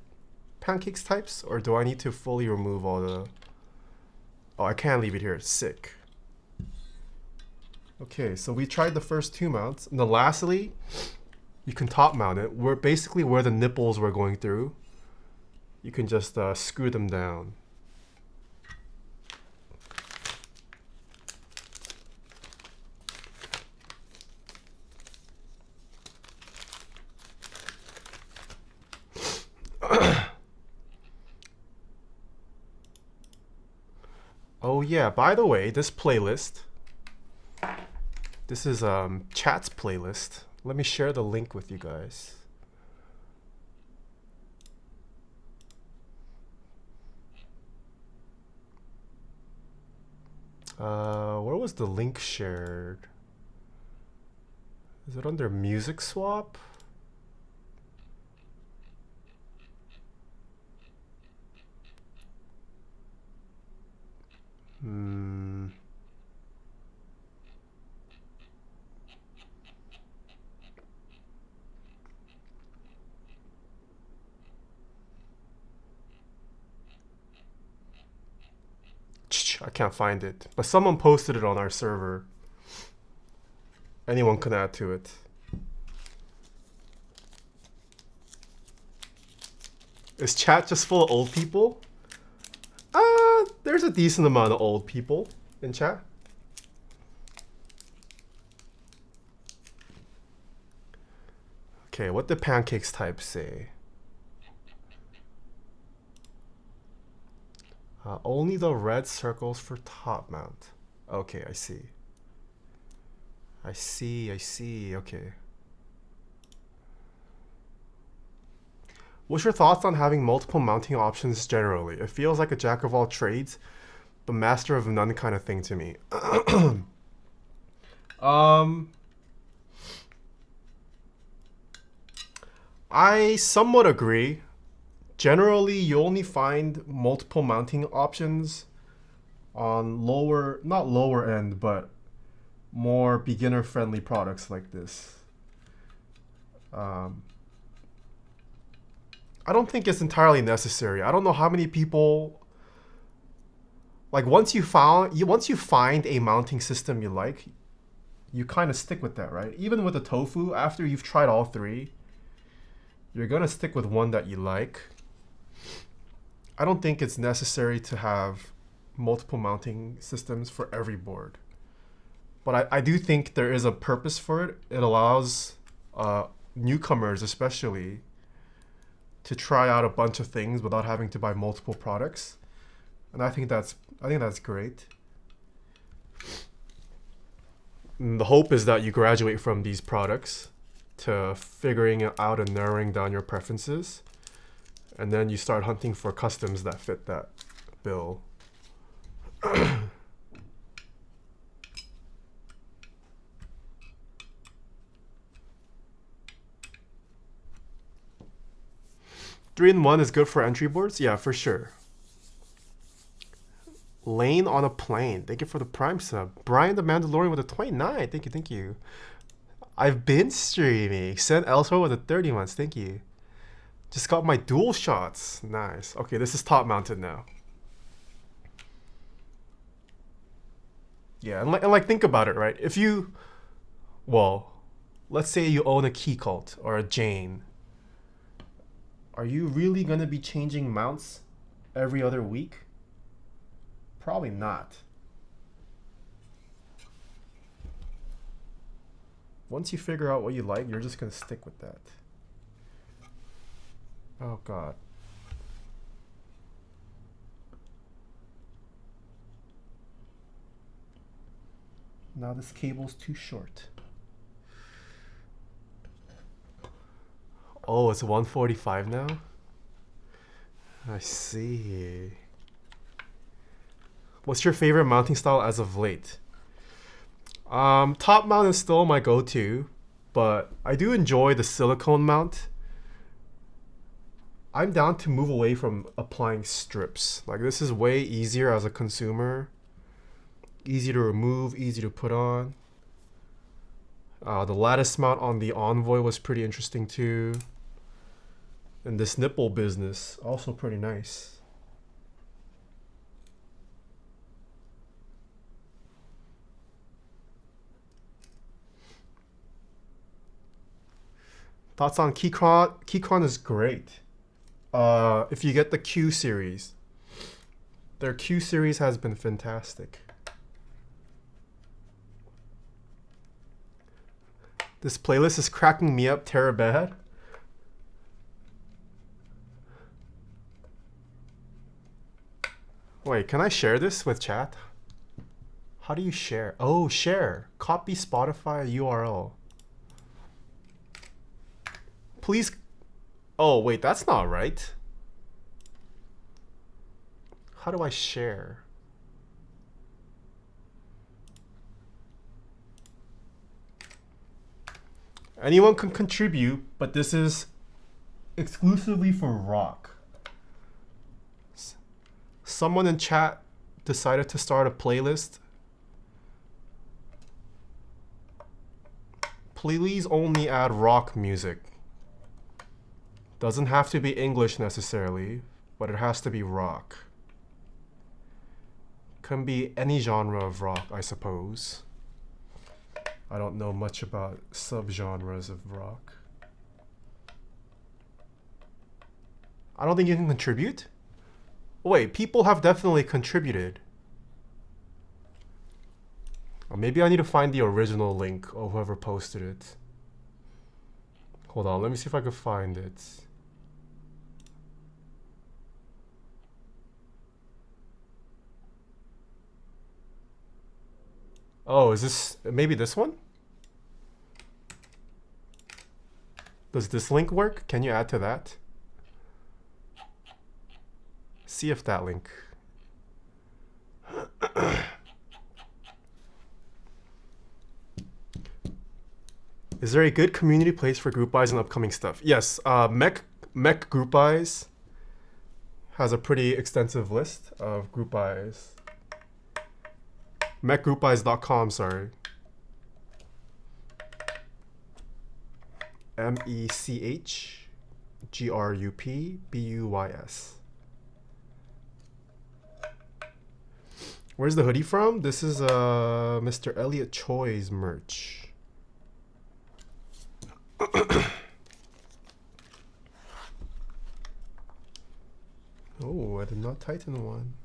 pancakes types? Or do I need to fully remove all the... Oh, I can't leave it here. Sick. Okay, so we tried the first 2 mounts. And then lastly, you can top mount it. We're basically where the nipples were going through. You can just screw them down. Oh yeah, by the way, this playlist, this is chat's playlist. Let me share the link with you guys. Where was the link shared? Is it under music swap? I can't find it. But someone posted it on our server. Anyone can add to it. Is chat just full of old people? There's a decent amount of old people in chat. Okay, what did Pancakes type say? Only the red circles for top mount. Okay, I see. I see, okay. What's your thoughts on having multiple mounting options generally? It feels like a jack of all trades, but master of none kind of thing to me. I somewhat agree. Generally, you only find multiple mounting options on lower, not lower end, but more beginner-friendly products like this. I don't think it's entirely necessary. I don't know how many people, like once you find a mounting system you like, you kind of stick with that, right? Even with the Tofu, after you've tried all three, you're gonna stick with one that you like. I don't think it's necessary to have multiple mounting systems for every board. But I do think there is a purpose for it. It allows newcomers especially to try out a bunch of things without having to buy multiple products. And I think that's great. And the hope is that you graduate from these products to figuring it out and narrowing down your preferences. And then you start hunting for customs that fit that bill. 3-in-1 is good for entry boards? Yeah, for sure. Lane on a plane. Thank you for the Prime sub. Brian the Mandalorian with a 29. Thank you, thank you. I've been streaming. Sent elsewhere with a 30 months. Thank you. Just got my dual shots. Nice. Okay, this is top mounted now. Yeah, and like think about it, right? If you, well, let's say you own a Key Cult or a Jane. Are you really going to be changing mounts every other week? Probably not. Once you figure out what you like, you're just going to stick with that. Oh, God. Now this cable's too short. Oh, it's 145 now? I see. What's your favorite mounting style as of late? Top mount is still my go-to, but I do enjoy the silicone mount. I'm down to move away from applying strips. Like, this is way easier as a consumer. Easy to remove, easy to put on. The lattice mount on the Envoy was pretty interesting too. And this nipple business, also pretty nice. Thoughts on Keycron? Keycron is great. If you get the Q series. Their Q series has been fantastic. This playlist is cracking me up terror bad. Wait, can I share this with chat? How do you share? Oh, share. Copy Spotify URL. Please. Oh, wait, that's not right. How do I share? Anyone can contribute, but this is exclusively for rock. Someone in chat decided to start a playlist. Please only add rock music. Doesn't have to be English necessarily, but it has to be rock. can be any genre of rock, I suppose. I don't know much about subgenres of rock. I don't think you can contribute? Wait, people have definitely contributed. Or maybe I need to find the original link of whoever posted it. Hold on, let me see if I can find it. Oh, is this maybe this one? Does this link work? Can you add to that? See if that link. Is there a good community place for group buys and upcoming stuff? Yes, Mech Group Buys has a pretty extensive list of group buys. mechgroupbuys.com, sorry. MECHGRUPBUYS. Where's the hoodie from? This is Mr. Elliot Choi's merch. Oh, I did not tighten one.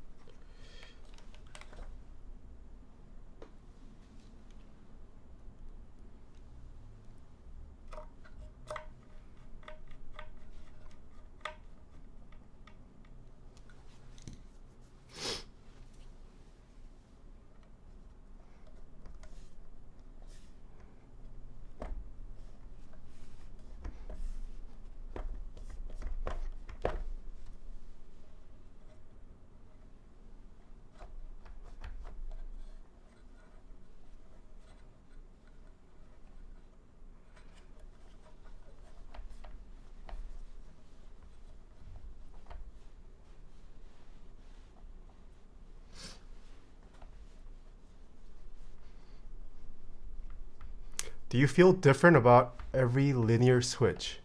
Do you feel different about every linear switch?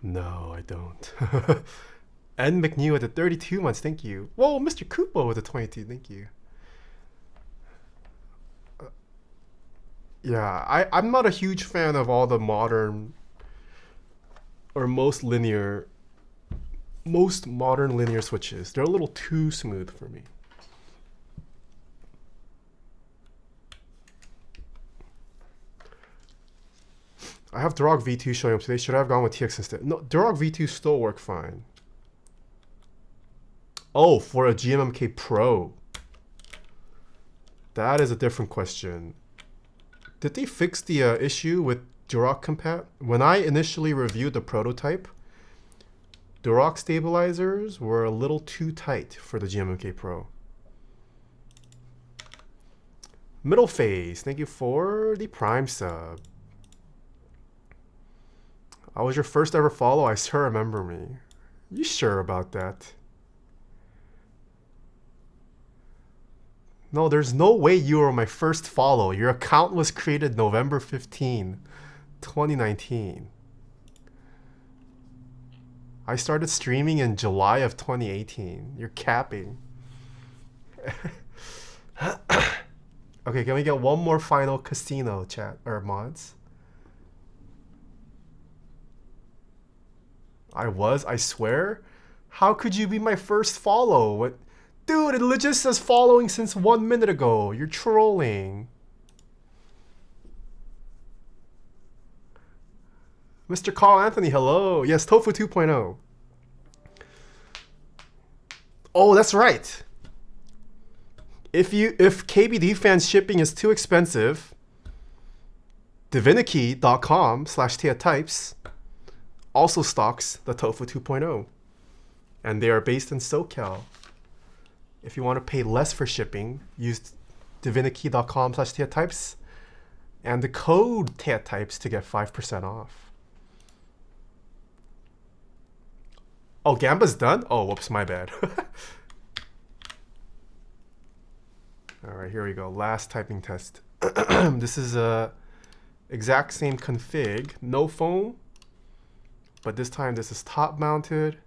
No, I don't. And McNew at the 32 months, thank you. Whoa, Mr. Koopo with the 22, thank you. Yeah, I'm not a huge fan of all the modern or most modern linear switches. They're a little too smooth for me. I have Durock V2 showing up today. Should I have gone with TX instead? No, Durock V2 still work fine. Oh, for a GMK Pro. That is a different question. Did they fix the issue with Durock compat? When I initially reviewed the prototype, Durock stabilizers were a little too tight for the GMK Pro. Middle phase, thank you for the Prime sub. I was your first ever follow. I sure remember me. You sure about that? No, there's no way you were my first follow. Your account was created November 15, 2019. I started streaming in July of 2018. You're capping. Okay, can we get one more final casino chat or mods? I swear? How could you be my first follow? What? Dude, it legit says following since 1 minute ago. You're trolling. Mr. Carl Anthony, hello. Yes, Tofu 2.0. Oh, that's right. If KBD fans shipping is too expensive, divinity.com/Taeha types also stocks the Tofu 2.0, and they are based in SoCal. If you want to pay less for shipping, use divinity.com/Taeha types and the code Taeha types to get 5% off. Oh, Gamba's done? Oh, whoops, my bad. All right, here we go. Last typing test. This is a exact same config, no foam. But this time, this is top mounted.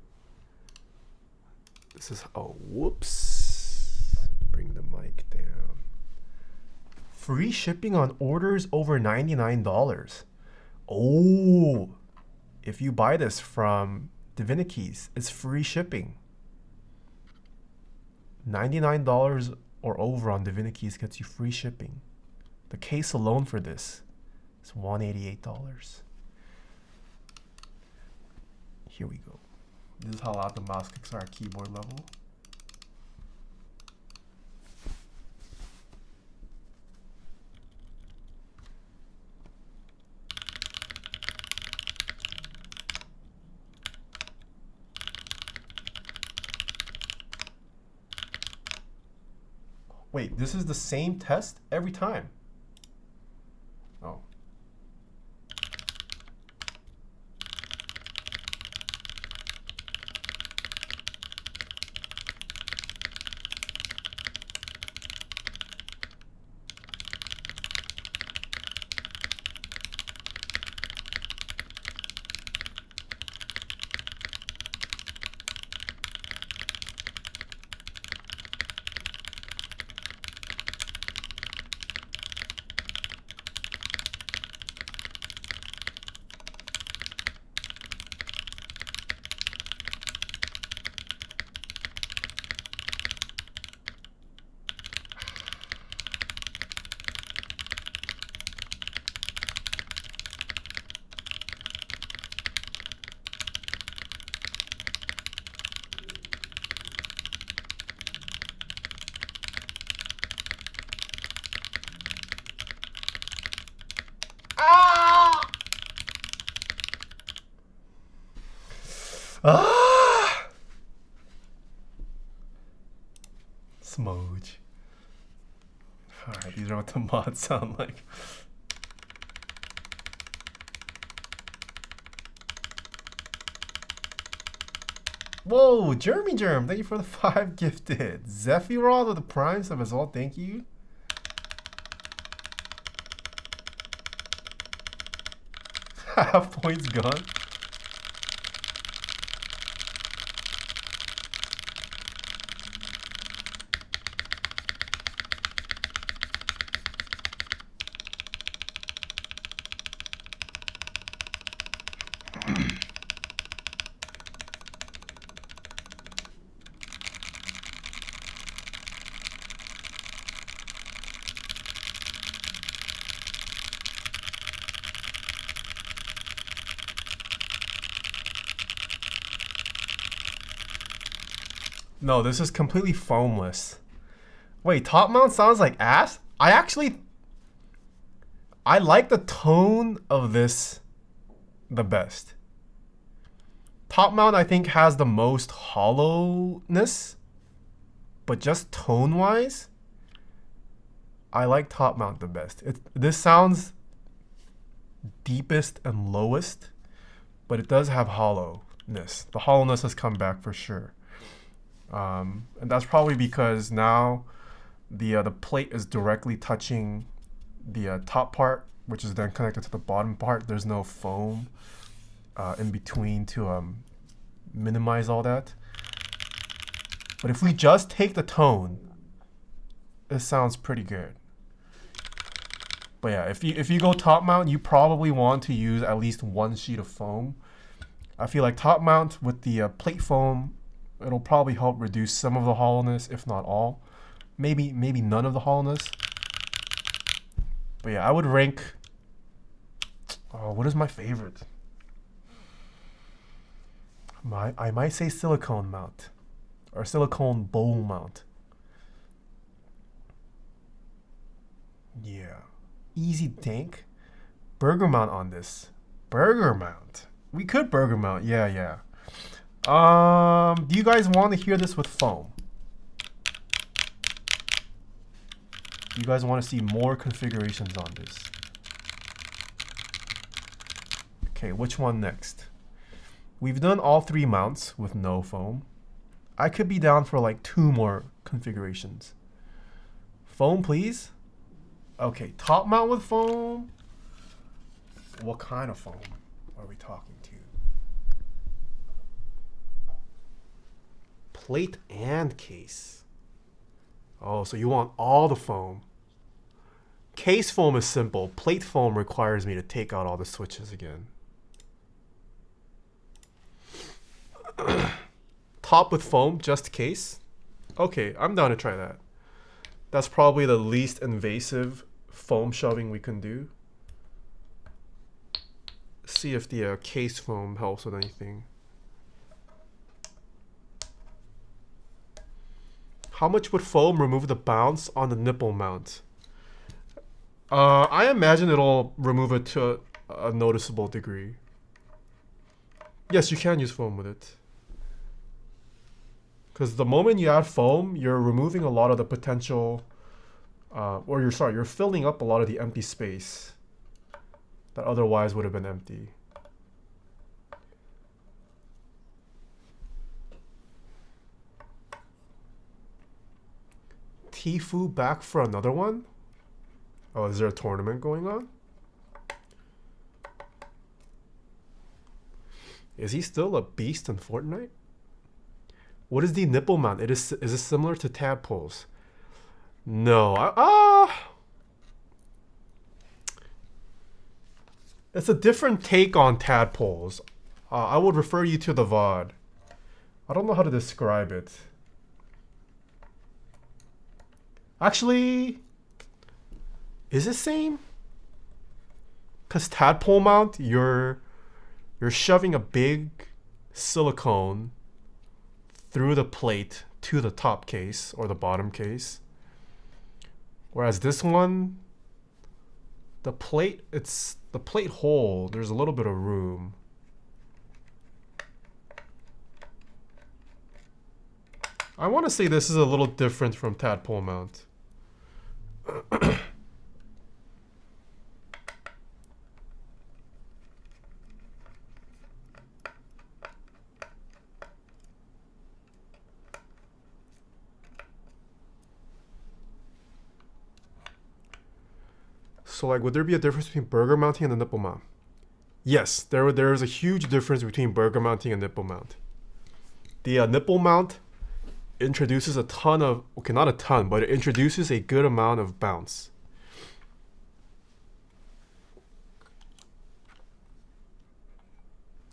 This is, oh, whoops. Bring the mic Free shipping on orders over $99. Oh, if you buy this from NovelKeys, it's free shipping. $99 or over on NovelKeys gets you free shipping. The case alone for this is $188. Here we go. This is how loud the mouse clicks are at keyboard level. Wait, this is the same test every time. Oh. Ah! Smudge. Alright, these are what the mods sound like. Whoa, Jeremy Germ, thank you for the 5 gifted. Zephyron with the Prime sub as well, thank you. Half points gone. No, this is completely foamless. Wait, top mount sounds like ass? I like the tone of this the best. Top mount I think has the most hollowness, but just tone wise, I like top mount the best. This sounds deepest and lowest, but it does have hollowness. The hollowness has come back for sure. And that's probably because now the plate is directly touching the top part, which is then connected to the bottom part. There's no foam in between to minimize all that. But if we just take the tone, it sounds pretty good. But yeah, if you go top mount, you probably want to use at least one sheet of foam. I feel like top mount with the plate foam, it'll probably help reduce some of the hollowness, if not all. Maybe none of the hollowness. But yeah, I would rank... Oh, what is my favorite? I might say silicone mount. Or silicone bowl mount. Yeah. Easy tank. Burger mount on this. Burger mount. We could burger mount. Yeah. Do you guys want to hear this with foam? Do you guys want to see more configurations on this? Okay, which one next? We've done all 3 mounts with no foam. I could be down for like 2 more configurations. Foam, please. Okay, top mount with foam. What kind of foam are we talking to? Plate and case. Oh, so you want all the foam. Case foam is simple. Plate foam requires me to take out all the switches again. Top with foam, just case. Okay, I'm down to try that. That's probably the least invasive foam shoving we can do. See if the case foam helps with anything. How much would foam remove the bounce on the nipple mount? I imagine it'll remove it to a noticeable degree. Yes, you can use foam with it. Because the moment you add foam, you're removing a lot of the potential, you're filling up a lot of the empty space that otherwise would have been empty. Tofu back for another one? Oh, is there a tournament going on? Is he still a beast in Fortnite? What is the nipple mount? Is it similar to tadpoles? No. It's a different take on tadpoles. I would refer you to the VOD. I don't know how to describe it. Actually, is it same? Because tadpole mount, you're shoving a big silicone through the plate to the top case or the bottom case. Whereas this one, the plate hole, there's a little bit of room. I want to say this is a little different from tadpole mount. So like, would there be a difference between burger mounting and the nipple mount? Yes, there is a huge difference between burger mounting and nipple mount. The nipple mount introduces a ton of, okay, not a ton, but it introduces a good amount of bounce.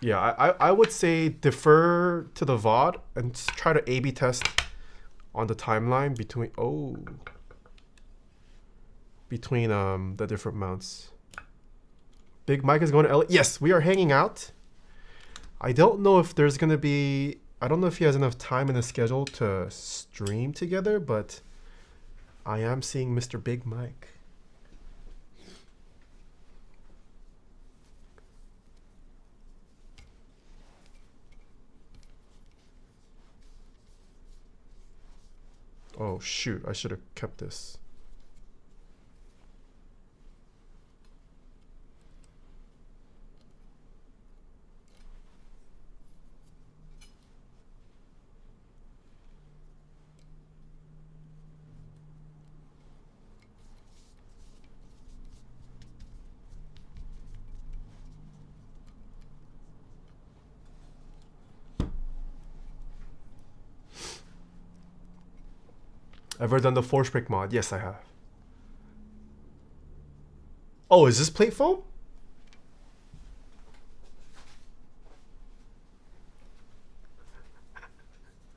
Yeah, I would say defer to the VOD and try to A/B test on the timeline between the different mounts. Big Mike is going to LA. Yes, we are hanging out. I don't know if there's going to be, I don't know if he has enough time in the schedule to stream together, but I am seeing Mr. Big Mike. Oh shoot, I should have kept this. Ever done the force break mod? Yes, I have. Oh, is this plate foam?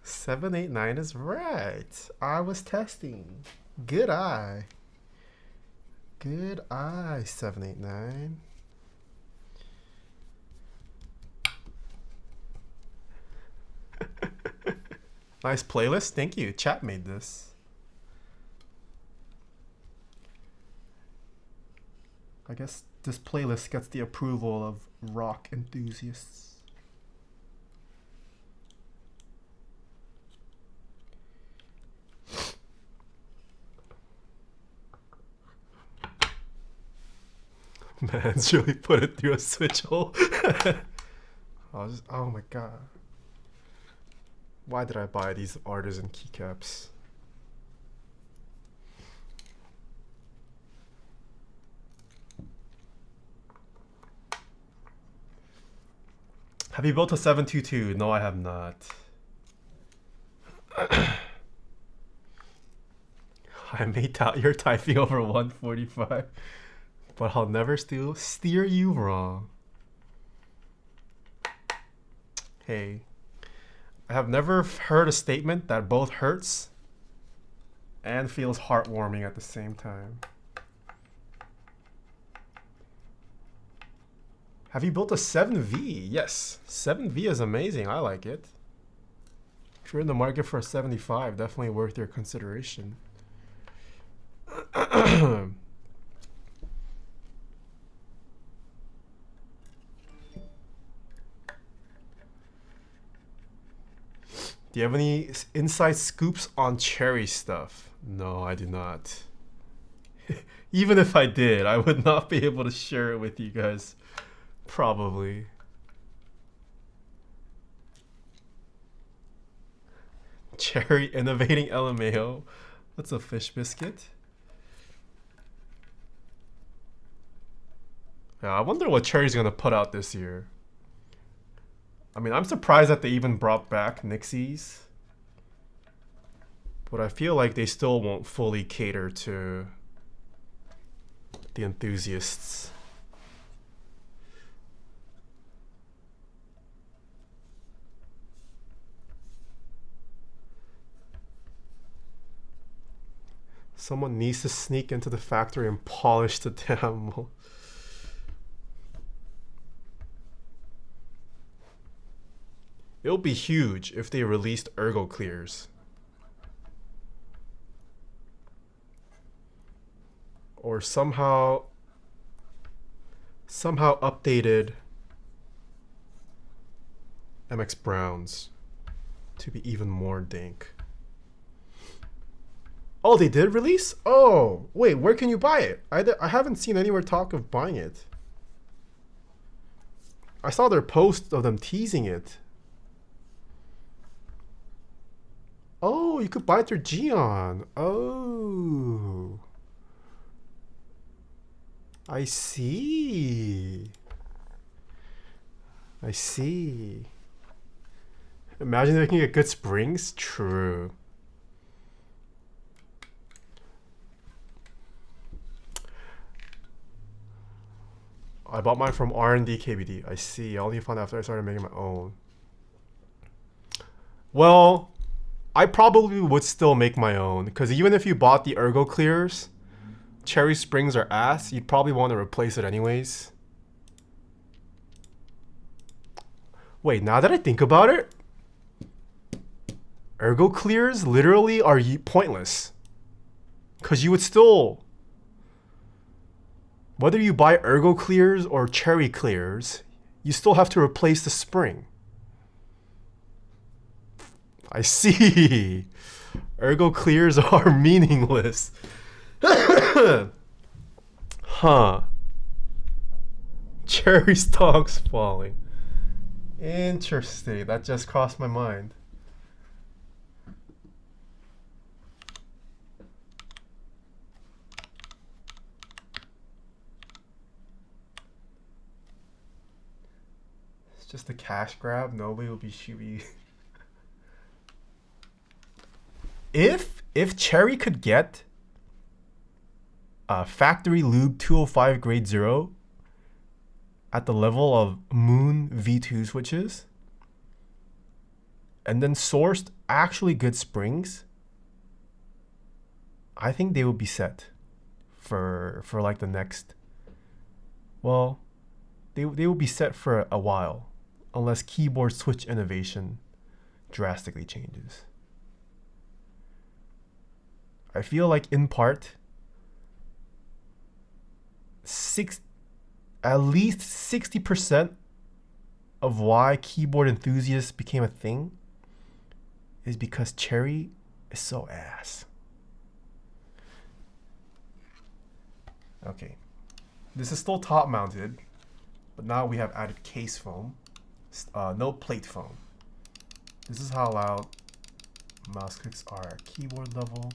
$789 is right. I was testing. Good eye. Good eye, 789. Nice playlist. Thank you. Chat made this. I guess this playlist gets the approval of rock enthusiasts. Man's really put it through a switch hole. Oh my god. Why did I buy these artisan keycaps? Have you built a 722? No, I have not. I may doubt your typing over 145, but I'll never steer you wrong. Hey, I have never heard a statement that both hurts and feels heartwarming at the same time. Have you built a 7V? Yes, 7V is amazing. I like it. If you're in the market for a 75, definitely worth your consideration. Do you have any inside scoops on cherry stuff? No, I do not. Even if I did, I would not be able to share it with you guys. Probably. Cherry innovating LMAO. That's a fish biscuit. Yeah, I wonder what Cherry's gonna put out this year. I mean, I'm surprised that they even brought back Nixies. But I feel like they still won't fully cater to the enthusiasts. Someone needs to sneak into the factory and polish the damn. It'll be huge if they released Ergo Clears. Or somehow updated MX Browns to be even more dank. Oh, they did release? Oh, wait, where can you buy it? I haven't seen anywhere talk of buying it. I saw their post of them teasing it. Oh, you could buy it through Gion. Oh. I see. I see. Imagine they can get good springs. True. I bought mine from R&D KBD. I see. I only found out after I started making my own. Well, I probably would still make my own, because even if you bought the Ergo Clears, Cherry springs are ass. You'd probably want to replace it anyways. Wait, now that I think about it, Ergo Clears literally are pointless, because you would still, whether you buy Ergo Clears or Cherry Clears, you still have to replace the spring. I see. Ergo Clears are meaningless. Huh. Cherry stalks falling. Interesting. That just crossed my mind. It's just a cash grab. Nobody will be shooting. If Cherry could get factory lube 205 grade 0 at the level of Moon V2 switches, and then sourced actually good springs, I think they would be set for like the next, well, they will be set for a while, unless keyboard switch innovation drastically changes. I feel like in part, at least 60% of why keyboard enthusiasts became a thing is because Cherry is so ass. Okay, this is still top mounted, but now we have added case foam, no plate foam. This is how loud mouse clicks are at keyboard level.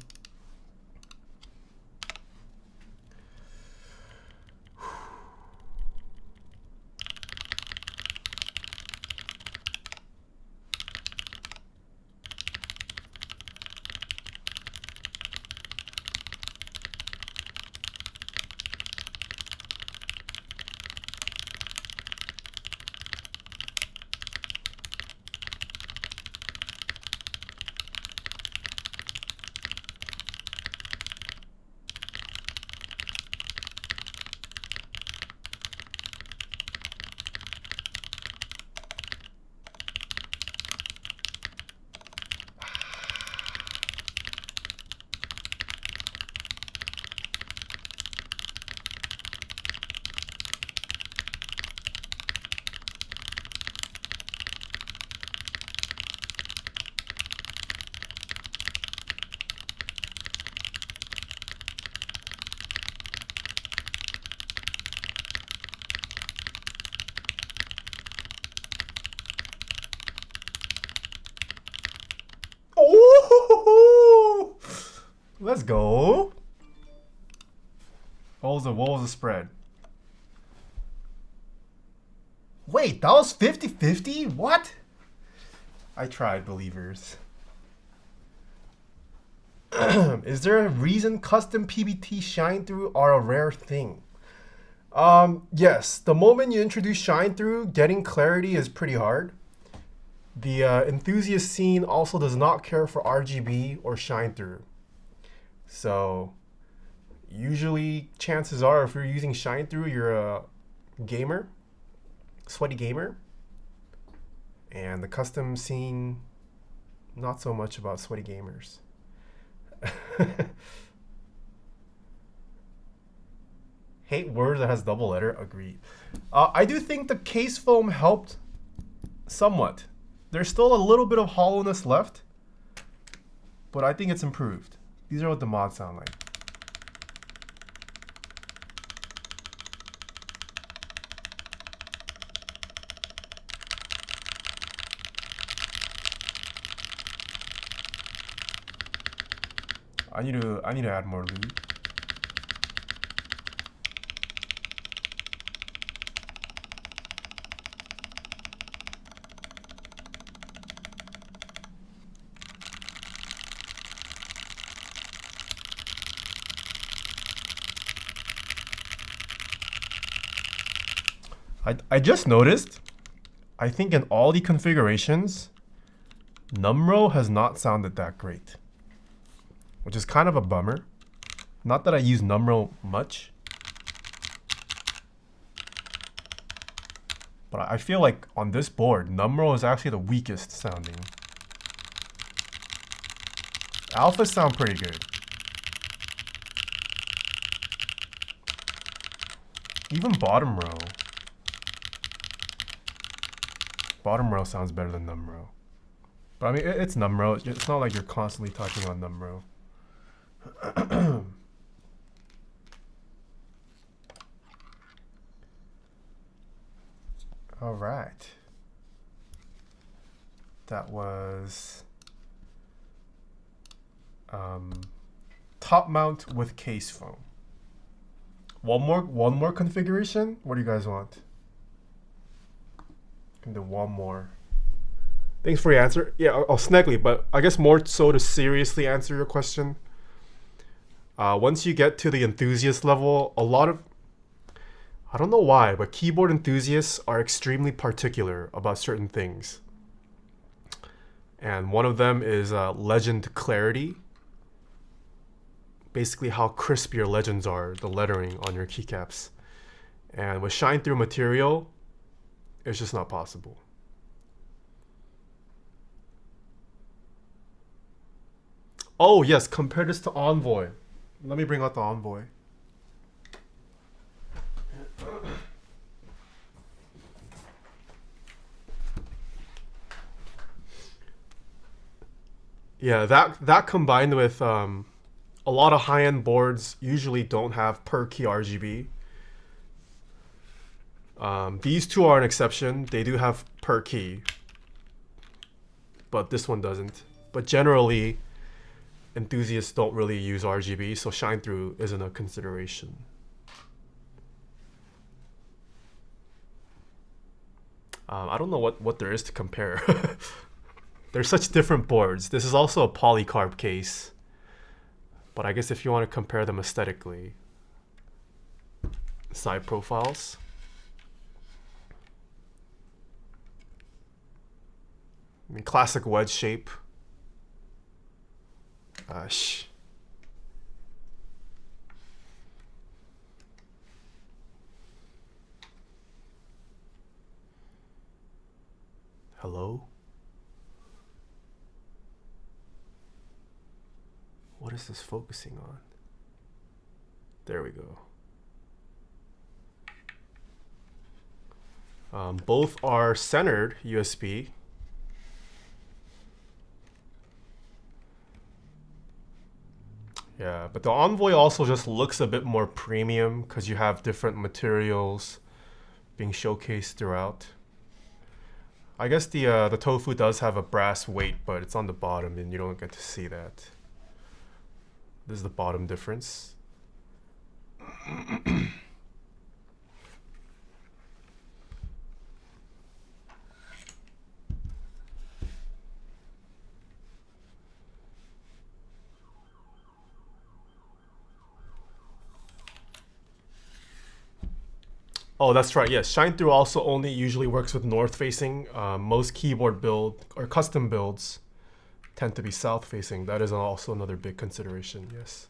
let's go. What was the spread? Wait, that was 50-50? What? I tried, believers. Is there a reason custom PBT shine through are a rare thing? Yes, the moment you introduce shine through, getting clarity is pretty hard. The enthusiast scene also does not care for RGB or shine through. So usually chances are if you're using shine through, you're a gamer, sweaty gamer. And the custom scene, not so much about sweaty gamers. Hate word that has double letter, agreed. I do think the case foam helped somewhat. There's still a little bit of hollowness left, but I think it's improved. These are what the mods sound like. I need to add more lube. I just noticed, I think in all the configurations, numRow has not sounded that great, which is kind of a bummer. Not that I use numRow much, but I feel like on this board, numRow is actually the weakest sounding. Alphas sound pretty good. Even bottom row. Bottom row sounds better than numRow. But I mean, it's numRow. It's not like you're constantly typing on numRow. All right. That was top mount with case foam. One more configuration. What do you guys want? Can do one more. Thanks for your answer. Yeah, I'll snagly, but I guess more so to seriously answer your question. Once you get to the enthusiast level, a lot of, I don't know why, but keyboard enthusiasts are extremely particular about certain things. And one of them is legend clarity. Basically how crisp your legends are, the lettering on your keycaps. And with shine through material, it's just not possible. Oh yes, compare this to Envoy. Let me bring out the Envoy. Yeah, that combined with a lot of high-end boards usually don't have per key RGB. These two are an exception. They do have per key, but this one doesn't. But generally, enthusiasts don't really use RGB, so shine through isn't a consideration. I don't know what there is to compare. They're such different boards. This is also a polycarb case, but I guess if you want to compare them aesthetically, side profiles. I mean, classic wedge shape. Hello? What is this focusing on? There we go. Both are centered USB. Yeah, but the Envoy also just looks a bit more premium because you have different materials being showcased throughout. I guess the Tofu does have a brass weight, but it's on the bottom and you don't get to see that. This is the bottom difference. Oh, that's right. Yes, Shine Through also only usually works with north facing. Most keyboard build or custom builds tend to be south facing. That is also another big consideration. Yes.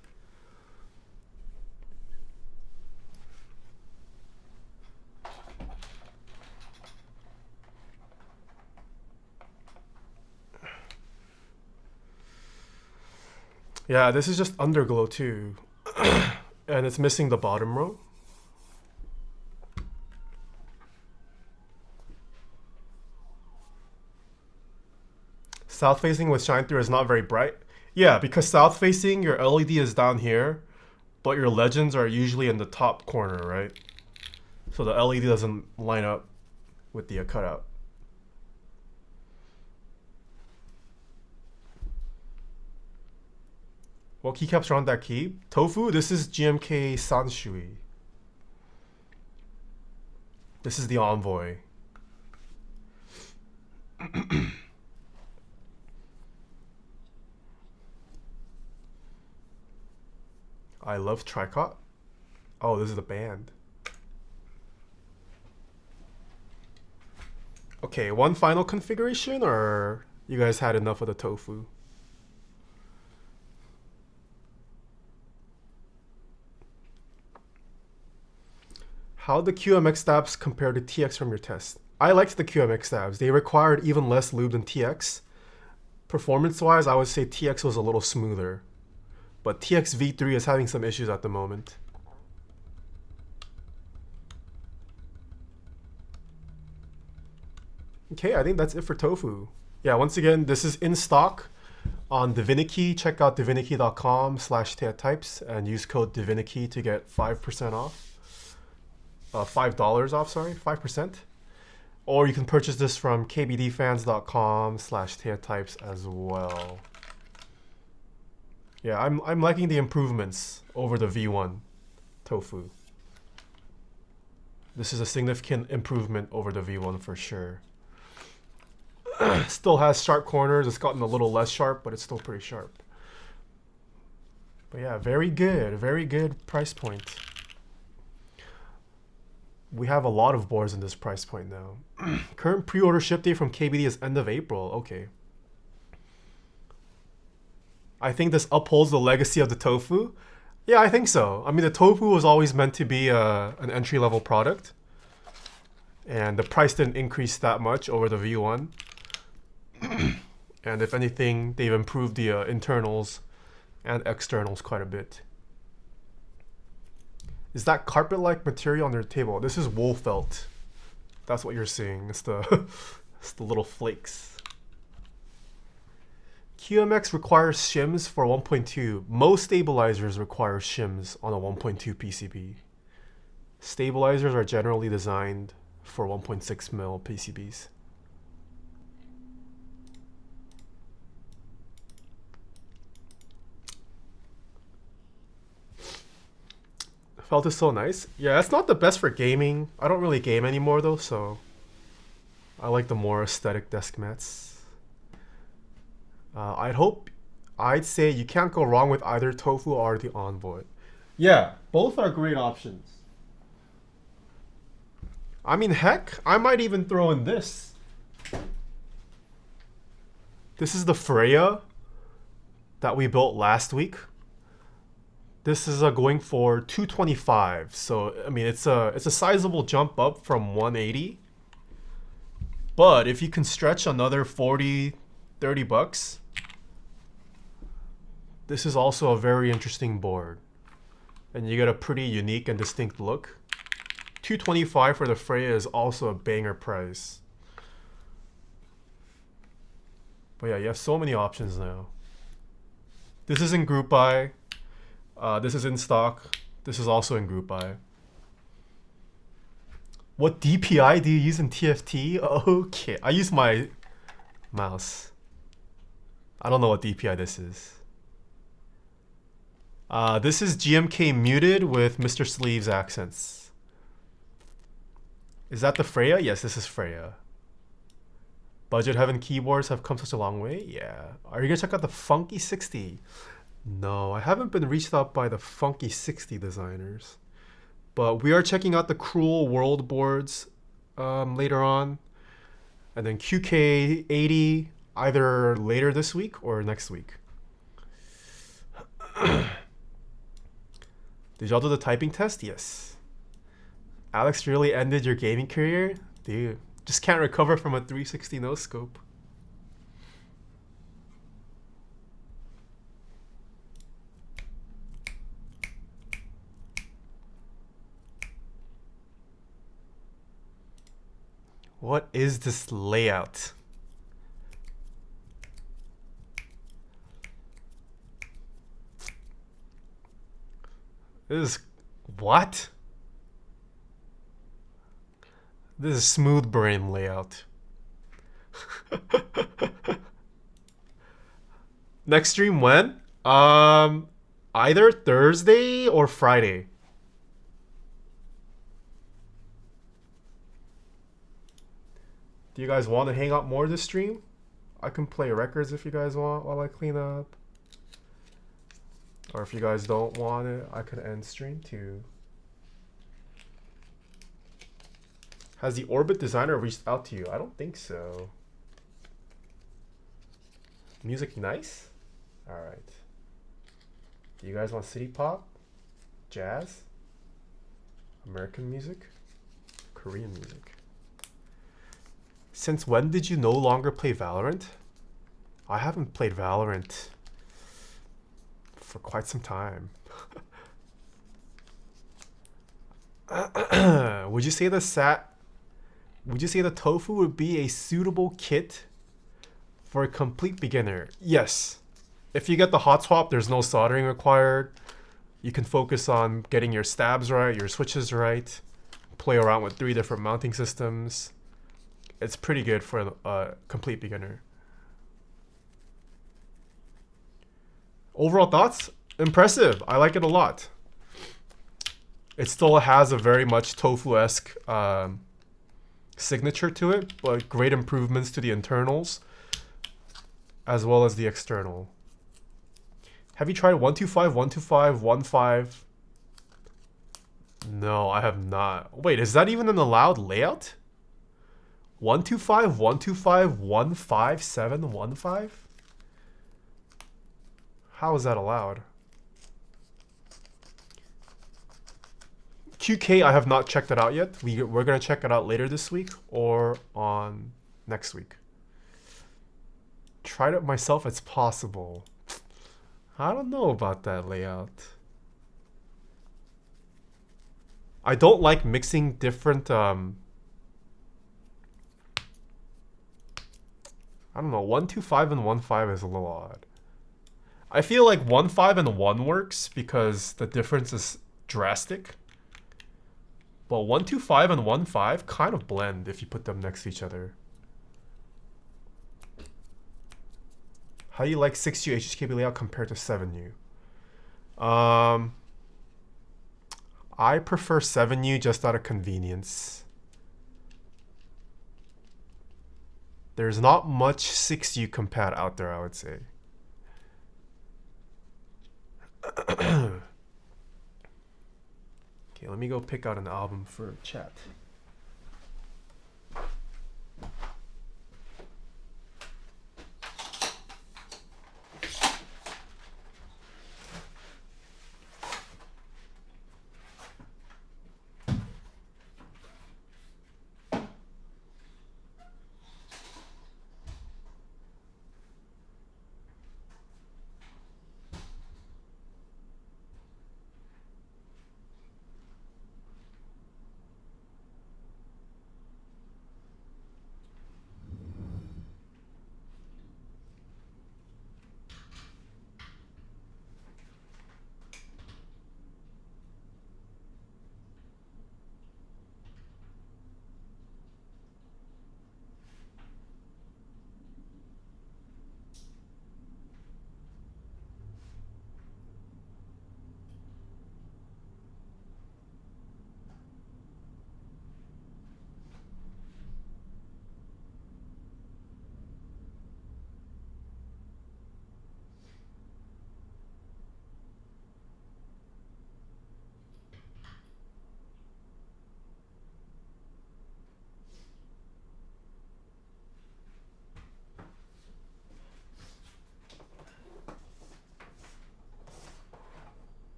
Yeah, this is just underglow too. And it's missing the bottom row. South facing with shine through is not very bright. Yeah, because south facing, your LED is down here, but your legends are usually in the top corner, right? So the LED doesn't line up with the cutout. What keycaps are on that key? Tofu, this is GMK Shanshui. This is the Envoy. I love Tricot. Oh, this is the band. Okay, one final configuration, or you guys had enough of the Tofu? How the QMX stabs compare to TX from your test? I liked the QMX stabs. They required even less lube than TX. Performance-wise, I would say TX was a little smoother. But TX V3 is having some issues at the moment. Okay, I think that's it for Tofu. Yeah, once again, this is in stock on Divinity. Check out divinity.com/Taeha and use code Divinity to get 5% off. $5 off, sorry, 5%. Or you can purchase this from kbdfans.com/Taeha as well. Yeah, I'm liking the improvements over the V1 Tofu. This is a significant improvement over the V1 for sure. Still has sharp corners. It's gotten a little less sharp, but it's still pretty sharp. But yeah, very good price point. We have a lot of boards in this price point now. Current pre-order ship date from KBD is end of April. Okay. I think this upholds the legacy of the Tofu. Yeah, I think so. I mean, the Tofu was always meant to be an entry-level product. And the price didn't increase that much over the V1. And if anything, they've improved the internals and externals quite a bit. Is that carpet-like material on your table? This is wool felt. That's what you're seeing. It's the, it's the little flakes. QMX requires shims for 1.2. Most stabilizers require shims on a 1.2 PCB. Stabilizers are generally designed for 1.6mm PCBs. Felt is so nice. Yeah, it's not the best for gaming. I don't really game anymore though, so I like the more aesthetic desk mats. I'd say you can't go wrong with either Tofu or the Envoy. Yeah, both are great options. I mean, heck, I might even throw in this. This is the Freya that we built last week. This is going for $225. So I mean, it's a sizable jump up from 180. But if you can stretch another 40, 30 bucks, this is also a very interesting board. And you get a pretty unique and distinct look. $225 for the Freya is also a banger price. But yeah, you have so many options now. This is in group buy. This is in stock. This is also in group buy. What DPI do you use in TFT? Okay, I use my mouse. I don't know what DPI this is. This is GMK muted with Mr. Sleeves accents. Is that the Freya? Yes, this is Freya. Budget Heaven keyboards have come such a long way. Yeah. Are you gonna check out the Funky 60? No, I haven't been reached out by the Funky 60 designers. But we are checking out the Cruel World boards later on. And then QK80 either later this week or next week. Did y'all do the typing test? Yes. Alex really ended your gaming career? Dude, just can't recover from a 360 no scope. What is this layout? This is what? This is smooth brain layout. Next stream when? Either Thursday or Friday. Do you guys want to hang out more this stream? I can play records if you guys want while I clean up. Or if you guys don't want it, I could end stream too. Has the Orbit designer reached out to you? I don't think so. Music nice? Alright. Do you guys want city pop? Jazz? American music? Korean music? Since when did you no longer play Valorant? I haven't played Valorant for quite some time. Would you say the Tofu would be a suitable kit for a complete beginner? Yes. If you get the hot swap, there's no soldering required. You can focus on getting your stabs right, your switches right, play around with 3 different mounting systems. It's pretty good for a complete beginner. Overall thoughts? Impressive. I like it a lot. It still has a very much Tofu-esque signature to it, but great improvements to the internals as well as the external. Have you tried 125, 125, 15? No, I have not. Wait, is that even an allowed layout? 125, 125, 157, 15? How is that allowed? QK, I have not checked it out yet. We're going to check it out later this week or on next week. Tried it myself, it's possible. I don't know about that layout. I don't like mixing different I don't know, 125 and 15 is a little odd. I feel like 15 and 1 works because the difference is drastic. But 125 and 15 kind of blend if you put them next to each other. How do you like 6U HHKB layout compared to 7U? I prefer 7U just out of convenience. There's not much 6U compat out there, I would say. Okay, let me go pick out an album for chat.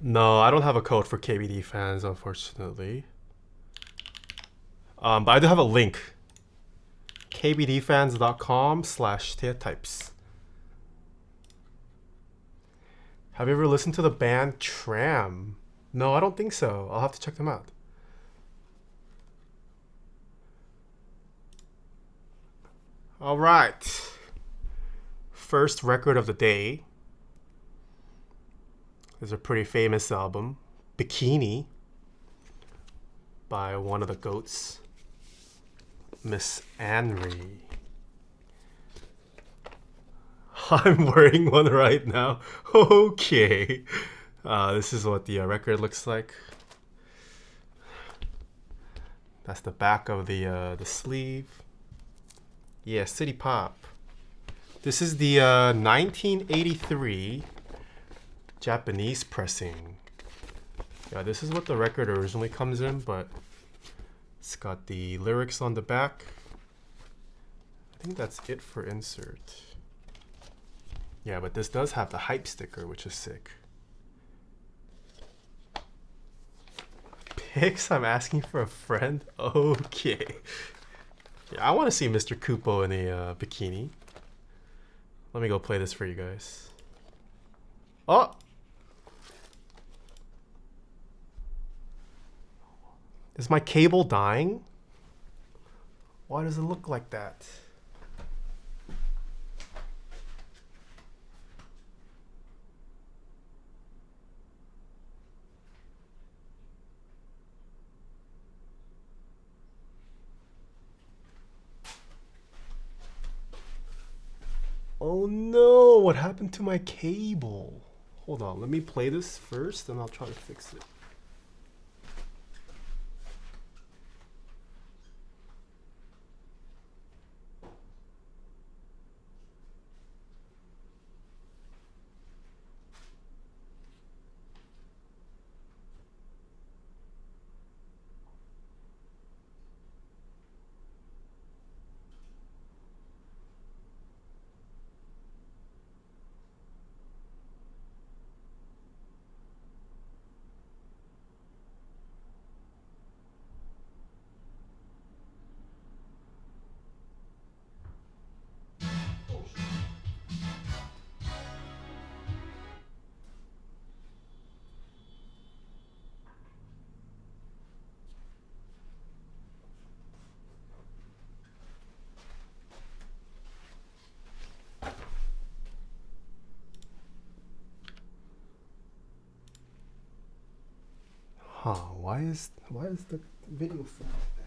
No, I don't have a code for KBD fans, unfortunately. But I do have a link. kbdfans.com/Taeha Have you ever listened to the band Tram? No, I don't think so. I'll have to check them out. All right. First record of the day. There's a pretty famous album, Bikini, by one of the GOATs, Miss Anri. I'm wearing one right now. Okay. This is what the record looks like. That's the back of the sleeve. Yeah, City Pop. This is the 1983 Japanese pressing. Yeah, this is what the record originally comes in, but it's got the lyrics on the back. I think that's it for insert. Yeah, but this does have the hype sticker, which is sick. Pics? I'm asking for a friend? Okay. Yeah, I want to see Mr. Kupo in a bikini. Let me go play this for you guys. Oh! Is my cable dying? Why does it look like that? Oh no, what happened to my cable? Hold on, let me play this first and I'll try to fix it. Huh, why is the video flat like that?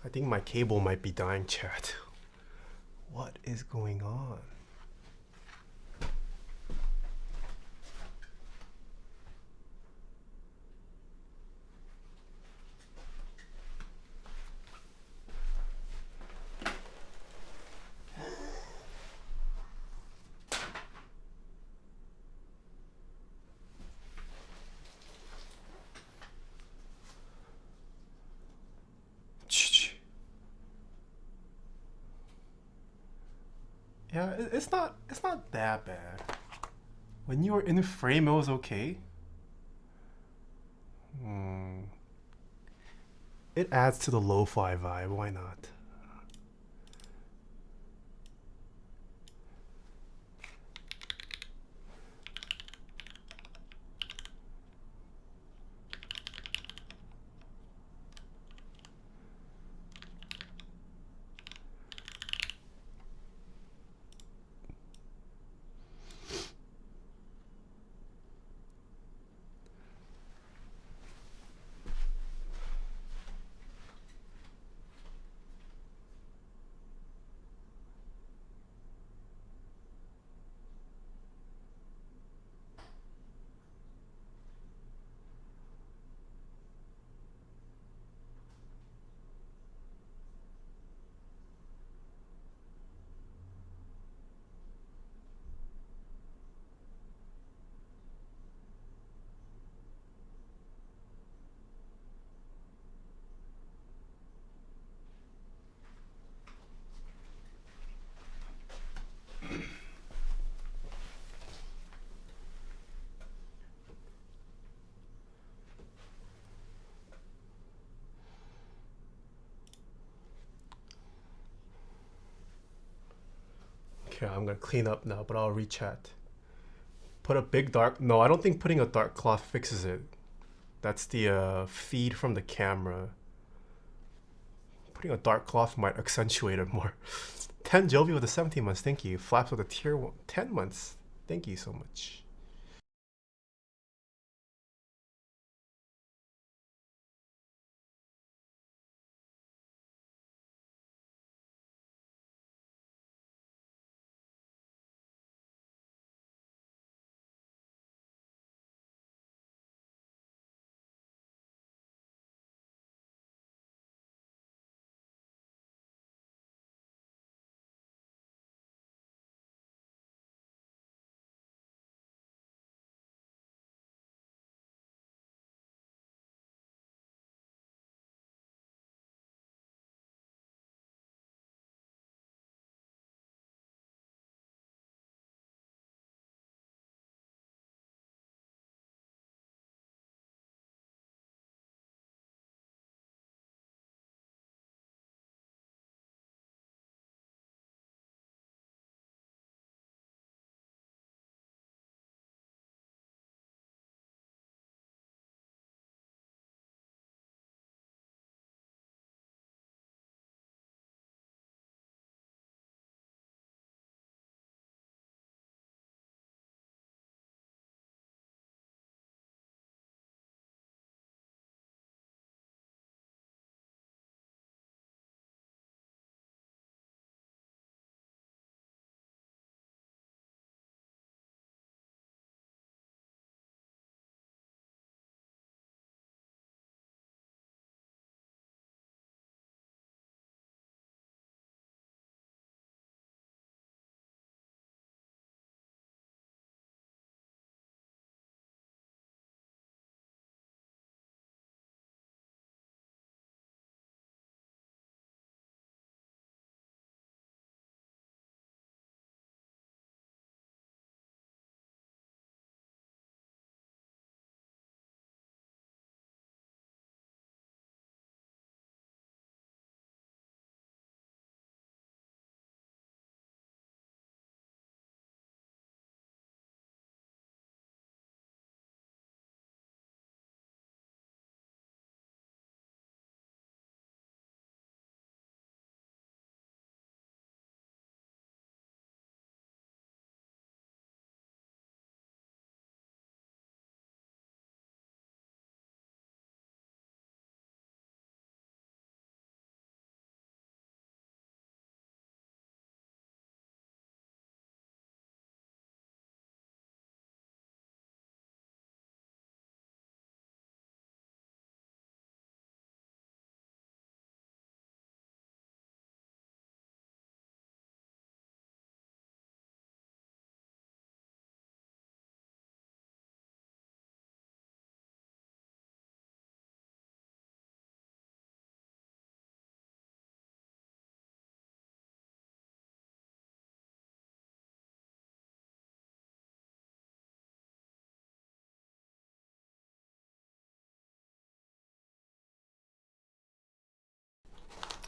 I think my cable might be dying, chat. What is going on? Yeah, it's not that bad. When you were in frame, it was okay. It adds to the lo-fi vibe. Why not? Okay, I'm gonna clean up now, but I'll rechat. Put a big dark. No, I don't think putting a dark cloth fixes it. That's the feed from the camera. Putting a dark cloth might accentuate it more. 10 Jovi with the 17 months, thank you. Flaps with a tier 1, 10 months, thank you so much.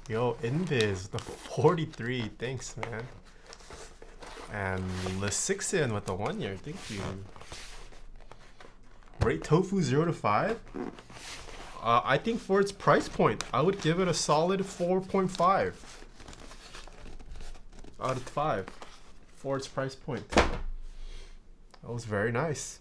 Yo, Invis, the 43, thanks, man. And Lesixin with the 1 year, thank you. Rate Tofu 0 to 5? I think for its price point, I would give it a solid 4.5 out of 5 for its price point. That was very nice.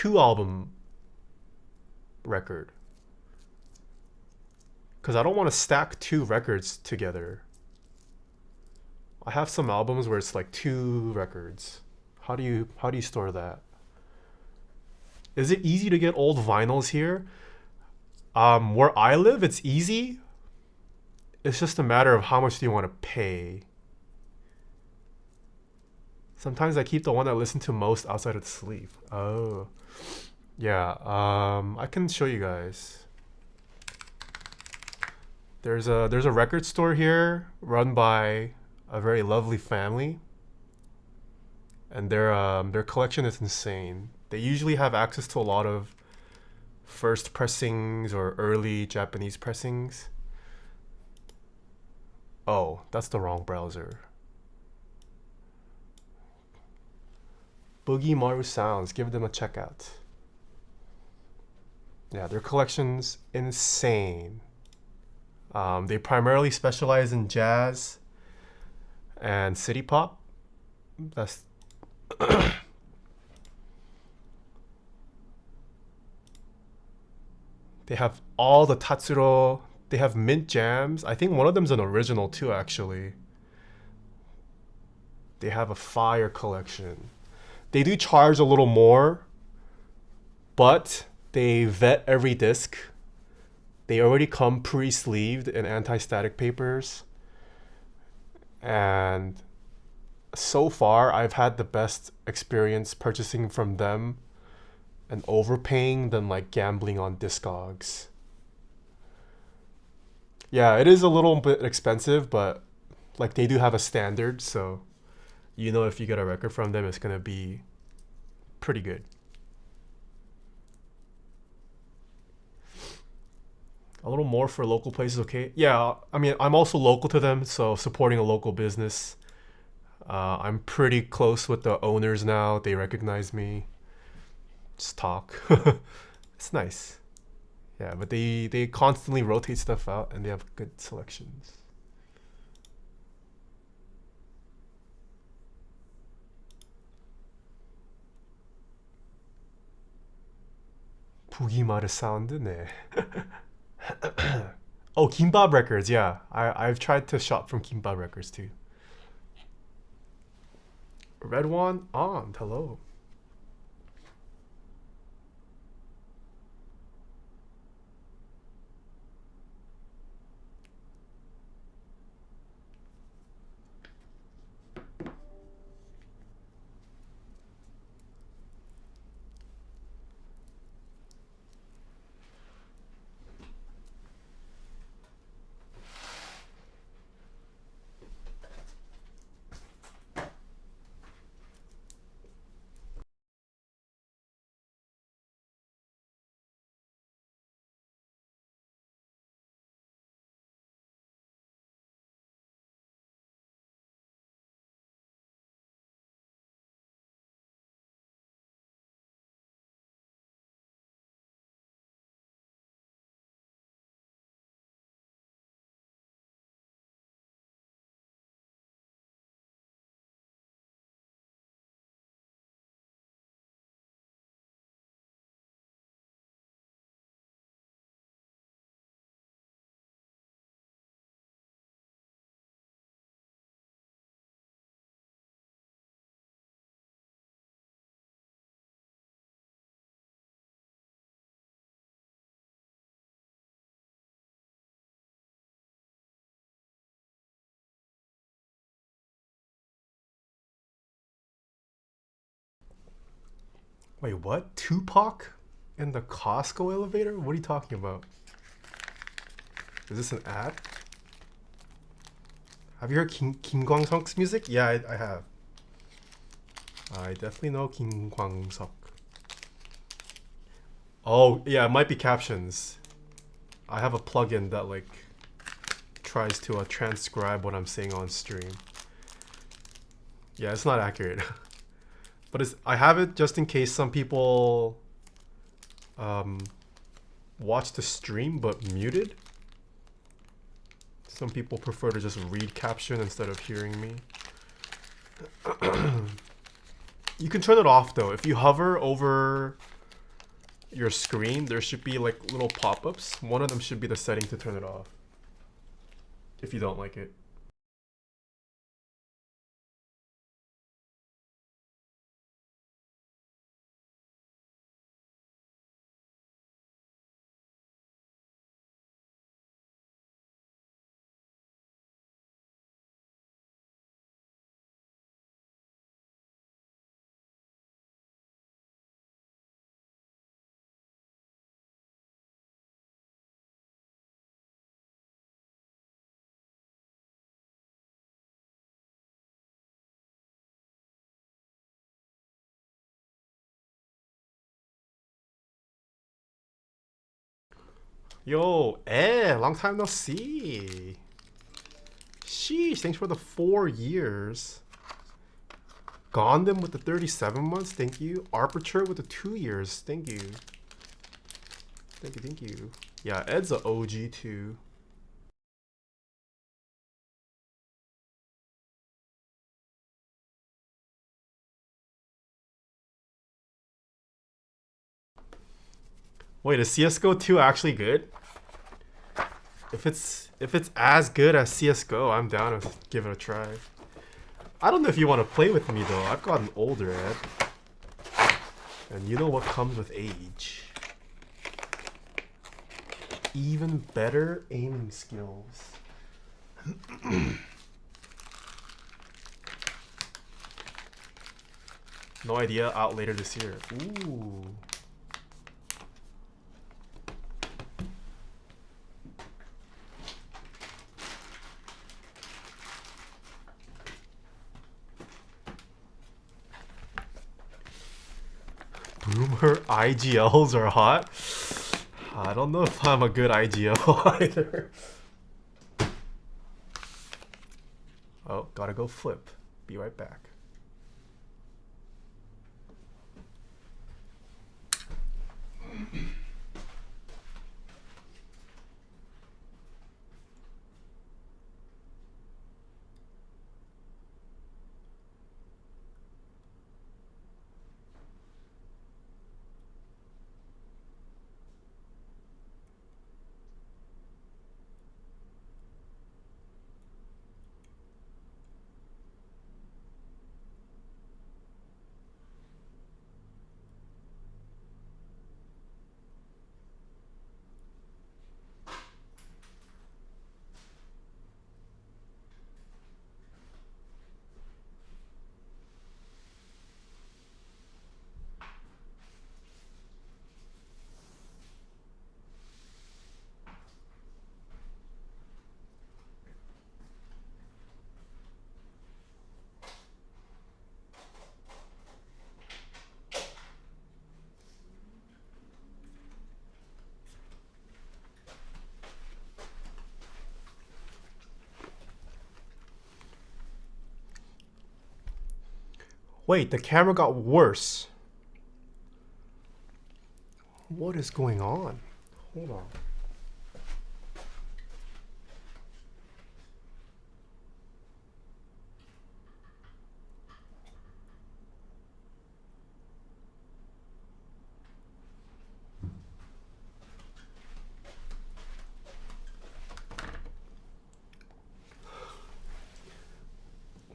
2-album record. Because I don't want to stack 2 records together. I have some albums where it's like 2 records. How do you store that? Is it easy to get old vinyls here? Where I live, it's easy. It's just a matter of how much do you want to pay. Sometimes I keep the one I listen to most outside of the sleep. Oh, yeah. I can show you guys. There's a record store here run by a very lovely family, and their collection is insane. They usually have access to a lot of first pressings or early Japanese pressings. Oh, that's the wrong browser. Boogie Maru Sounds, give them a check out. Yeah, their collection's insane. They primarily specialize in jazz and city pop. That's they have all the Tatsuro. They have mint jams. I think one of them's an original too, actually. They have a fire collection. They do charge a little more, but they vet every disc. They already come pre-sleeved in anti-static papers. And so far, I've had the best experience purchasing from them and overpaying than like gambling on Discogs. Yeah, it is a little bit expensive, but like they do have a standard, so you know if you get a record from them, it's gonna be pretty good. A little more for local places, okay? Yeah, I mean, I'm also local to them, so supporting a local business. I'm pretty close with the owners now. They recognize me. Just talk. It's nice. Yeah, but they constantly rotate stuff out and they have good selections. 부기마르 사운드, 네. Oh, Kimbab Records, yeah. I've tried to shop from Kimbab Records too. Red One on, hello. Wait, what? Tupac in the Costco elevator? What are you talking about? Is this an ad? Have you heard Kim Kwang-seok's music? Yeah, I have. I definitely know Kim Kwang-seok. Oh, yeah, it might be captions. I have a plugin that like tries to transcribe what I'm saying on stream. Yeah, it's not accurate. But I have it just in case some people watch the stream but muted. Some people prefer to just read caption instead of hearing me. You can turn it off though. If you hover over your screen, there should be like little pop-ups. One of them should be the setting to turn it off if you don't like it. Yo, long time no see. Sheesh, thanks for the 4 years. Gondam with the 37 months, thank you. Arbitrary with the 2 years, thank you. Thank you. Yeah, Ed's a OG too. Wait, is CSGO 2 actually good? If it's as good as CSGO, I'm down to give it a try. I don't know if you want to play with me though. I've gotten older, Ed. And you know what comes with age. Even better aiming skills. No idea, out later this year. Ooh. Boomer IGLs are hot. I don't know if I'm a good IGL either. Oh, gotta go flip. Be right back. Wait, the camera got worse. What is going on? Hold on.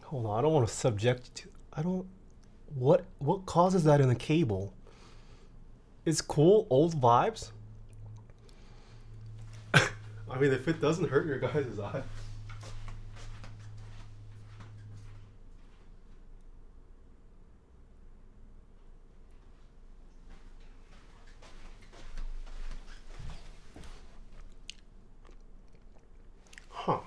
Hold on, I don't want to subject to... I don't... What causes that in the cable? It's cool, old vibes? I mean, if it doesn't hurt your guys' eye. Huh.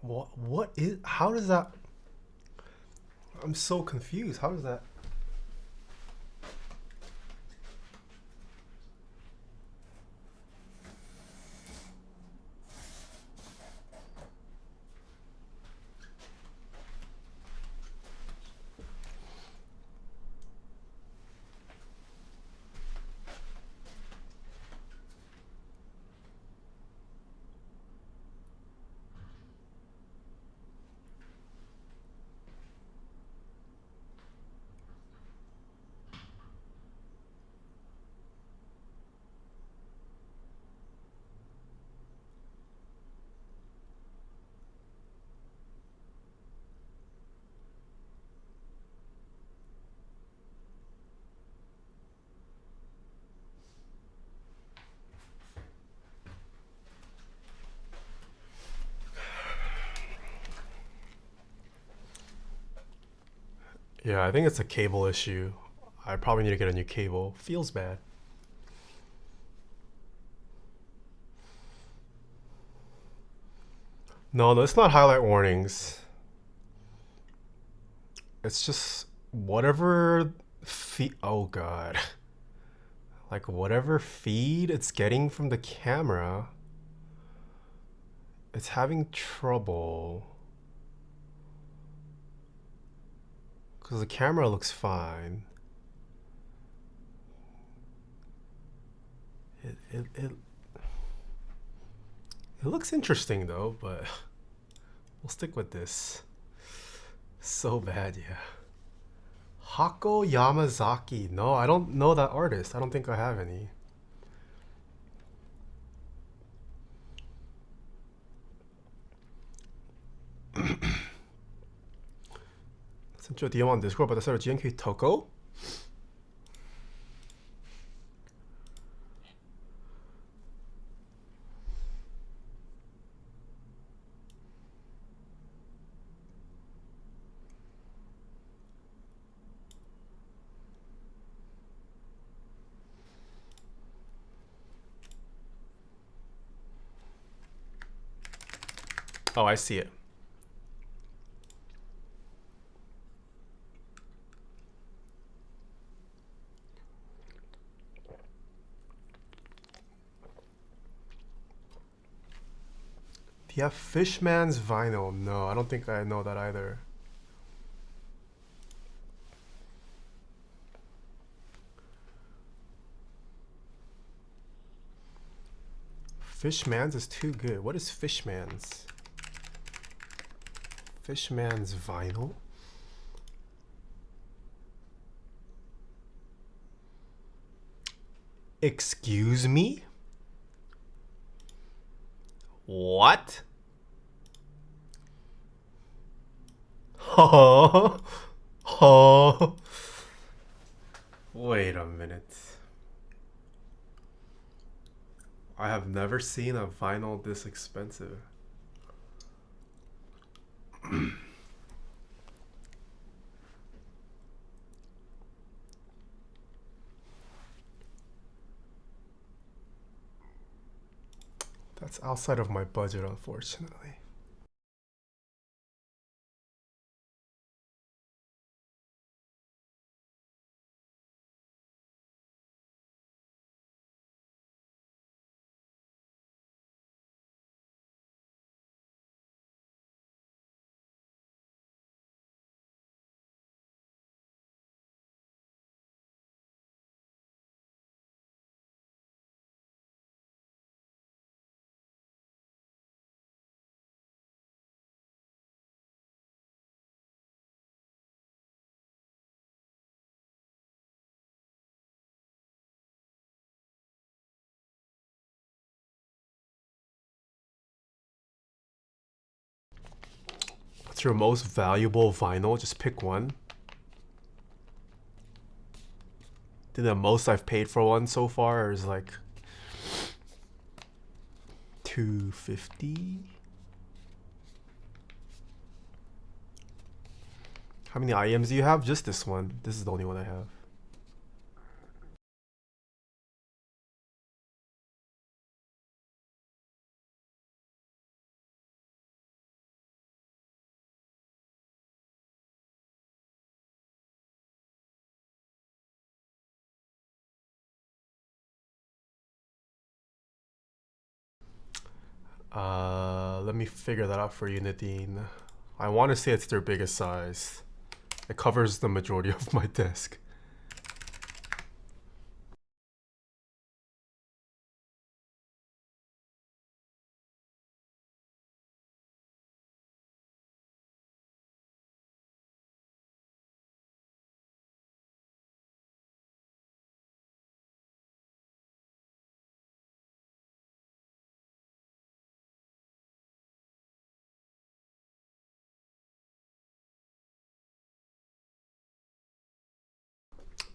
What is, how does that, I'm so confused. How does that? Yeah, I think it's a cable issue. I probably need to get a new cable. Feels bad. No, it's not highlight warnings. It's just whatever feed. Oh god. Like whatever feed it's getting from the camera, it's having trouble. Because the camera looks fine. It looks interesting though, but we'll stick with this. So bad, yeah. Hako Yamazaki. No, I don't know that artist. I don't think I have any. sent you a DM on Discord about the set of GMK Toko. Oh, I see it. Do you have Fishman's vinyl? No, I don't think I know that either. Fishman's is too good. What is Fishman's? Fishman's vinyl? Excuse me? What? Oh, oh. Wait a minute. I have never seen a vinyl this expensive. That's outside of my budget, unfortunately. What's your most valuable vinyl? Just pick one. The most I've paid for one so far is like $250. How many IMs do you have? Just this one. This is the only one I have. Let me figure that out for you, Nadine. I want to say it's their biggest size. It covers the majority of my desk.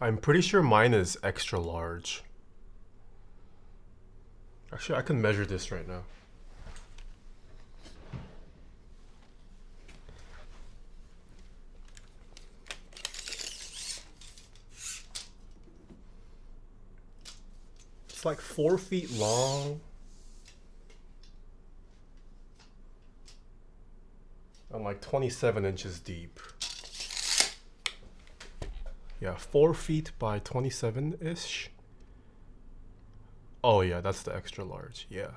I'm pretty sure mine is extra large. Actually, I can measure this right now. It's like 4 feet long. And like 27 inches deep. Yeah, 4 feet by 27-ish. Oh yeah, that's the extra large, yeah.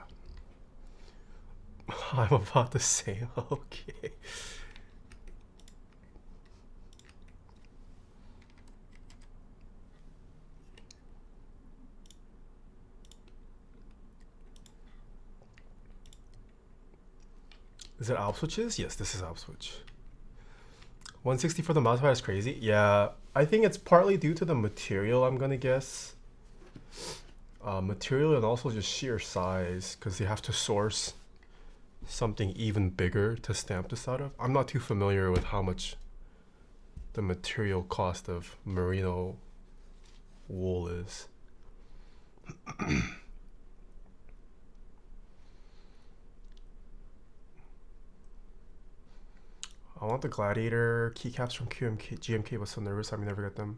I'm about to say, okay. Is it ALP switches? Yes, this is ALP switch. 160 for the mousepad is crazy. Yeah, I think it's partly due to the material, I'm gonna guess. Material and also just sheer size, because you have to source something even bigger to stamp this out of. I'm not too familiar with how much the material cost of merino wool is. I want the Gladiator keycaps from GMK, but so nervous I may never get them.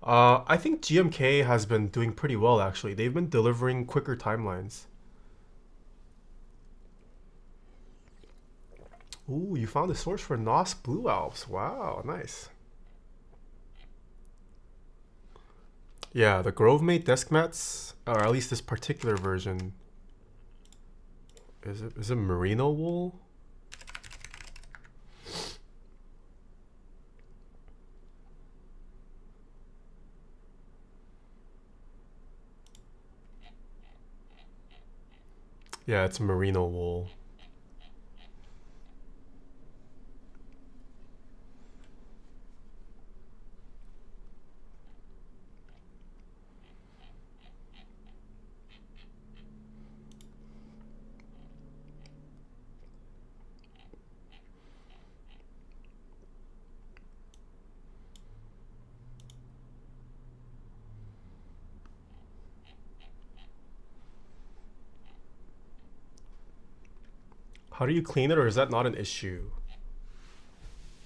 I think GMK has been doing pretty well actually. They've been delivering quicker timelines. Ooh, you found the source for NOS Blue Alps. Wow, nice. Yeah, the Grovemate desk mats, or at least this particular version. Is it merino wool? Yeah, it's merino wool. How do you clean it, or is that not an issue?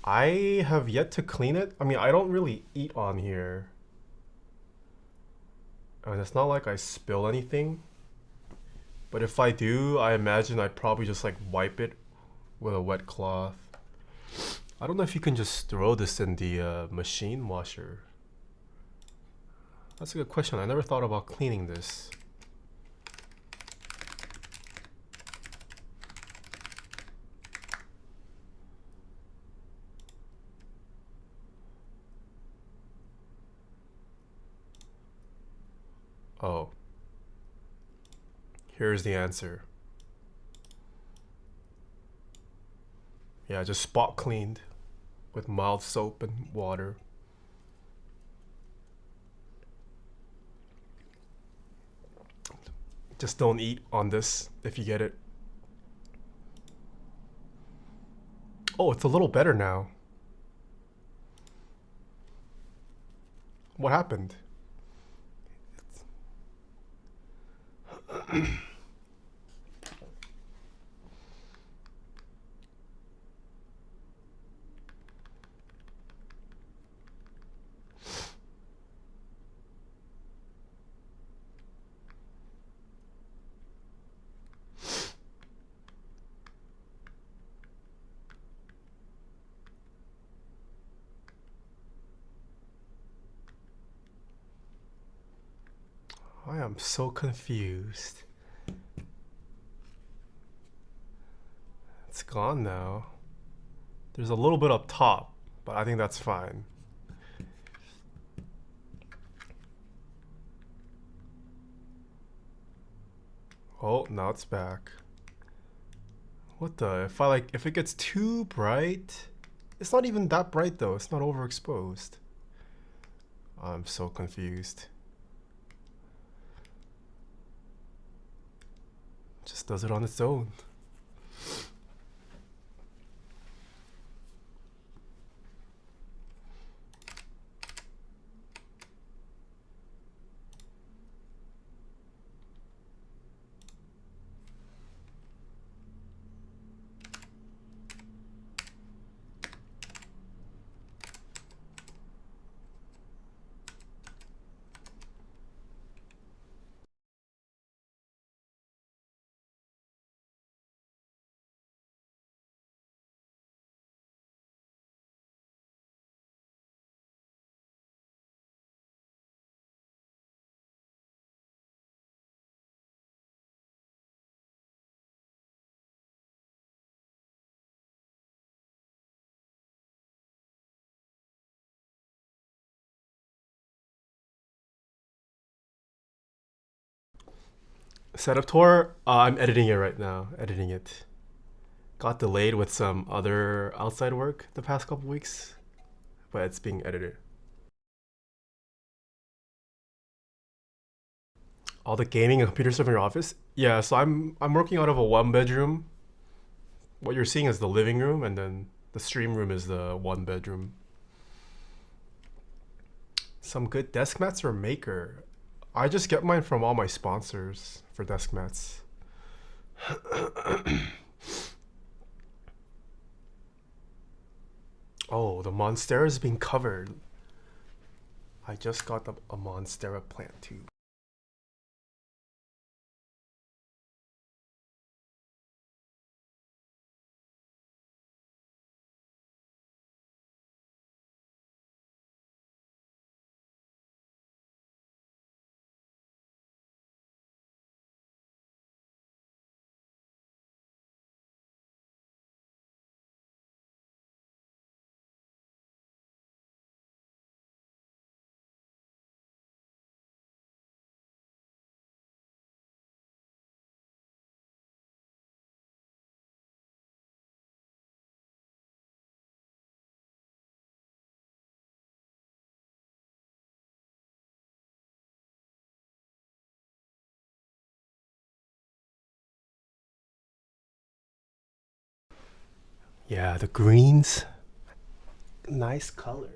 I have yet to clean it. I mean, I don't really eat on here. And it's not like I spill anything. But if I do, I imagine I'd probably just like wipe it with a wet cloth. I don't know if you can just throw this in the machine washer. That's a good question. I never thought about cleaning this. Oh. Here's the answer. Yeah, just spot cleaned with mild soap and water. Just don't eat on this if you get it. Oh, it's a little better now. What happened? I am so confused. gone now. There's a little bit up top, but I think that's fine. Oh, now it's back. What the? If it gets too bright, it's not even that bright though. It's not overexposed. I'm so confused. Just does it on its own. Setup tour, I'm editing it right now. Editing it. Got delayed with some other outside work the past couple weeks, but it's being edited. All the gaming and computer stuff in your office? Yeah, so I'm working out of a one bedroom. What you're seeing is the living room, and then the stream room is the one bedroom. Some good desk mats or Maker? I just get mine from all my sponsors for desk mats. Oh, the Monstera is being covered. I just got a Monstera plant too. Yeah, the greens. Nice color.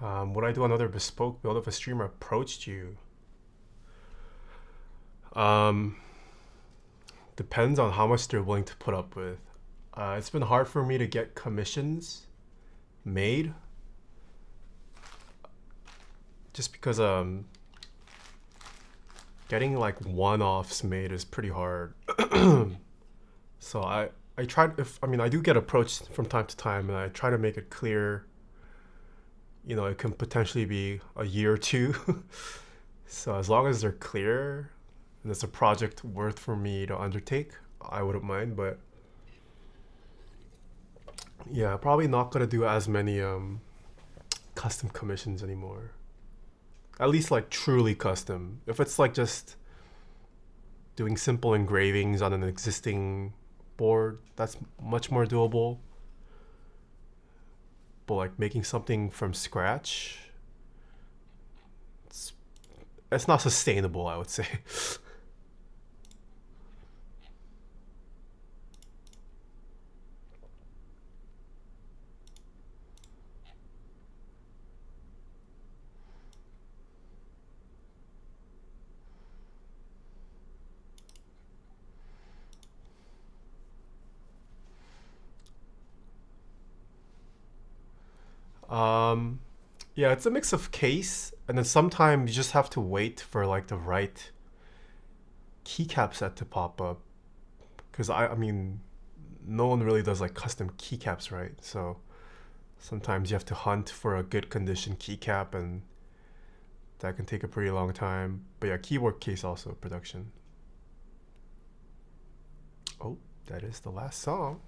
Would I do another bespoke build if a streamer approached you? Um, Depends on how much they're willing to put up with. It's been hard for me to get commissions made just because getting like one-offs made is pretty hard. So I tried, if I mean I do get approached from time to time, and I try to make it clear, you know, it can potentially be a year or two. So as long as they're clear and it's a project worth for me to undertake, I wouldn't mind. But yeah, probably not gonna do as many custom commissions anymore. At least like truly custom. If it's like just doing simple engravings on an existing board, that's much more doable. But like making something from scratch, it's not sustainable, I would say. Yeah, it's a mix of case, and then sometimes you just have to wait for like the right keycap set to pop up. Because I mean, no one really does like custom keycaps, right? So sometimes you have to hunt for a good condition keycap, and that can take a pretty long time. But yeah, keyboard case also production. Oh, that is the last song.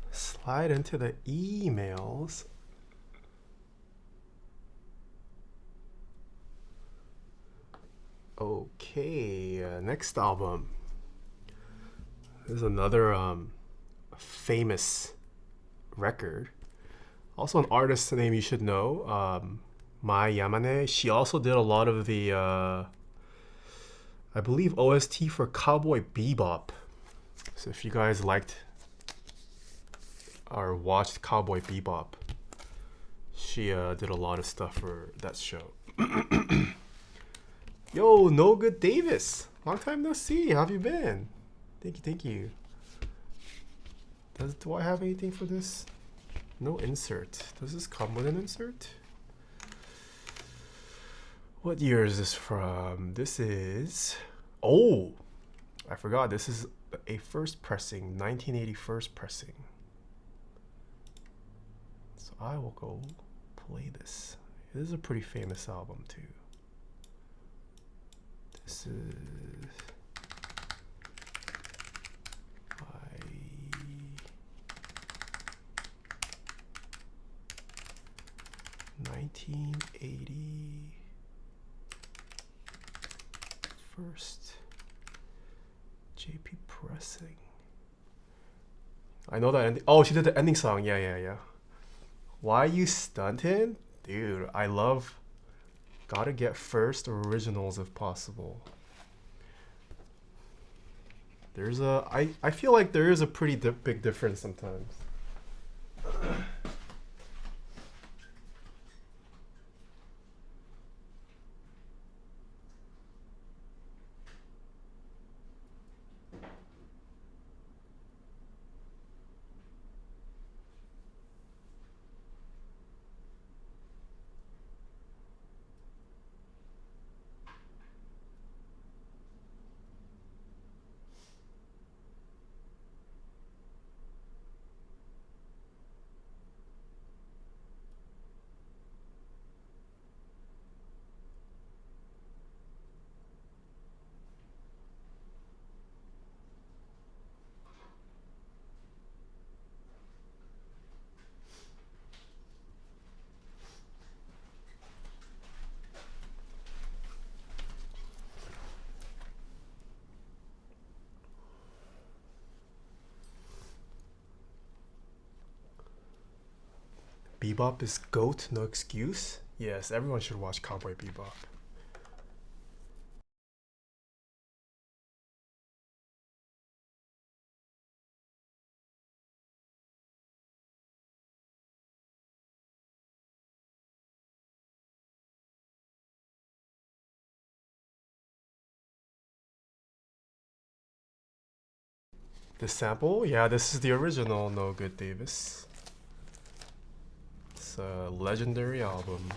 Slide into the emails. Okay, next album. This is another famous record. Also an artist name you should know, Mai Yamane. She also did a lot of the, I believe, OST for Cowboy Bebop. So if you guys liked or watched Cowboy Bebop, she did a lot of stuff for that show. Yo, No Good Davis. Long time no see. How have you been? Thank you, thank you. Do I have anything for this? No insert. Does this come with an insert? What year is this from? This is... Oh! I forgot. This is a first pressing. 1980 first pressing. So I will go play this. This is a pretty famous album too. This is... 1980 first JP pressing. I know that ending. Oh, she did the ending song. Yeah. Why You Stuntin'? Dude, I love gotta get first originals if possible. There's a I feel like there is a pretty big difference sometimes. Bebop is GOAT, no excuse. Yes, everyone should watch Cowboy Bebop. This sample? Yeah, this is the original No Good Davis. It's a legendary album.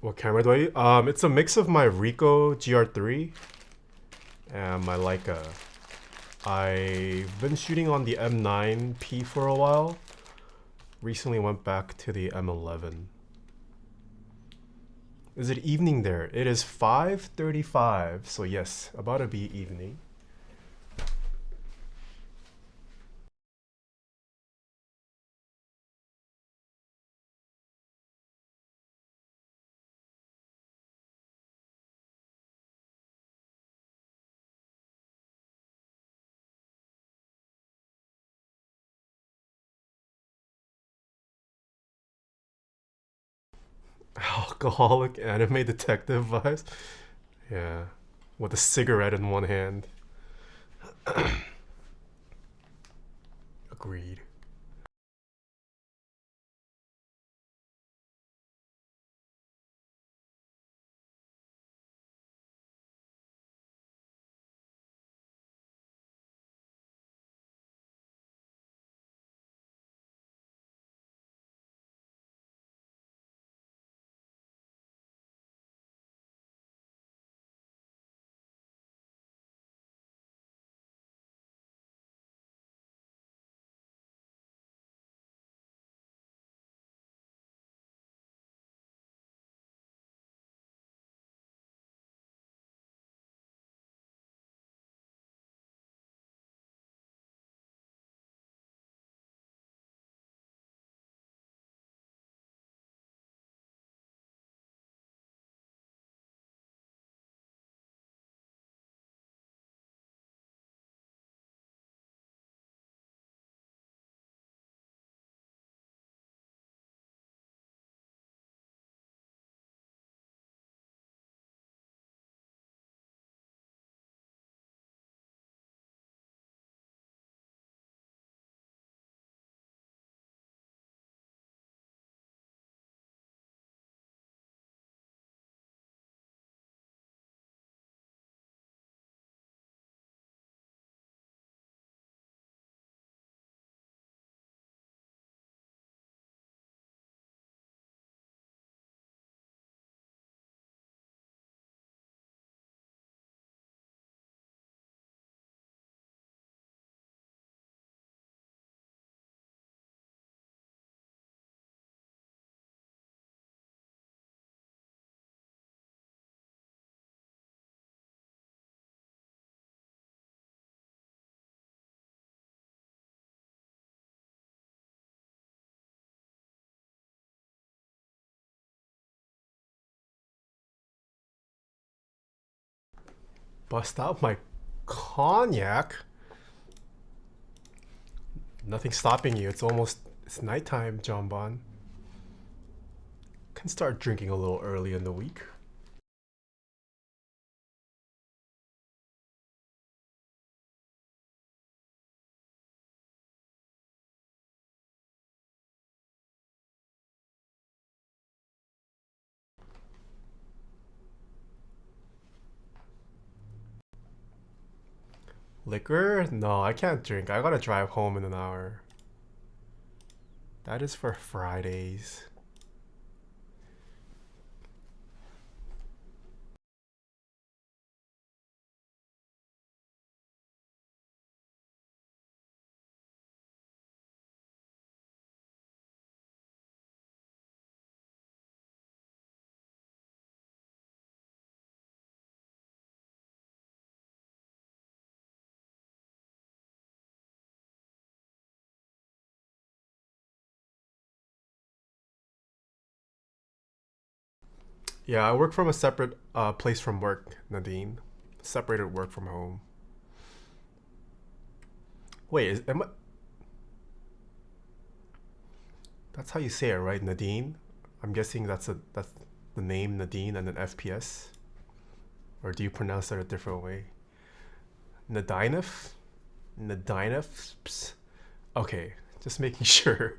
What camera do I use? It's a mix of my Ricoh GR3 and my Leica. I've been shooting on the M9P for a while. Recently went back to the M11. Is it evening there? It is 5:35, so yes, about to be evening. Alcoholic anime detective vibes. Yeah, with a cigarette in one hand. Agreed. Bust out my cognac. Nothing's stopping you. It's nighttime, John Bon. Can start drinking a little early in the week. Liquor? No, I can't drink. I gotta drive home in an hour. That is for Fridays. Yeah, I work from a separate place from work, Nadine. Separated work from home. Wait, that's how you say it, right? Nadine? I'm guessing that's the name Nadine and then FPS? Or do you pronounce it a different way? Nadinef? Nadinef? Okay, just making sure.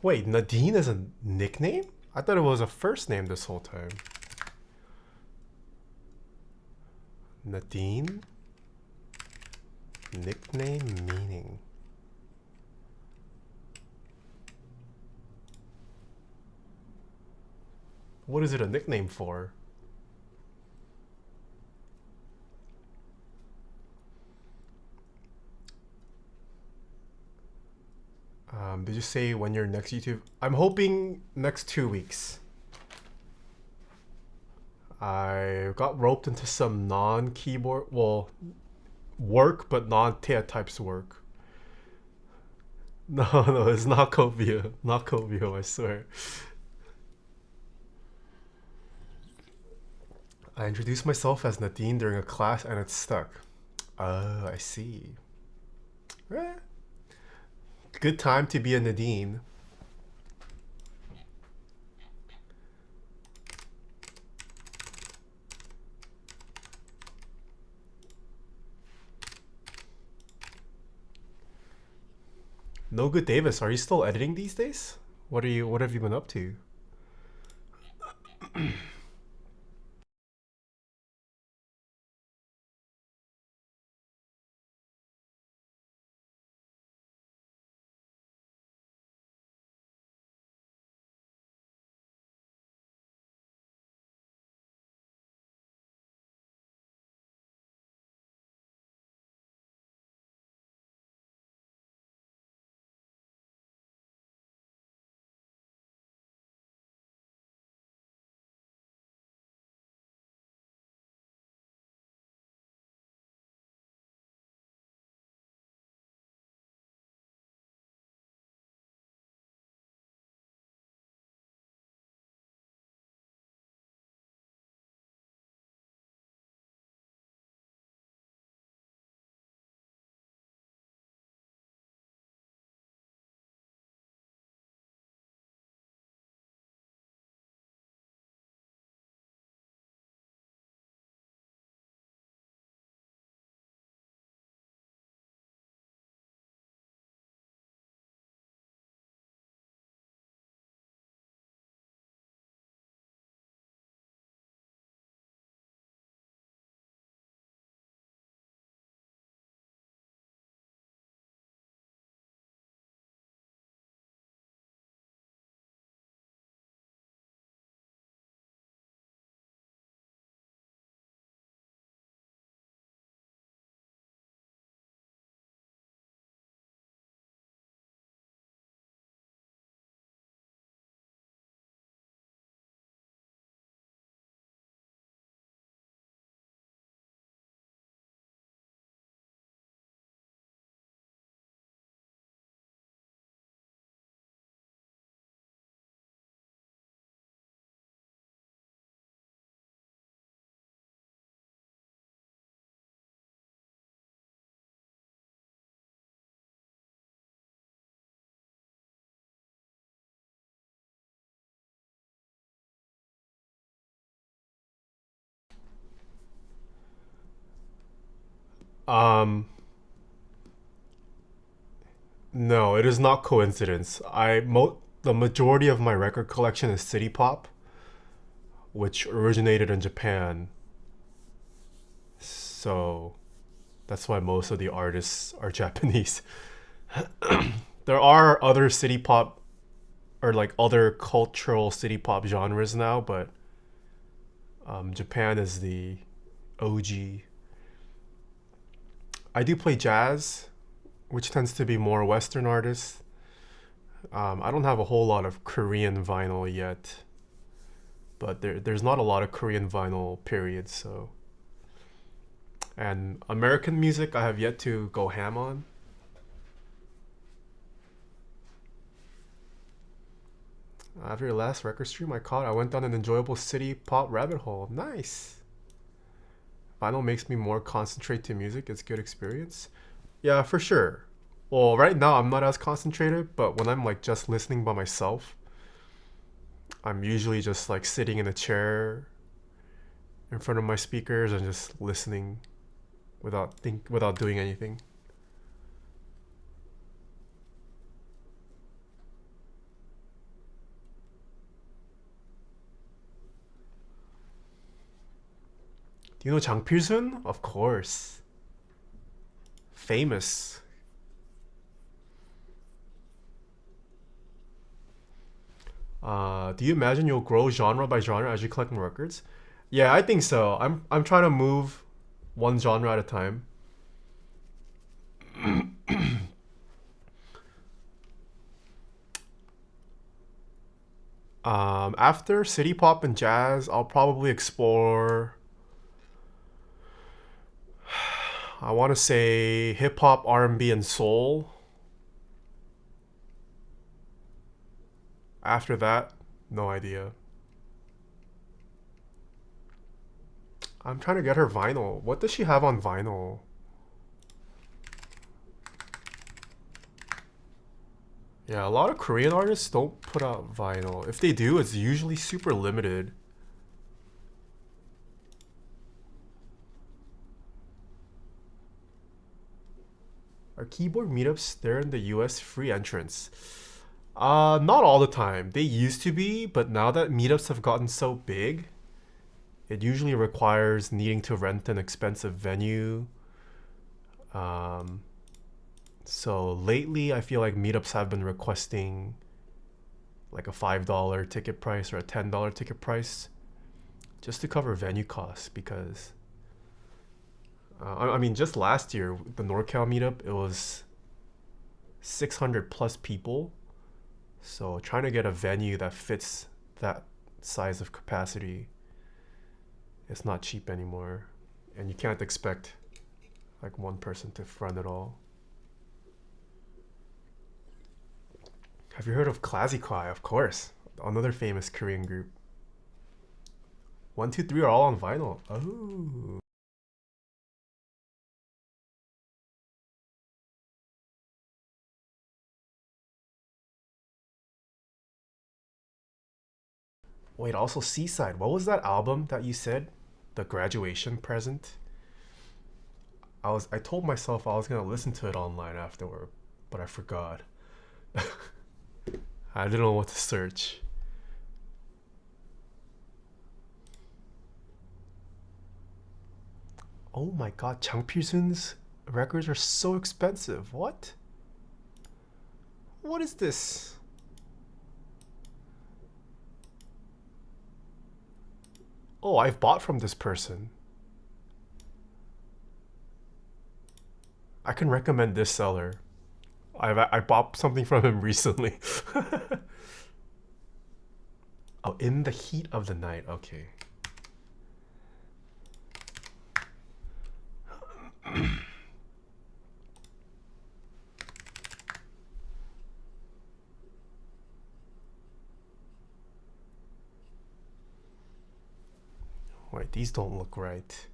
Wait, Nadine is a nickname? I thought it was a first name this whole time. Nadine? Nickname meaning. What is it a nickname for? Did you say when your next YouTube? I'm hoping next 2 weeks. I got roped into some non-keyboard, well, work, but non-Taeha types work. No, no, it's not Covio. Not Covio, I swear. I introduced myself as Nadine during a class and it stuck. Oh, I see. Eh, good time to be a Nadine. No Good Davis, are you still editing these days? What have you been up to? Um, no, it is not coincidence. The majority of my record collection is city pop, which originated in Japan. So that's why most of the artists are Japanese. There are other city pop or like other cultural city pop genres now, but Japan is the OG. I do play jazz, which tends to be more Western artists. I don't have a whole lot of Korean vinyl yet, but there's not a lot of Korean vinyl, period. So, and American music, I have yet to go ham on. After your last record stream I went down an enjoyable city pop rabbit hole. Nice. Vinyl makes me more concentrate to music. It's good experience. Yeah, for sure. Well, right now I'm not as concentrated, but when I'm like just listening by myself, I'm usually just like sitting in a chair in front of my speakers and just listening without doing anything. Do you know Jang Pilsun? Of course. Famous. Do you imagine you'll grow genre by genre as you collect more records? Yeah, I think so. I'm trying to move one genre at a time. After city pop and jazz, I'll probably explore. I want to say hip hop, R&B, and soul. After that, no idea. I'm trying to get her vinyl. What does she have on vinyl? Yeah, a lot of Korean artists don't put out vinyl. If they do, it's usually super limited. Are keyboard meetups there in the US free entrance? Not all the time. They used to be, but now that meetups have gotten so big, it usually requires needing to rent an expensive venue. Um, so lately, I feel like meetups have been requesting like a $5 ticket price or a $10 ticket price just to cover venue costs because I mean, just last year, the NorCal meetup, it was 600 plus people. So trying to get a venue that fits that size of capacity, it's not cheap anymore. And you can't expect like one person to front it all. Have you heard of Classiquai? Of course. Another famous Korean group. 1, 2, 3 are all on vinyl. Oh. Wait, also Seaside. What was that album that you said? The graduation present? I told myself I was gonna listen to it online afterward, but I forgot. I didn't know what to search. Oh my god, Jang Pilsun's records are so expensive. What? What is this? Oh, I've bought from this person. I can recommend this seller. I bought something from him recently. Oh, in the heat of the night. Okay. Wait, these don't look right.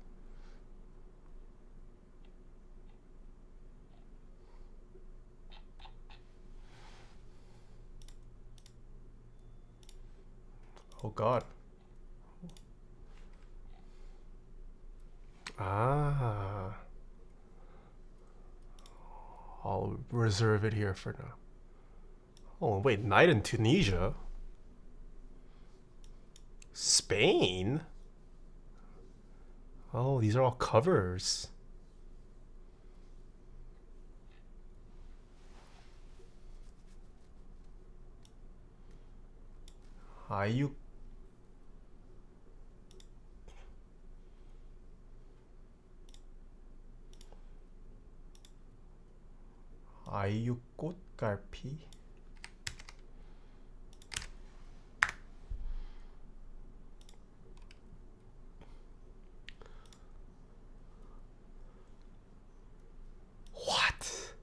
Oh god. Ah. I'll reserve it here for now. Oh, wait, night in Tunisia? Spain? Oh, these are all covers. Ayu. 아이유 꽃갈피. What?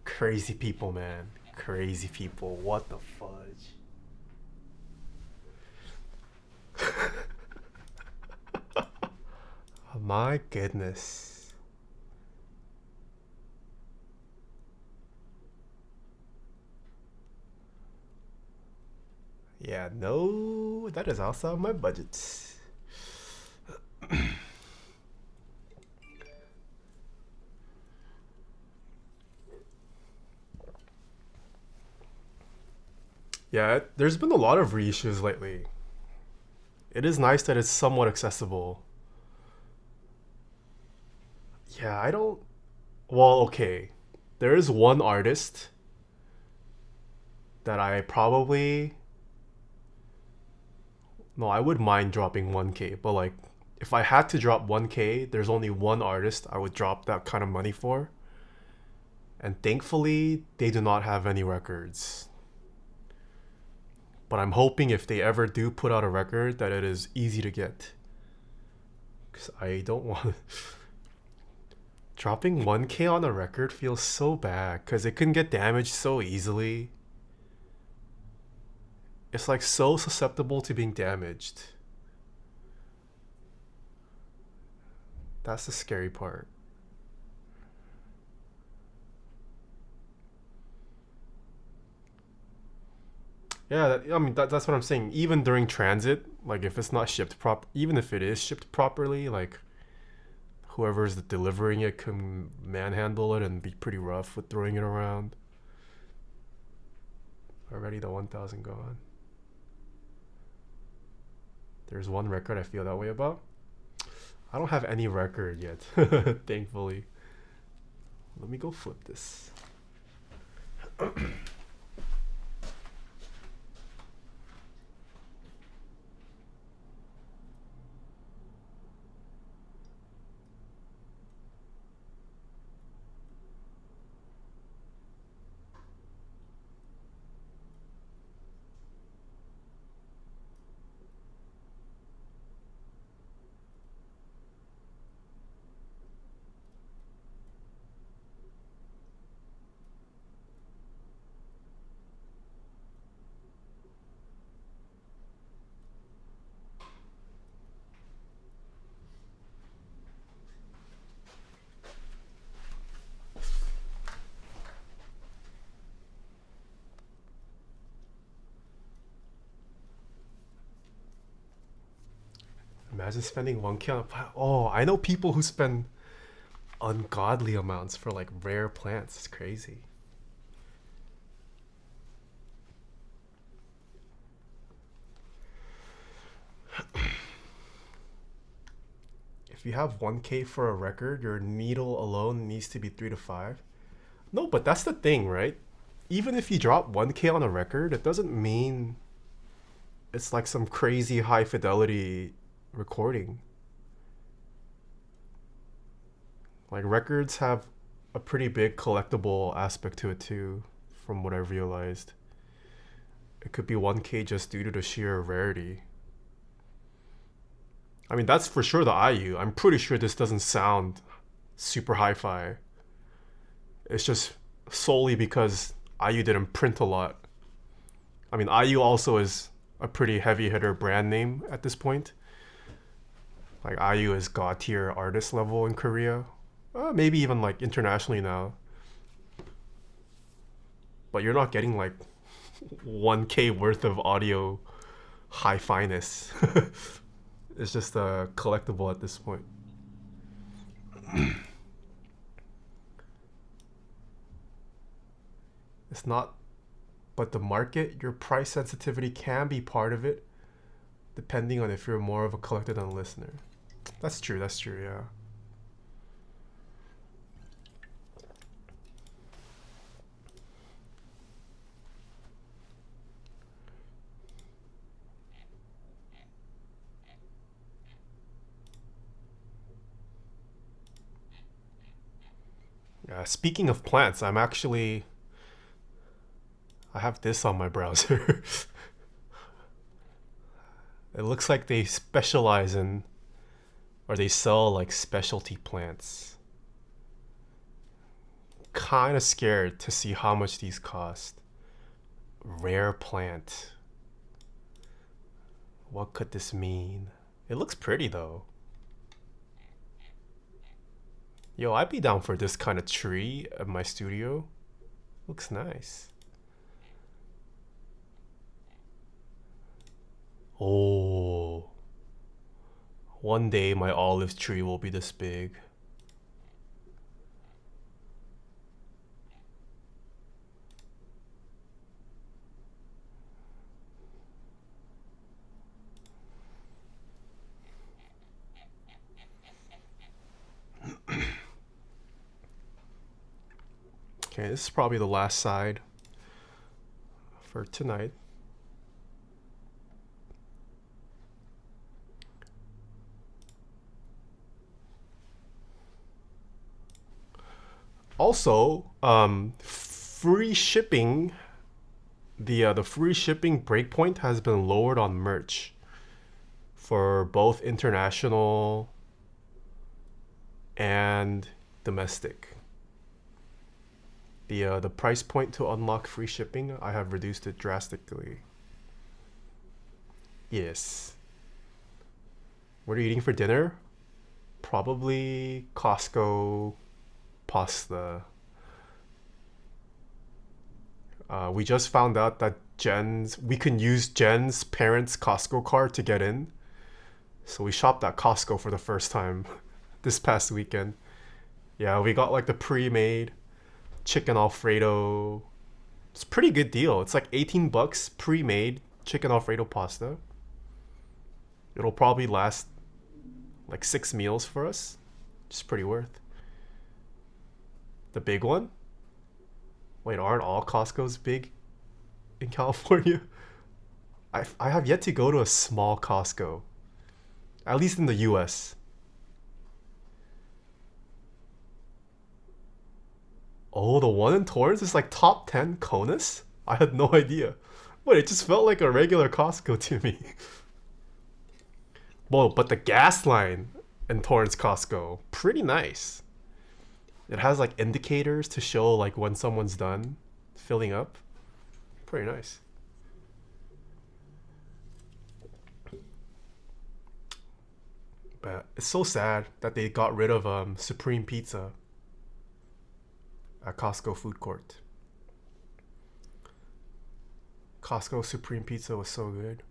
Crazy people, man. Crazy people. What the fudge? My goodness. Yeah, no, that is outside my budget. Yeah, there's been a lot of reissues lately. It is nice that it's somewhat accessible. Yeah, I don't... Well, okay. There is one artist that I probably... No, I would mind dropping 1K, but like, if I had to drop 1K, there's only one artist I would drop that kind of money for. And thankfully, they do not have any records. But I'm hoping if they ever do put out a record that it is easy to get. Because I don't want... Dropping 1K on a record feels so bad because it can get damaged so easily. It's like so susceptible to being damaged. That's the scary part. Yeah, I mean that's what I'm saying. Even during transit, like if it's not shipped even if it is shipped properly, like whoever's delivering it can manhandle it and be pretty rough with throwing it around. Already the 1,000 gone. There's one record I feel that way about. I don't have any record yet, thankfully. Let me go flip this. Imagine spending 1K on a plant. Oh, I know people who spend ungodly amounts for like rare plants. It's crazy. If you have 1K for a record, your needle alone needs to be 3 to 5. No, but that's the thing, right? Even if you drop 1K on a record, it doesn't mean it's like some crazy high fidelity recording. Like records have a pretty big collectible aspect to it too, from what I realized. It could be 1K just due to the sheer rarity. I mean, that's for sure the IU. I'm pretty sure this doesn't sound super hi-fi. It's just solely because IU didn't print a lot. I mean, IU also is a pretty heavy hitter brand name at this point. Like IU is god tier artist level in Korea. Maybe even like internationally now. But you're not getting like 1K worth of audio high fineness. It's just a collectible at this point. it's not, but the market, your price sensitivity can be part of it, depending on if you're more of a collector than a listener. That's true, yeah. Speaking of plants, I have this on my browser. It looks like they specialize in, or they sell like specialty plants. Kind of scared to see how much these cost. Rare plant. What could this mean? It looks pretty though. Yo, I'd be down for this kind of tree at my studio. Looks nice. Oh. One day my olive tree will be this big. Okay, this is probably the last side for tonight. Also, free shipping, the free shipping breakpoint has been lowered on merch for both international and domestic. The price point to unlock free shipping, I have reduced it drastically. Yes. What are you eating for dinner? Probably Costco pasta. We just found out that we can use Jen's parents' Costco card to get in. So we shopped at Costco for the first time this past weekend. Yeah, we got like the pre-made chicken Alfredo. It's a pretty good deal. It's like 18 bucks pre-made chicken Alfredo pasta. It'll probably last like 6 meals for us. It's pretty worth. The big one? Wait, aren't all Costco's big in California? I have yet to go to a small Costco. At least in the US. Oh, the one in Torrance is like top 10 CONUS? I had no idea. Wait, it just felt like a regular Costco to me. Whoa, but the gas line in Torrance Costco, pretty nice. It has like indicators to show like when someone's done filling up. Pretty nice. But it's so sad that they got rid of Supreme Pizza at Costco food court. Costco Supreme Pizza was so good.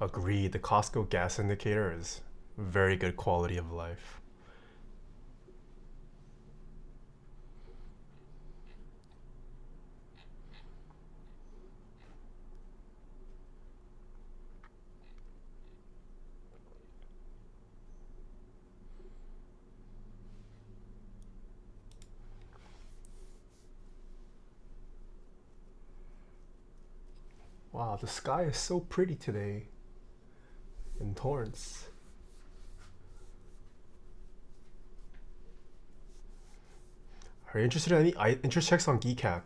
Agreed, the Costco gas indicator is very good quality of life. Wow, the sky is so pretty today in Torrance. Are you interested in any interest checks on Keycap?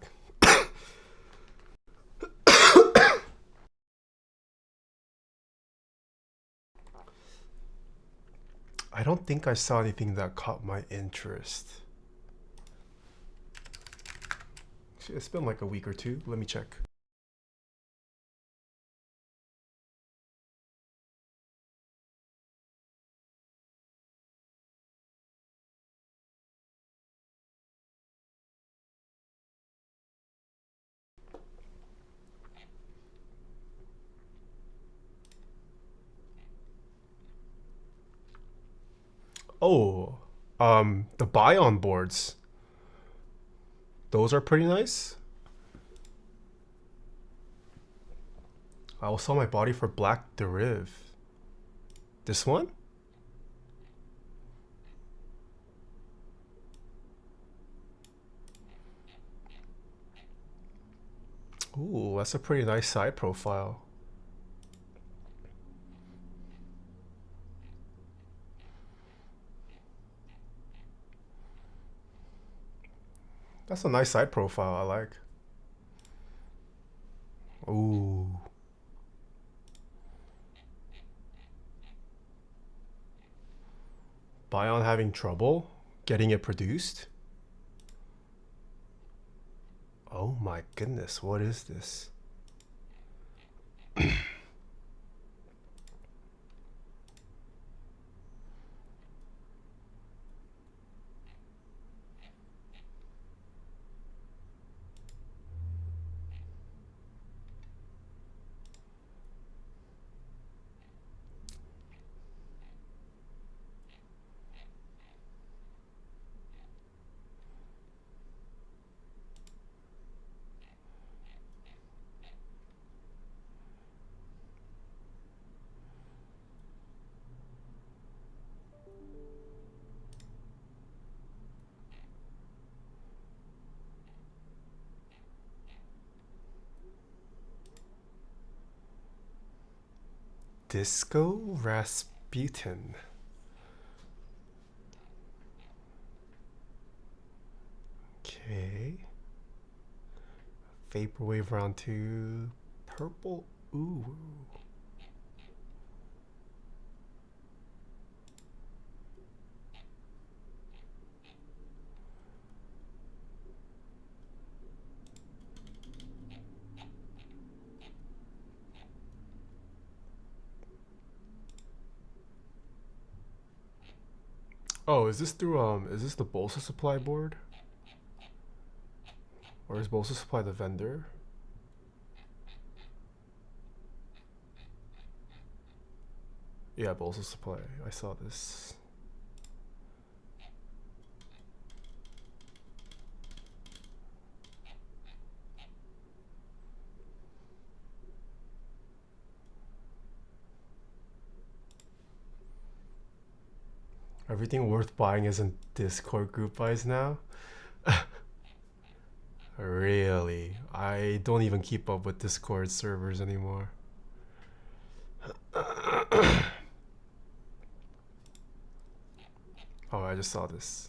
I don't think I saw anything that caught my interest. It's been like a week or two. Let me check. Oh, the buy-on boards. Those are pretty nice. I will sell my body for black deriv. This one? Ooh, that's a pretty nice side profile. That's a nice side profile, I like. Ooh. Bion having trouble getting it produced? Oh my goodness, what is this? Disco Rasputin. Okay. Vaporwave round 2. Purple. Ooh. Oh, is this through is this the Bolsa Supply board? Or is Bolsa Supply the vendor? Yeah, Bolsa Supply. I saw this. Everything worth buying is in Discord group buys now? Really? I don't even keep up with Discord servers anymore. Oh, I just saw this.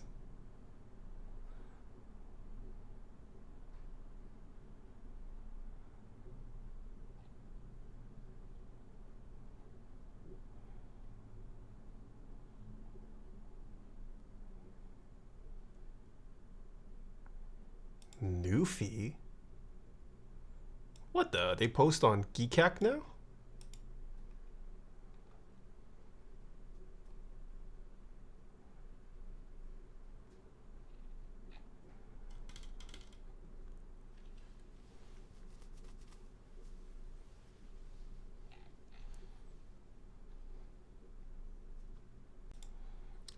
Newfie? What the? They post on Keycap now?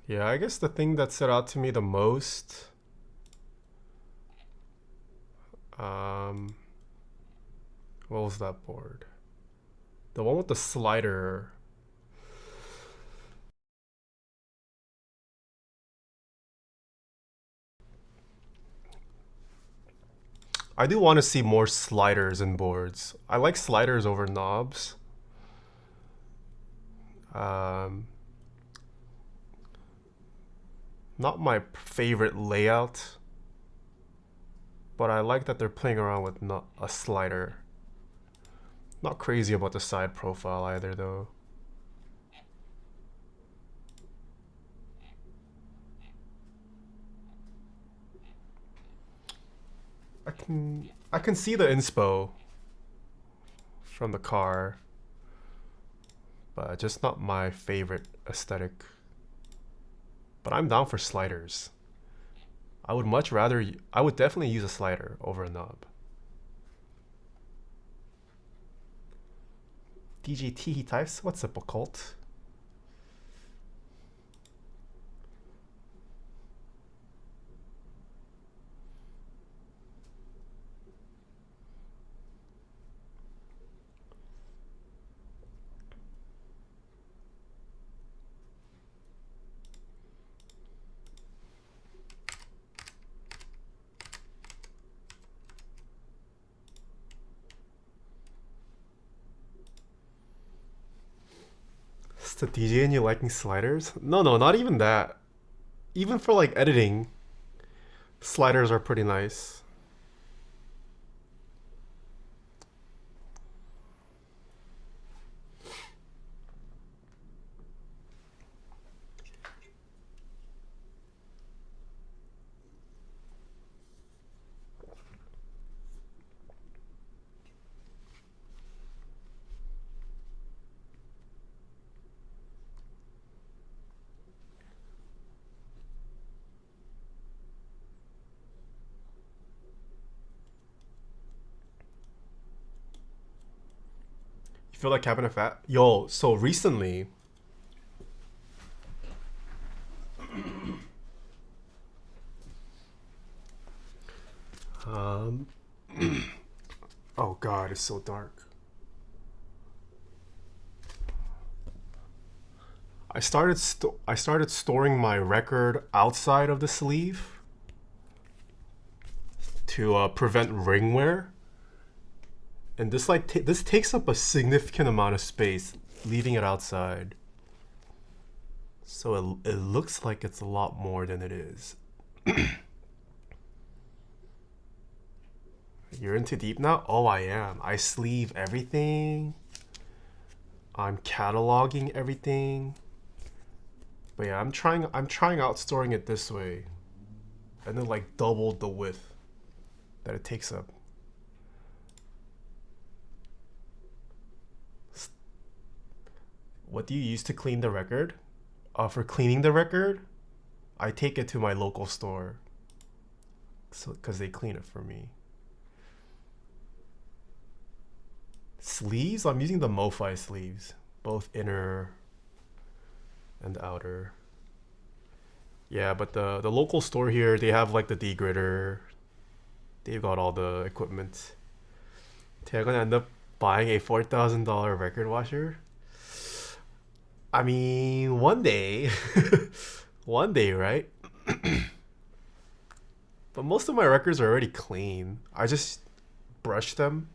Yeah, I guess the thing that stood out to me the most, what was that board? The one with the slider. I do want to see more sliders in boards. I like sliders over knobs. Not my favorite layout, but I like that they're playing around with not a slider. Not crazy about the side profile either though. I can see the inspo from the car, but just not my favorite aesthetic. But I'm down for sliders. I would much rather, I would definitely use a slider over a knob. DJ Taeha types, what's up, occult? It's the DJ and you liking sliders? No, not even that. Even for like editing, sliders are pretty nice. You feel like cabinet fat? Yo, so recently, um, oh god, it's so dark. I started storing my record outside of the sleeve to prevent ring wear, and this this takes up a significant amount of space, leaving it outside. So it looks like it's a lot more than it is. You're into deep now? Oh, I am. I sleeve everything. I'm cataloging everything. But yeah, I'm trying out storing it this way, and then like double the width that it takes up. What do you use to clean the record? For cleaning the record, I take it to my local store, so because they clean it for me. Sleeves? I'm using the MoFi sleeves, both inner and outer. Yeah, but the local store here, they have like the degritter. They've got all the equipment. They're gonna end up buying a $4,000 record washer. I mean, one day, one day, right? But most of my records are already clean. I just brush them.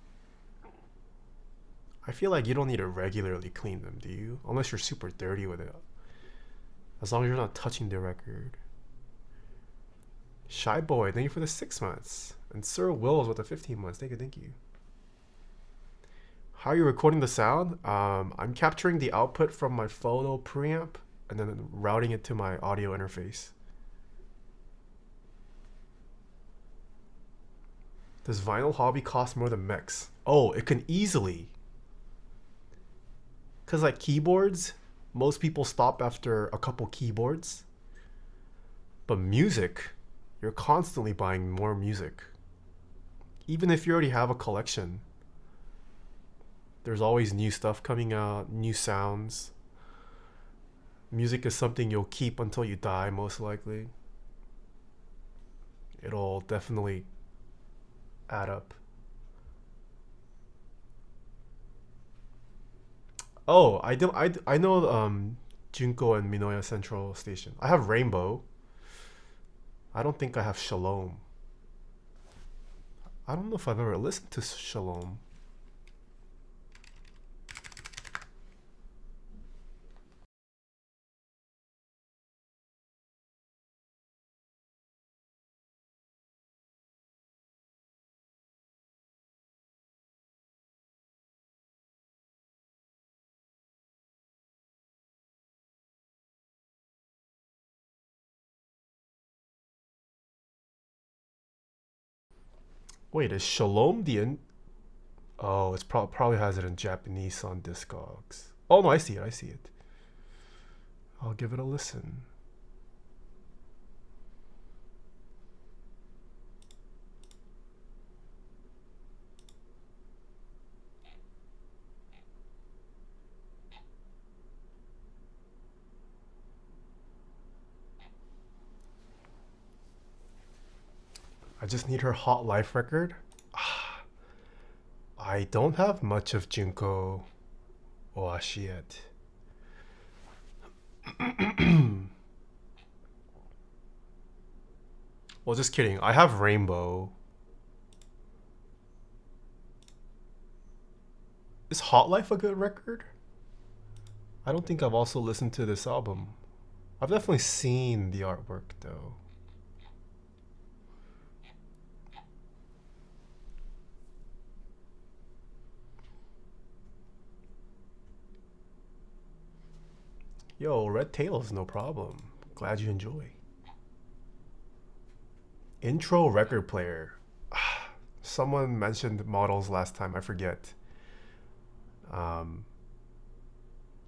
I feel like you don't need to regularly clean them, do you? Unless you're super dirty with it. As long as you're not touching the record. Shy Boy, thank you for the 6 months. And Sir Wills with the 15 months. Thank you. How are you recording the sound? I'm capturing the output from my phono preamp and then routing it to my audio interface. Does vinyl hobby cost more than mechs? Oh, it can easily. Because like keyboards, most people stop after a couple keyboards. But music, you're constantly buying more music. Even if you already have a collection, there's always new stuff coming out, new sounds. Music is something you'll keep until you die, most likely. It'll definitely add up. Oh, I know Junko and Minoya Central Station. I have Rainbow. I don't think I have Shalom. I don't know if I've ever listened to Shalom. Wait, is Shalom the in? Oh, it's probably has it in Japanese on Discogs. Oh no, I see it. I see it. I'll give it a listen. I just need her Hot Life record. I don't have much of Junko Oashi yet. Well, just kidding. I have Rainbow. Is Hot Life a good record? I don't think I've also listened to this album. I've definitely seen the artwork though. Yo, Red Tails, no problem. Glad you enjoy. Intro record player. Someone mentioned models last time, I forget.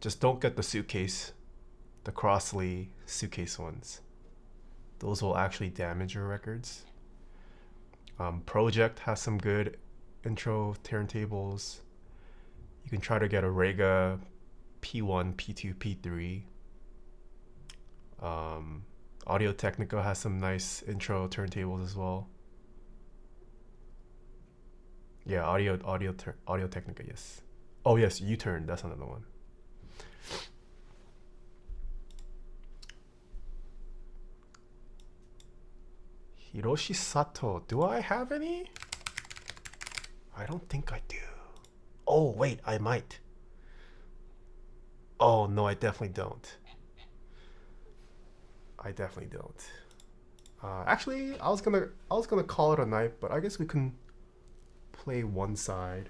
Just don't get the suitcase, the Crossley suitcase ones. Those will actually damage your records. Project has some good intro turntables. You can try to get a Rega P1, P2, P3. Audio Technica has some nice intro turntables as well. Yeah, Audio Technica, yes. Oh yes, U-Turn, that's another one. Hiroshi Sato, do I have any? I don't think I do. Oh wait, I might. Oh no, I definitely don't. I definitely don't. Actually, I was gonna call it a night, but I guess we can play one side.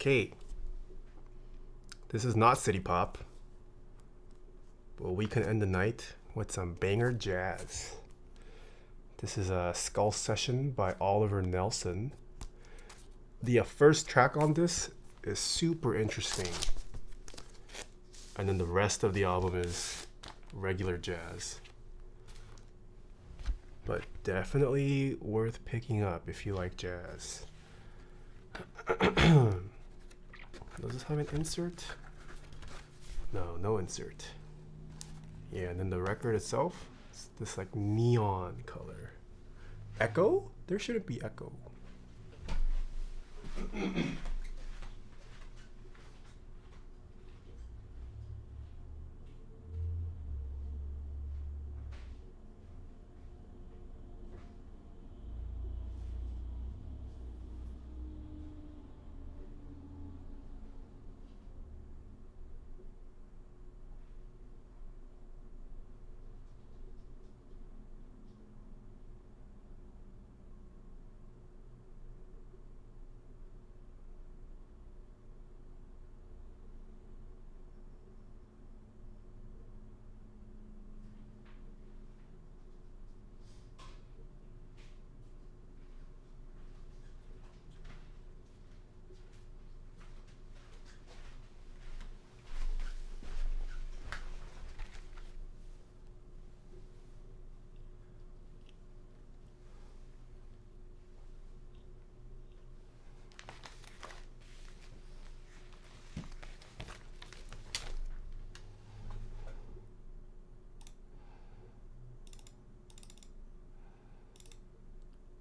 Okay, this is not City Pop, but we can end the night with some banger jazz. This is a Skull Session by Oliver Nelson. The first track on this is super interesting, and then the rest of the album is regular jazz. But definitely worth picking up if you like jazz. Does this have an insert? No, no insert. Yeah, and then the record itself, it's this like neon color. Echo? There shouldn't be echo.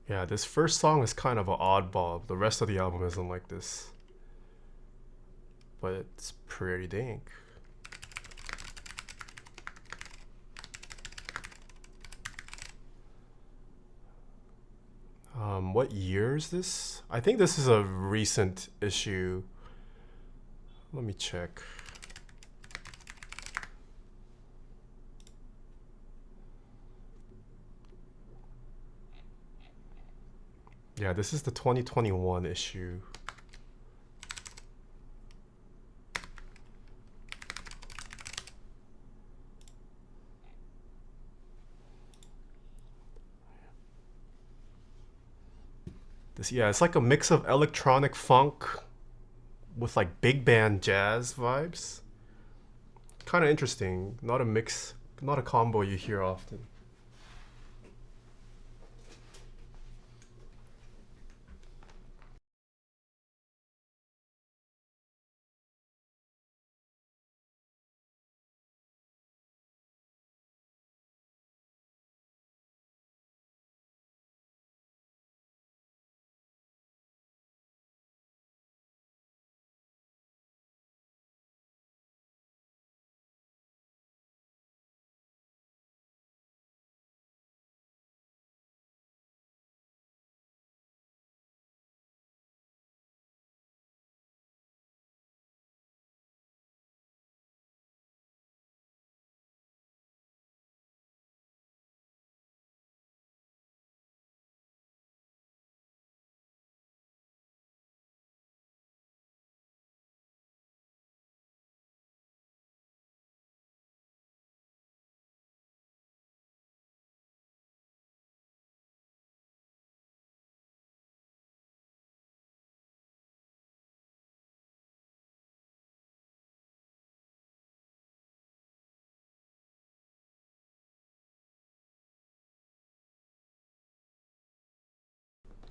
Yeah, this first song is kind of an oddball. The rest of the album isn't like this. But it's pretty dank. What year is this? I think this is a recent issue. Let me check. Yeah, this is the 2021 issue. This, yeah, it's like a mix of electronic funk with like big band jazz vibes. Kind of interesting. Not a mix, not a combo you hear often.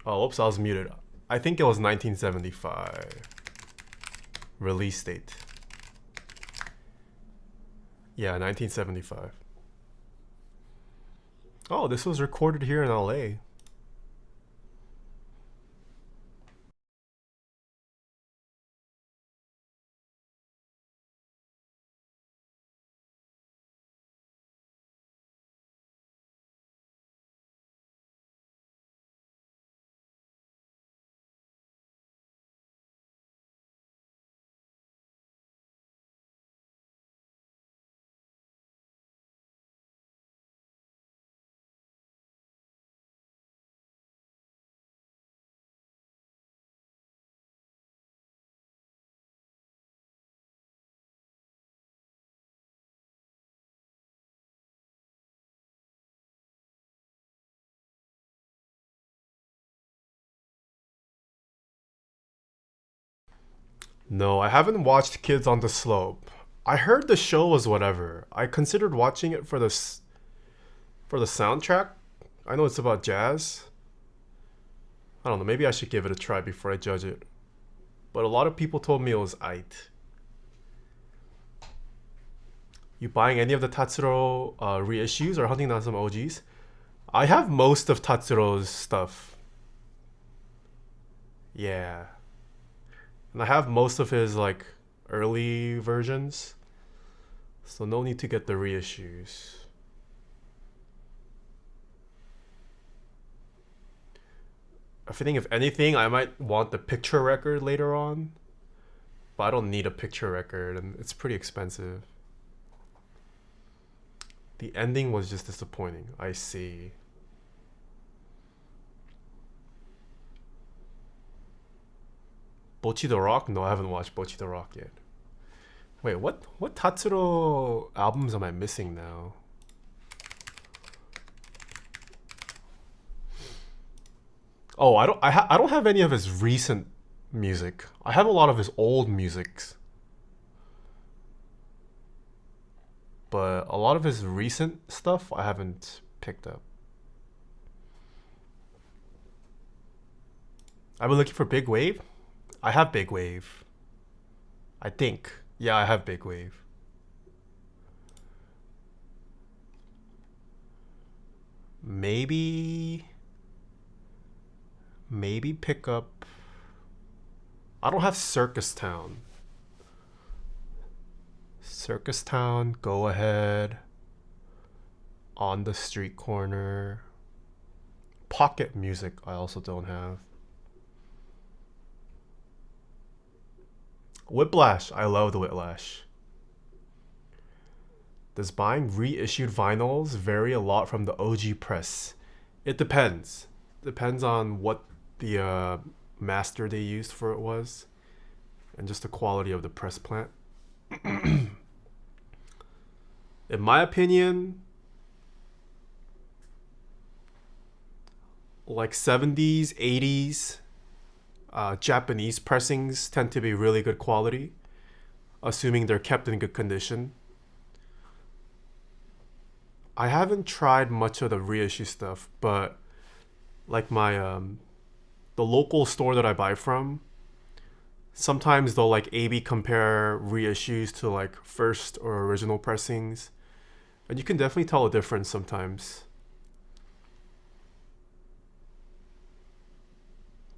Oh, oops, I was muted. I think it was 1975. Release date. Yeah, 1975. Oh, this was recorded here in LA. No, I haven't watched Kids on the Slope. I heard the show was whatever. I considered watching it for for the soundtrack. I know it's about jazz. I don't know, maybe I should give it a try before I judge it. But a lot of people told me it was aight. You buying any of the Tatsuro reissues or hunting down some OGs? I have most of Tatsuro's stuff. Yeah. And I have most of his like early versions. So no need to get the reissues. I think if anything, I might want the picture record later on. But I don't need a picture record and it's pretty expensive. The ending was just disappointing. I see. Bochi the Rock? No, I haven't watched Bochi the Rock yet. Wait, what Tatsuro albums am I missing now? Oh, I don't have any of his recent music. I have a lot of his old musics. But a lot of his recent stuff I haven't picked up. I've been looking for Big Wave. I have Big Wave. I think. Yeah, I have Big Wave. Maybe maybe pick up... I don't have Circus Town. Circus Town, Go Ahead, On the Street Corner. Pocket Music I also don't have. Whiplash, I love the Whiplash. Does buying reissued vinyls vary a lot from the OG press? It depends. Depends on what the master they used for it was, and just the quality of the press plant. In my opinion, like 70s, 80s, Japanese pressings tend to be really good quality, assuming they're kept in good condition. I haven't tried much of the reissue stuff, but like my the local store that I buy from, sometimes they'll like A/B compare reissues to like first or original pressings, and you can definitely tell a difference sometimes.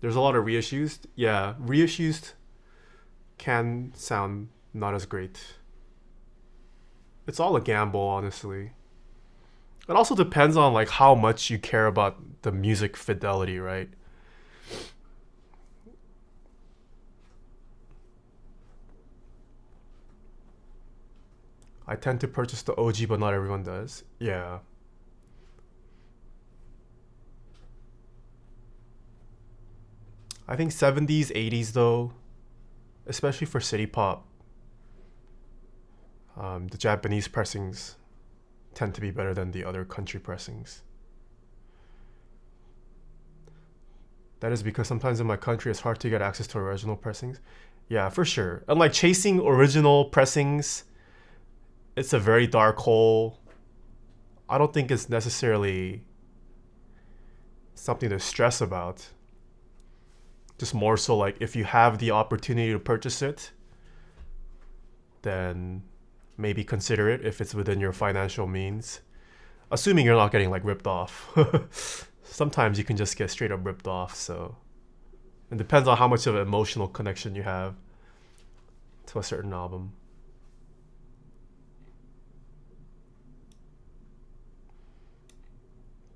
There's a lot of reissues. Yeah, reissues can sound not as great. It's all a gamble, honestly. It also depends on like how much you care about the music fidelity, right? I tend to purchase the OG, but not everyone does. Yeah. I think 70s, 80s though, especially for city pop, the Japanese pressings tend to be better than the other country pressings. That is because sometimes in my country it's hard to get access to original pressings. Yeah, for sure. And like chasing original pressings, it's a very dark hole. I don't think it's necessarily something to stress about. Just more so like if you have the opportunity to purchase it, then maybe consider it if it's within your financial means. Assuming you're not getting like ripped off. Sometimes you can just get straight up ripped off, so it depends on how much of an emotional connection you have to a certain album.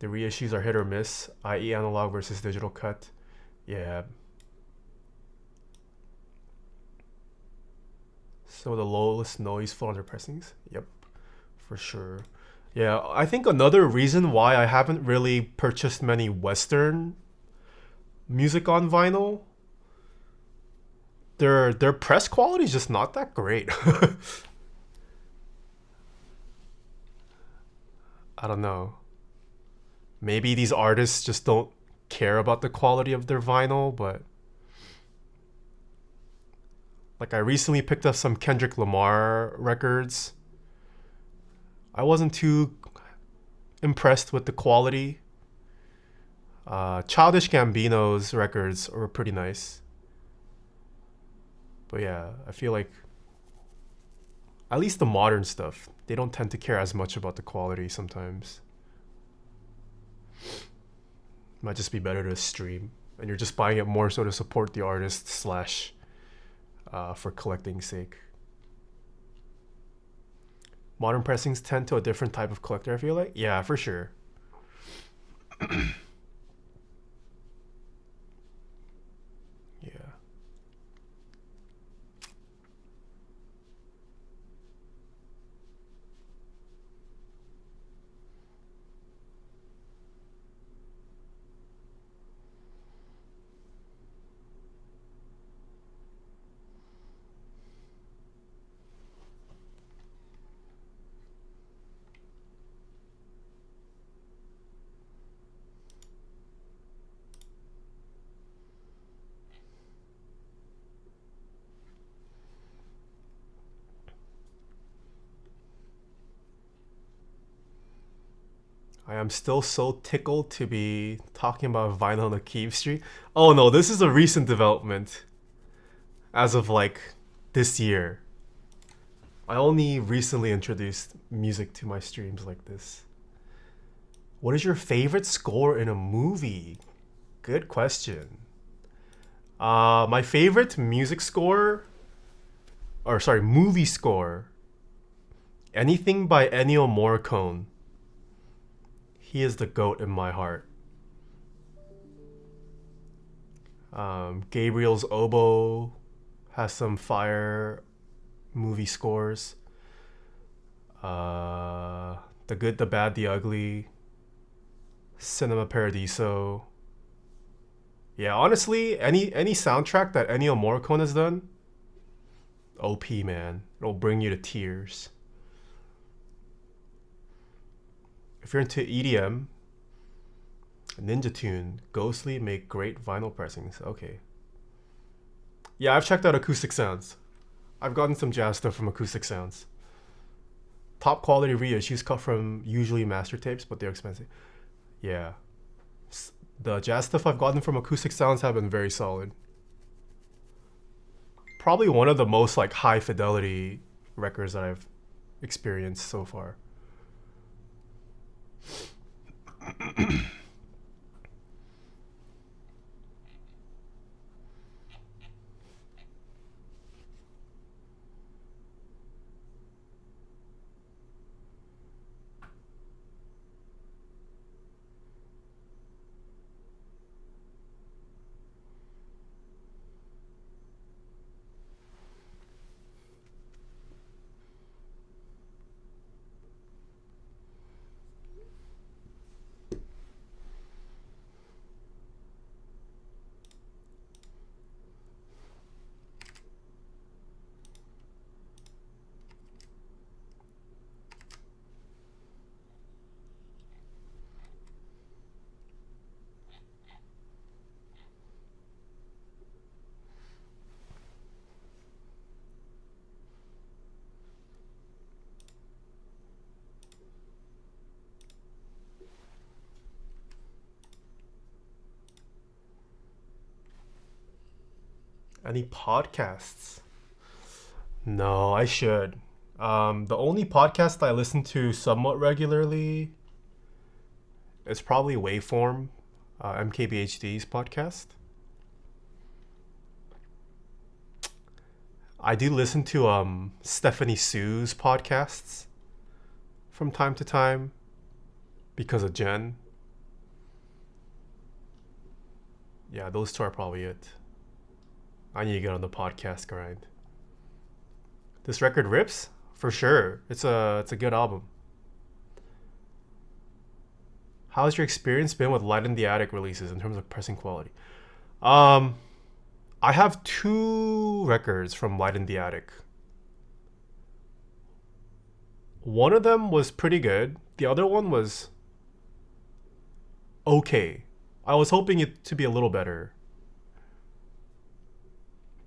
The reissues are hit or miss, i.e. analog versus digital cut. Yeah. So the lowest noise floor under pressings? Yep, for sure. Yeah, I think another reason why I haven't really purchased many Western music on vinyl, their press quality is just not that great. I don't know. Maybe these artists just don't care about the quality of their vinyl, but like I recently picked up some Kendrick Lamar records. I wasn't too impressed with the quality. Childish Gambino's records were pretty nice. But yeah, I feel like at least the modern stuff, they don't tend to care as much about the quality sometimes. Might just be better to stream, and you're just buying it more so to support the artist slash for collecting sake. Modern pressings tend to a different type of collector, I feel like. Yeah, for sure. Yeah. I am still so tickled to be talking about vinyl on the Kyiv Street. Oh no, this is a recent development. As of like this year. I only recently introduced music to my streams like this. What is your favorite score in a movie? Good question. My favorite music score, or sorry, movie score, anything by Ennio Morricone. He is the GOAT in my heart. Gabriel's Oboe has some fire movie scores. The Good, the Bad, the Ugly, Cinema Paradiso. Yeah, honestly, any soundtrack that Ennio Morricone has done, OP, man. It'll bring you to tears. If you're into EDM, Ninja Tune, Ghostly make great vinyl pressings. Okay. Yeah, I've checked out Acoustic Sounds. I've gotten some jazz stuff from Acoustic Sounds. Top quality reissues cut from usually master tapes, but they're expensive. Yeah. The jazz stuff I've gotten from Acoustic Sounds have been very solid. Probably one of the most like high fidelity records that I've experienced so far. Any podcasts? No, I should. The only podcast I listen to somewhat regularly is probably Waveform, MKBHD's podcast. I do listen to Stephanie Sue's podcasts from time to time because of Jen. Yeah, those two are probably it. I need to get on the podcast grind. This record rips for sure. It's a good album. How's your experience been with Light in the Attic releases in terms of pressing quality? I have 2 records from Light in the Attic. One of them was pretty good. The other one was okay. I was hoping it to be a little better.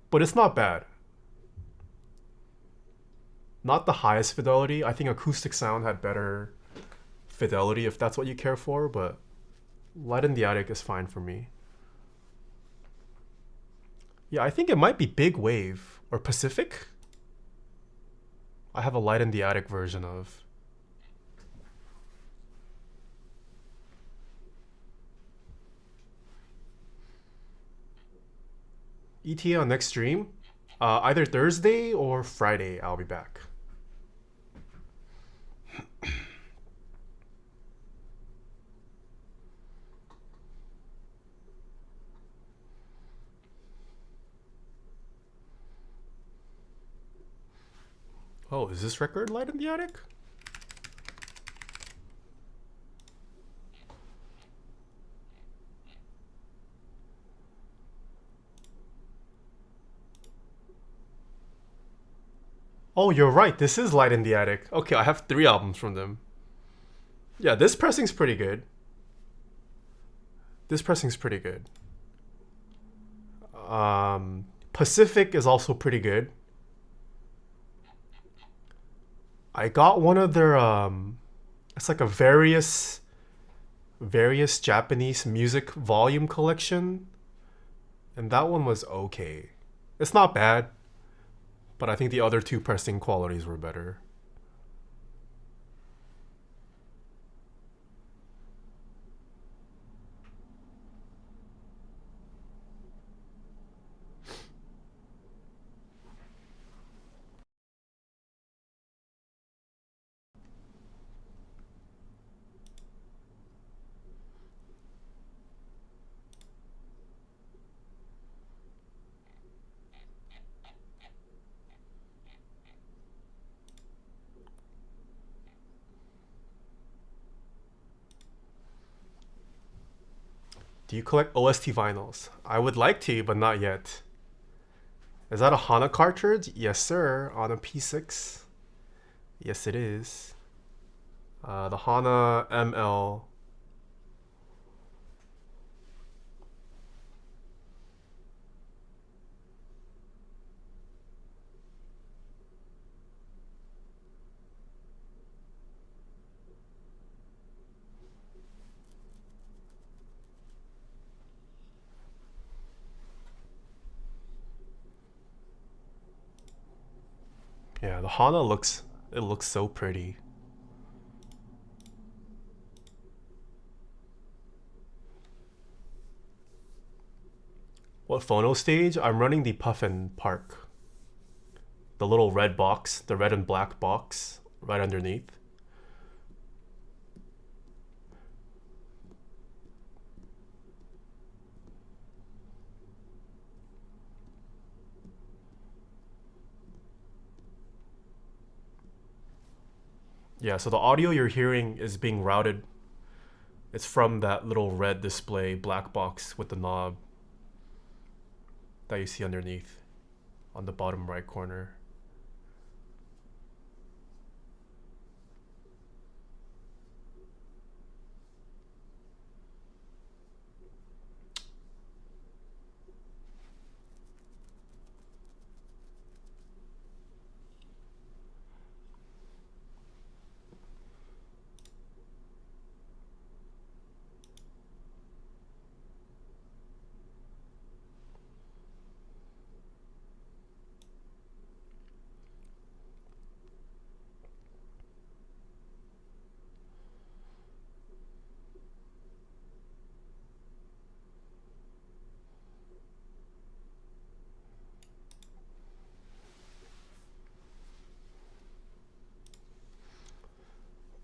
But it's not bad. Not the highest fidelity. I think Acoustic Sound had better fidelity if that's what you care for, but Light in the Attic is fine for me. Yeah, I think it might be Big Wave or Pacific. I have a Light in the Attic version of. ETA on next stream? Either Thursday or Friday, I'll be back. Oh, is this record Light in the Attic? Oh, you're right. This is Light in the Attic. Okay, I have 3 albums from them. Yeah, this pressing's pretty good. This pressing's pretty good. Pacific is also pretty good. I got one of their it's like a various Japanese music volume collection, and that one was okay. It's not bad, but I think the other 2 pressing qualities were better. Do you collect OST vinyls? I would like to, but not yet. Is that a HANA cartridge? Yes, sir. On a P6. Yes, it is. The HANA ML. Yeah, the HANA looks so pretty. What phono stage? I'm running the Puffin Park. The little red box, the red and black box right underneath. Yeah, so the audio you're hearing is being routed. It's from that little red display black box with the knob that you see underneath on the bottom right corner.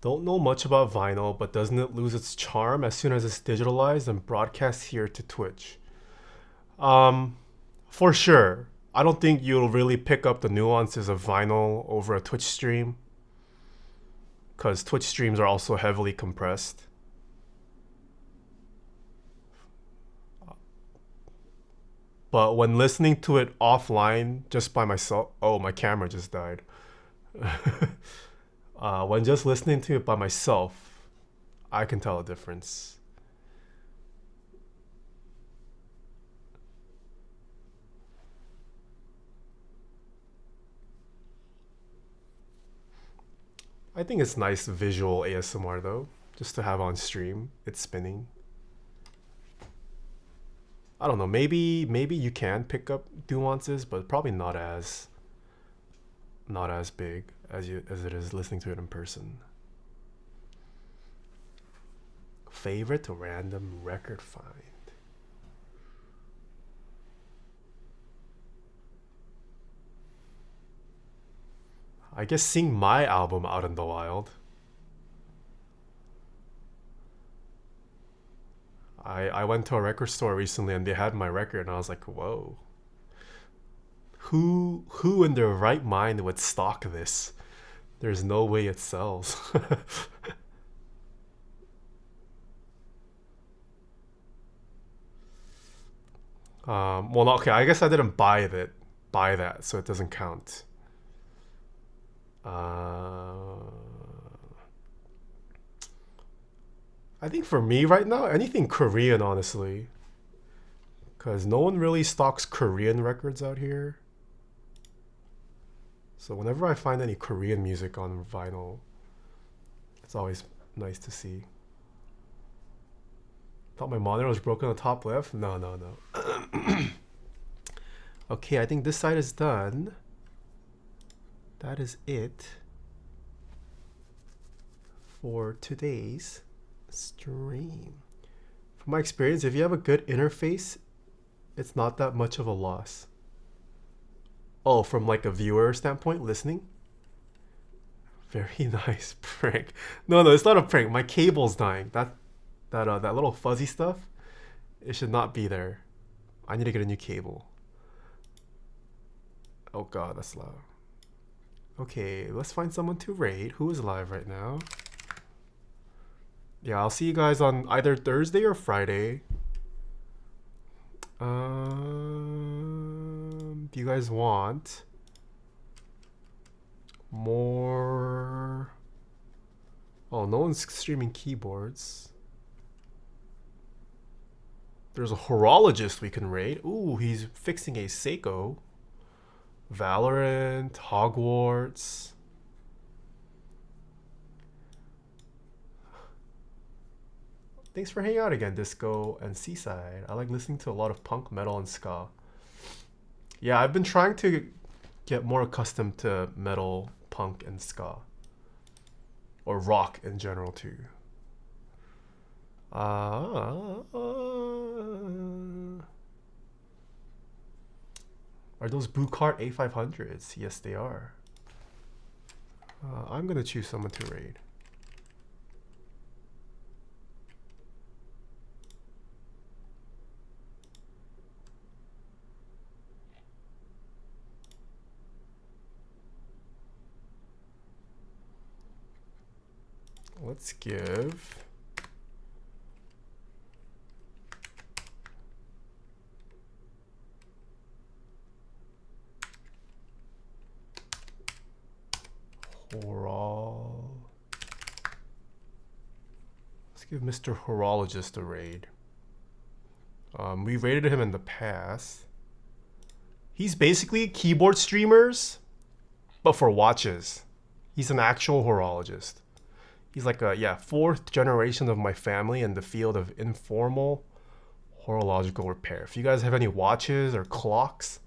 Don't know much about vinyl, but doesn't it lose its charm as soon as it's digitalized and broadcast here to Twitch? For sure. I don't think you'll really pick up the nuances of vinyl over a Twitch stream, because Twitch streams are also heavily compressed. But when listening to it offline, just by myself, oh, my camera just died. When just listening to it by myself, I can tell a difference. I think it's nice visual ASMR though, just to have on stream. It's spinning. I don't know, maybe you can pick up nuances, but probably not as big as it is listening to it in person. Favorite random record find. I guess seeing my album out in the wild. I went to a record store recently and they had my record and I was like, whoa. Who in their right mind would stock this? There's no way it sells. Well, okay, I guess I didn't buy that, so it doesn't count. I think for me right now, anything Korean, honestly. Because no one really stocks Korean records out here. So whenever I find any Korean music on vinyl, it's always nice to see. Thought my monitor was broken on the top left? No. Okay, I think this side is done. That is it for today's stream. From my experience, if you have a good interface, it's not that much of a loss. Oh, from like a viewer standpoint, listening? Very nice prank. No, it's not a prank. My cable's dying. That little fuzzy stuff, it should not be there. I need to get a new cable. Oh god, that's loud. Okay, let's find someone to raid. Who is live right now? Yeah, I'll see you guys on either Thursday or Friday. Do you guys want more? Oh, no one's streaming keyboards. There's a horologist we can raid. Ooh, he's fixing a Seiko. Valorant, Hogwarts. Thanks for hanging out again, Disco and Seaside. I like listening to a lot of punk, metal, and ska. Yeah, I've been trying to get more accustomed to metal, punk, and ska. Or rock in general, too. Are those Bucart A500s? Yes, they are. I'm gonna choose someone to raid. Let's give Let's give Mr. Horologist a raid. We raided him in the past. He's basically keyboard streamers, but for watches. He's an actual horologist. He's like a, fourth generation of my family in the field of informal horological repair. If you guys have any watches or clocks,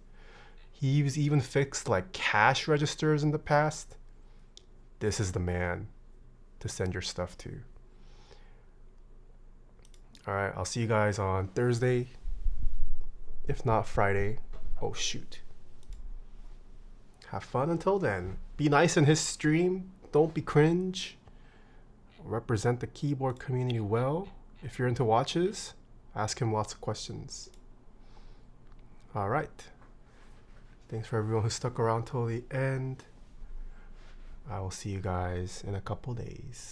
he's even fixed like cash registers in the past. This is the man to send your stuff to. All right, I'll see you guys on Thursday. If not Friday. Oh, shoot. Have fun until then. Be nice in his stream. Don't be cringe. Represent the keyboard community well. If you're into watches, ask him lots of questions. All right. Thanks for everyone who stuck around till the end. I will see you guys in a couple days.